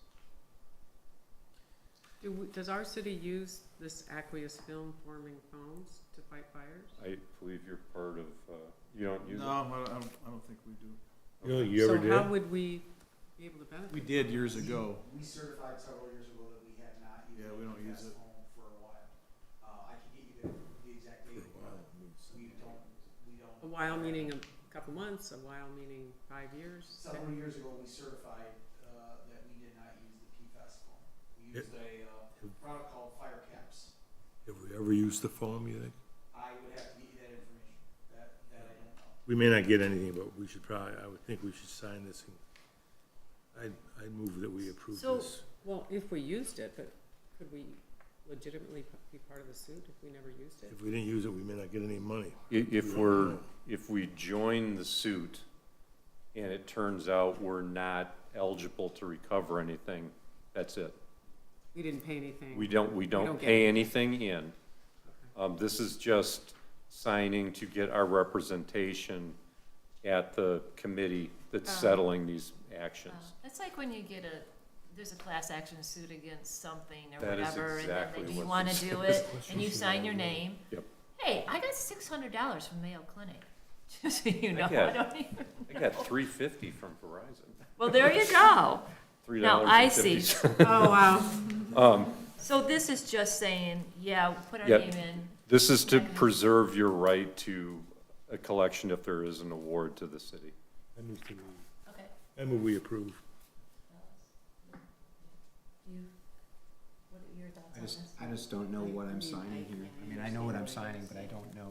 B: Does our city use this aqueous film forming foams to fight fires?
J: I believe you're part of, you don't use it?
G: No, I don't think we do.
K: You know, you ever did?
B: So how would we be able to benefit?
G: We did years ago.
E: We certified several years ago that we had not used
G: Yeah, we don't use
E: PFAS
G: it.
E: foam for a while. I can get you the exact date. We don't.
B: A while meaning a couple months, a while meaning 5 years?
E: Several years ago, we certified, that we did not use the PFAS foam. We used a product called Fire Caps.
K: Have we ever used the foam, you think?
E: I would have to get you that information. That I don't know.
K: We may not get anything, but we should probably, I would think we should sign this. I'd move that we approve
B: So,
K: this.
B: well, if we used it, but could we legitimately be part of the suit if we never used it?
K: If we didn't use it, we may not get any money.
J: If we join the suit and it turns out we're not eligible to recover anything, that's it.
B: We didn't pay anything.
J: We don't
B: get
J: pay anything in. This is just signing to get our representation at the committee that's settling these actions.
A: It's like when you get there's a class action suit against something or
J: That is
A: whatever,
J: exactly
A: and then you
J: what
A: wanna
J: this
A: do
J: is.
A: it, and you sign your name.
J: Yep.
A: Hey, I got $600 from Mayo Clinic, just so you know, I
J: got-
A: don't even.
J: I got $3.50 from Verizon.
A: Well, there you go. Now, I see.
J: $3.50.
B: Oh, wow.
A: So this is just saying, yeah, put our
J: Yeah.
A: name in.
J: This is to preserve your right to a collection if there is an award to the city.
K: I move
A: Okay.
K: we approve.
A: What are your thoughts on this?
L: I just don't know what I'm signing here. I mean, I know what I'm signing, but I don't know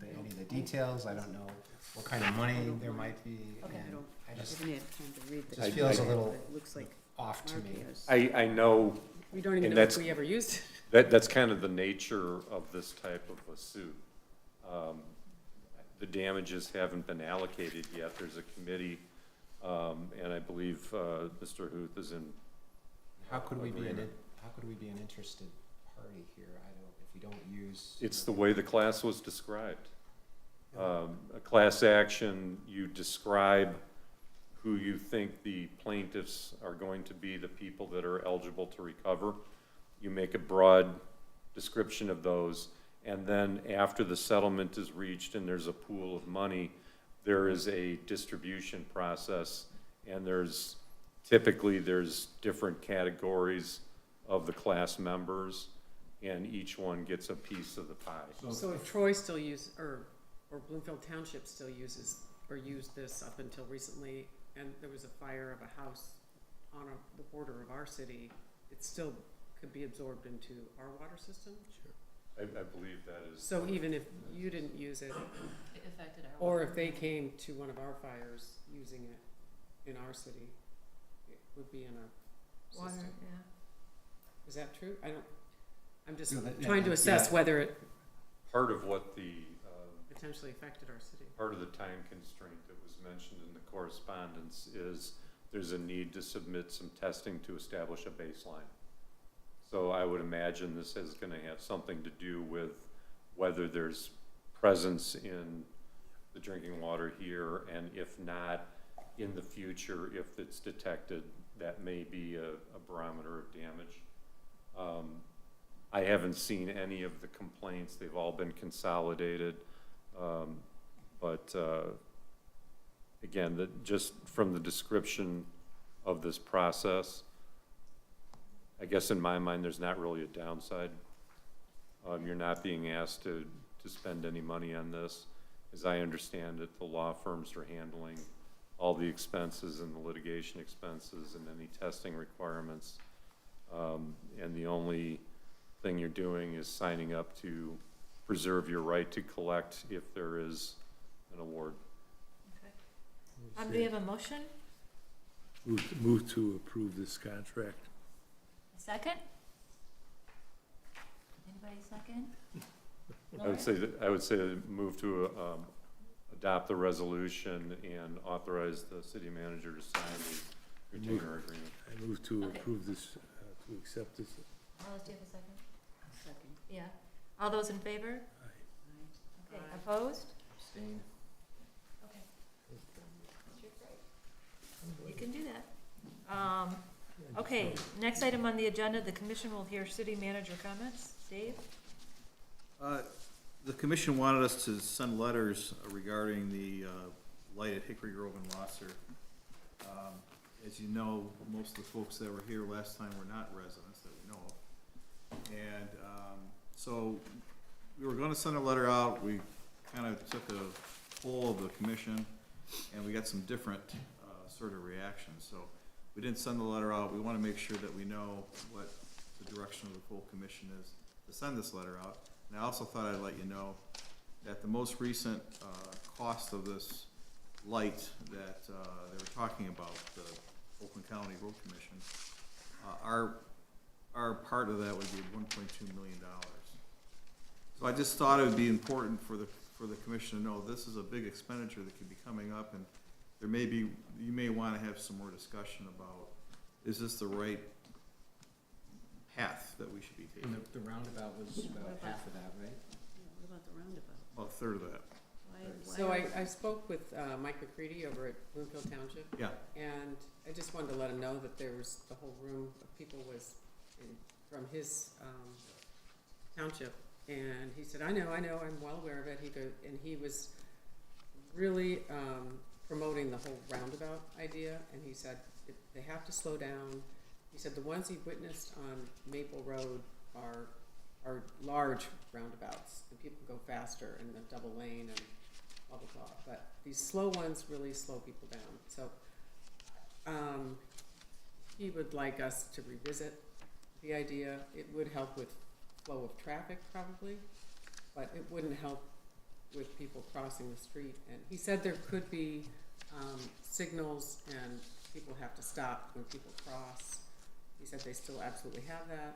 L: any of the details. I don't know what kind of money there might be.
A: Okay.
L: And I just,
M: haven't had time to read
L: it
M: this.
L: just feels a little
M: It looks like
L: off to me.
J: I know
B: We don't even
J: And
B: know if
J: that's-
B: we ever used it.
J: that's kind of the nature of this type of a suit. The damages haven't been allocated yet. There's a committee, and I believe Mr. Huth is in.
L: How could we be
J: agreement.
L: how could we be an interested party here? If we don't use.
J: It's the way the class was described. A class action, you describe who you think the plaintiffs are going to be, the people that are eligible to recover. You make a broad description of those, and then after the settlement is reached and there's a pool of money, there is a distribution process, and typically there's different categories of the class members, and each one gets a piece of the pie.
B: So if Troy still or Bloomfield Township still uses, or used this up until recently, and there was a fire of a house on the border of our city, it still could be absorbed into our water system?
K: Sure.
J: I believe that is.
B: So even if you didn't use it,
A: It affected our.
B: or
A: water.
B: if they came to one of our fires using it in our city, it would be in our
A: Water,
B: system.
A: yeah.
B: Is that true? I'm just
L: No, that-
B: trying to
L: yeah,
B: assess
L: yeah.
B: whether it
J: Part of what
B: potentially affected our city.
J: part of the time constraint that was mentioned in the correspondence is there's a need to submit some testing to establish a baseline. So I would imagine this is gonna have something to do with whether there's presence in the drinking water here, and if not, in the future, if it's detected, that may be a barometer of damage. I haven't seen any of the complaints, they've all been consolidated. But again, just from the description of this process, I guess in my mind, there's not really a downside. You're not being asked to spend any money on this. As I understand it, the law firms are handling all the expenses and the litigation expenses and any testing requirements. And the only thing you're doing is signing up to preserve your right to collect if there is an award.
A: Do you have a motion?
K: Move to approve this contract.
A: A second? Anybody second?
J: I would say move to, adopt the resolution and authorize the city manager to sign the retainer agreement.
K: I move to
A: Okay.
K: approve this, to accept this.
A: Alice, do you have a second?
M: Second.
A: Yeah. All those in favor? Okay, opposed?
N: Abstain.
A: Okay. You can do that. Okay, next item on the agenda, the commission will hear city manager comments. Dave?
G: The commission wanted us to send letters regarding the light at Hickory Grove and Losser. As you know, most of the folks that were here last time were not residents that we know of. And so we were gonna send a letter out. We kind of took a poll of the commission and we got some different sort of reactions. So we didn't send the letter out. We wanna make sure that we know what the direction of the full commission is to send this letter out. And I also thought I'd let you know that the most recent cost of this light that they were talking about, the Oakland County Road Commission, our part of that would be $1.2 million. So I just thought it would be important for the commission to know this is a big expenditure that could be coming up, and there may be, you may want to have some more discussion about, is this the right path that we should be taking?
L: And the roundabout was about half of that, right?
M: What about the roundabout?
G: About a third of that.
I: So I spoke with Mike McCready over at Bloomfield Township.
G: Yeah.
I: And I just wanted to let him know that there was, the whole room of people was from his township. And he said, I know, I'm well aware of it. He goes, and he was really promoting the whole roundabout idea. And he said, they have to slow down. He said the ones he witnessed on Maple Road are large roundabouts, and people go faster in the double lane and blah, blah, blah. But these slow ones really slow people down. So he would like us to revisit the idea. It would help with flow of traffic probably, but it wouldn't help with people crossing the street. And he said there could be signals and people have to stop when people cross. He said they still absolutely have that.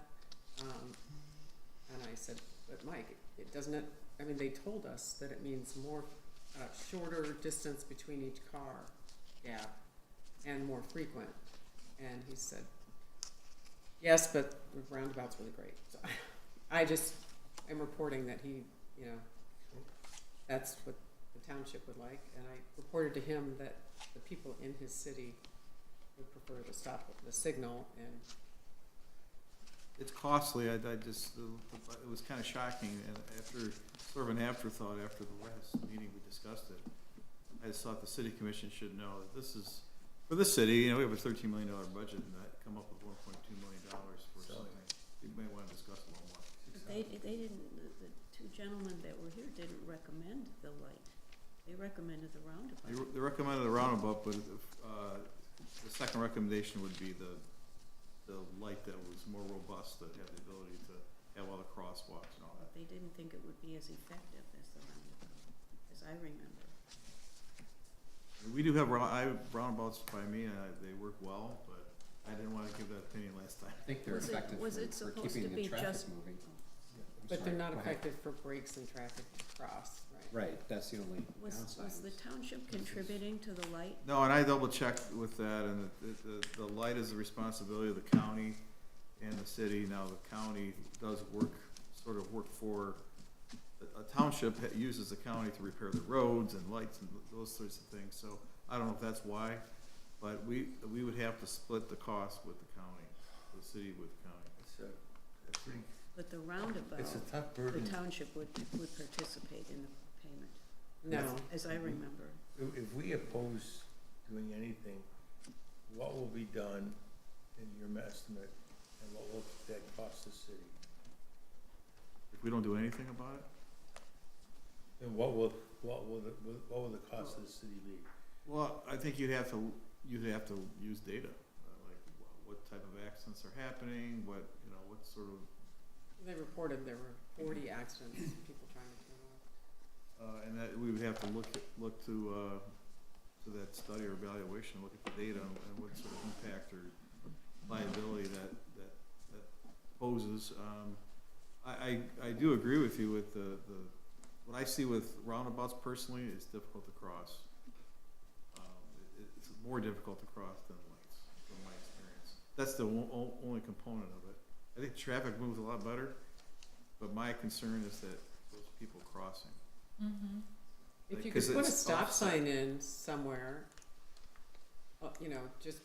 I: And I said, but Mike, it doesn't, I mean, they told us that it means more, shorter distance between each car gap and more frequent. And he said, yes, but the roundabout's really great. So I just am reporting that he, you know, that's what the township would like. And I reported to him that the people in his city would prefer to stop the signal. And
G: it's costly. I just, it was kind of shocking, and after, sort of an afterthought after the last meeting we discussed it, I just thought the city commission should know that this is, for this city, you know, we have a $13 million budget, and that come up with $1.2 million for something. We may want to discuss a little more.
M: But they didn't, the two gentlemen that were here didn't recommend the light. They recommended the roundabout.
G: They recommended the roundabout, but the second recommendation would be the light that was more robust, that had the ability to have all the crosswalks and all that.
M: They didn't think it would be as effective as the roundabout, as I remember.
G: We do have roundabouts by me, and they work well, but I didn't want to give that opinion last time.
L: I think they're effective
M: Was it
L: for
M: supposed
L: keeping
M: to
L: the
M: be
L: traffic
M: just?
L: moving.
I: but they're not
L: Go ahead.
I: effective for brakes and traffic cross, right?
L: Right, that's the only
M: Was
L: downside.
M: the township contributing to the light?
G: No, and I double checked with that, and the light is the responsibility of the county and the city. Now, the county does work for, a township uses the county to repair the roads and lights and those sorts of things. So I don't know if that's why, but we would have to split the cost with the county, the city with the county.
K: It's a pretty,
M: But the roundabout,
K: it's a tough
M: the
K: burden.
M: township would participate in the payment,
I: No.
M: as I remember.
K: If we oppose doing anything, what will be done in your estimate, and what will that cost the city?
G: If we don't do anything about it?
K: And what will the cost of the city be?
G: Well, I think you'd have to use data, like what type of accidents are happening, what sort of.
I: They reported there were 40 accidents, people trying to turn off.
G: And that we would have to look to to that study or evaluation, look at the data and what sort of impact or liability that poses. I do agree with you with what I see with roundabouts personally is difficult to cross. It's more difficult to cross than lights, from my experience. That's the only component of it. I think traffic moves a lot better, but my concern is that those people crossing.
A: Mm-hmm.
B: If you
G: 'Cause
B: could put a
G: it's
B: stop
G: offset.
B: sign in somewhere, you know, just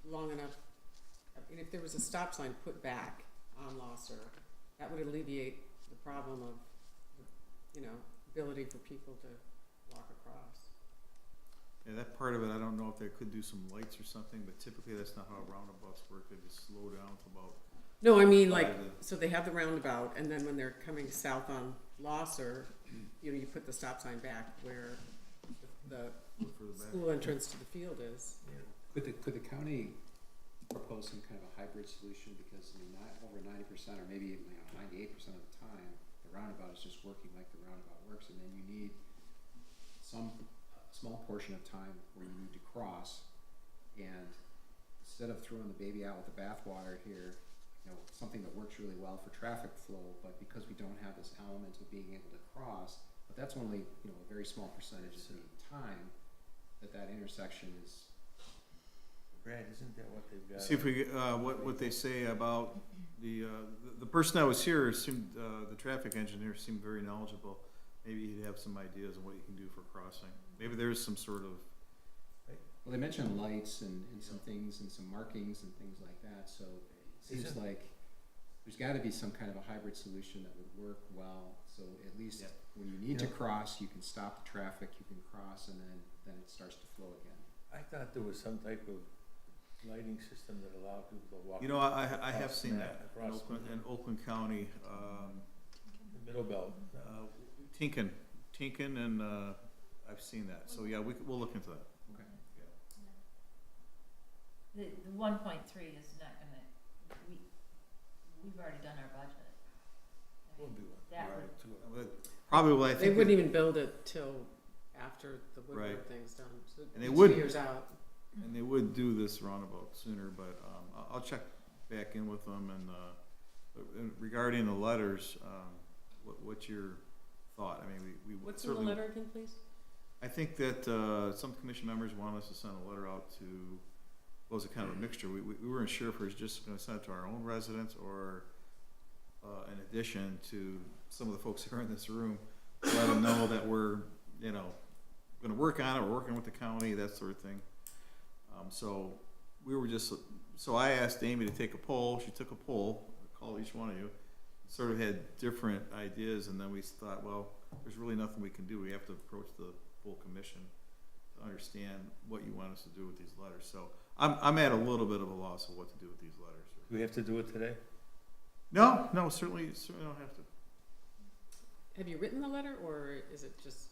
B: long enough, I mean, if there was a stop sign put back on Losser, that would alleviate the problem of, you know, ability for people to walk across.
G: Yeah, that part of it, I don't know if they could do some lights or something, but typically that's not how roundabouts work. They just slow down to about.
B: No, I mean, like,
G: by the-
B: so they have the roundabout, and then when they're coming south on Losser, you know, you put the stop sign back where the
G: further back.
B: school entrance to the field is.
L: Could the county propose some kind of a hybrid solution, because, I mean, not over 90%, or maybe even, 98% of the time, the roundabout is just working like the roundabout works, and then you need some small portion of time where you need to cross, and instead of throwing the baby out with the bathwater here, you know, something that works really well for traffic flow, but because we don't have this element of being able to cross, but that's only, you know, a very small percentage of the time that intersection is.
H: Brad, isn't that what they've got?
G: See if we, what they say about the person that was here seemed, the traffic engineer seemed very knowledgeable. Maybe he'd have some ideas on what you can do for crossing. Maybe there's some sort of.
L: Well, they mentioned lights and some things and some markings and things like that, so it seems like there's gotta be some kind of a hybrid solution that would work well, so at least when you need to cross, you can stop the traffic, you can cross, and then it starts to flow again.
H: I thought there was some type of lighting system that allowed people to walk.
G: You know, I have
H: across
G: seen
H: that,
G: that
H: across
G: in Oakland County,
H: the middle belt.
G: Tinkin, and I've seen that. So yeah, we'll look into that.
L: Okay.
A: The 1.3 is not gonna, we've already done our budget.
H: We'll do it.
A: That
H: Right,
A: would,
H: too.
G: Probably what I
B: They
G: think.
B: wouldn't even build it till after the Woodward
G: Right.
B: thing's done, so
G: And they
B: 2
G: would-
B: years out.
G: And they would do this roundabout sooner, but I'll check back in with them and regarding the letters, what's your thought? I mean, we
B: What's in the
G: certainly.
B: letter again, please?
G: I think that some commission members want us to send a letter out to, what was it, kind of a mixture? We weren't sure if we were just gonna send it to our own residents or in addition to some of the folks here in this room, let them know that we're, you know, gonna work on it, we're working with the county, that sort of thing. So we were just, so I asked Amy to take a poll, she took a poll, called each one of you, sort of had different ideas, and then we thought, well, there's really nothing we can do, we have to approach the full commission to understand what you want us to do with these letters. So I'm at a little bit of a loss of what to do with these letters.
H: Do we have to do it today?
G: No, certainly don't have to.
B: Have you written the letter, or is it just?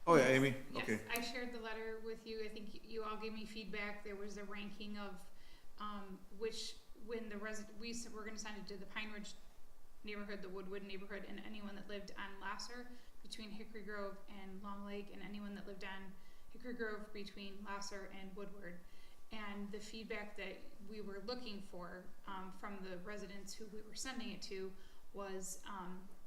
G: Oh, yeah, Amy,
C: Yes,
G: okay.
C: I shared the letter with you. I think you all gave me feedback. There was a ranking of which, when the we were going to send it to the Pine Ridge neighborhood, the Woodwood neighborhood, and anyone that lived on Lasser between Hickory Grove and Long Lake, and anyone that lived on Hickory Grove between Lasser and Woodward. And the feedback that we were looking for from the residents who we were sending it to was,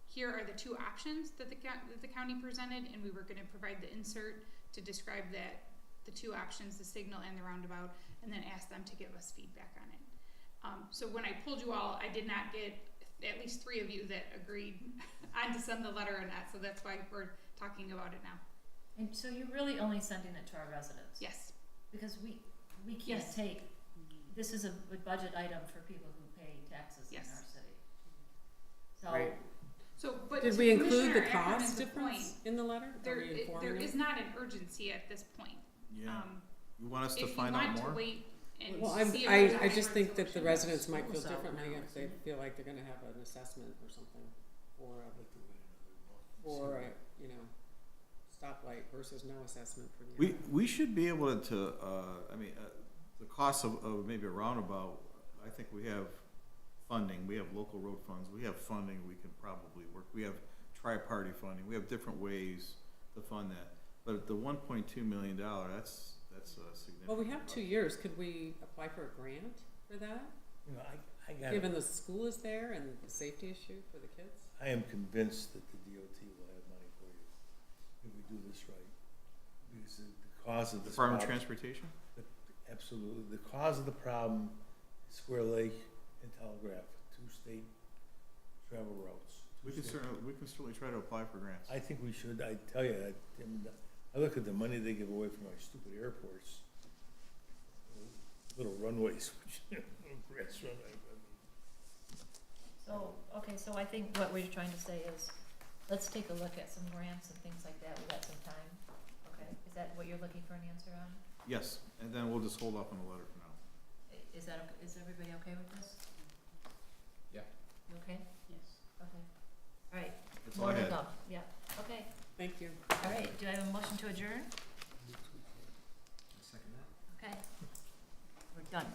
C: here are the 2 options that the county presented, and we were going to provide the insert to describe that, the 2 options, the signal and the roundabout, and then ask them to give us feedback on it. So when I pulled you all, I did not get at least 3 of you that agreed on to send the letter or not, so that's why we're talking about it now.
A: and so you're really only sending it to our residents?
C: Yes.
A: Because we can't
C: Yes.
A: take, this is a budget item for people who pay taxes in
C: Yes.
A: our city. So.
B: Right.
C: So, but
B: Did
C: to
B: we include the
C: Commissioner
B: cost
C: Ackerman's
B: difference
C: point,
B: in the letter? Are
C: there,
B: we informing
C: there
B: them?
C: is not an urgency at this point.
G: Yeah. You want us to
C: If you
G: find out
C: want
G: more?
C: to wait and
B: Well,
C: see if there's
B: I
C: a
B: just think that the
C: resolution.
B: residents might feel
A: School's out
B: differently
A: now,
B: if they
A: isn't it?
B: feel like they're gonna have an assessment or something, or a, you know, stoplight versus no assessment for the.
G: We should be able to, I mean, the cost of maybe a roundabout, I think we have funding, we have local road funds, we have funding we can probably work, we have tri-party funding, we have different ways to fund that. But the $1.2 million, that's significant.
B: Well, we have 2 years. Could we apply for a grant for that?
K: You know, I got,
B: Given the school is there and the safety issue for the kids?
K: I am convinced that the DOT will have money for you if we do this right. Because the cause of this
G: Department of
K: problem.
G: Transportation?
K: Absolutely. The cause of the problem is Square Lake and Telegraph, two state travel routes.
G: We can certainly try to apply for grants.
K: I think we should. I tell you, I look at the money they give away from our stupid airports. Little runways, little grass runway.
A: So, okay, so I think what we're trying to say is, let's take a look at some grants and things like that, we got some time, okay? Is that what you're looking for an answer on?
G: Yes, and then we'll just hold off on the letter for now.
A: Is that, is everybody okay with this?
L: Yeah.
A: You okay?
M: Yes.
A: Okay. All right,
G: That's all
A: more
G: I
A: to
G: had.
A: go, yeah, okay.
B: Thank you.
A: All right, do I have a motion to adjourn?
L: Second that.
A: Okay. We're done.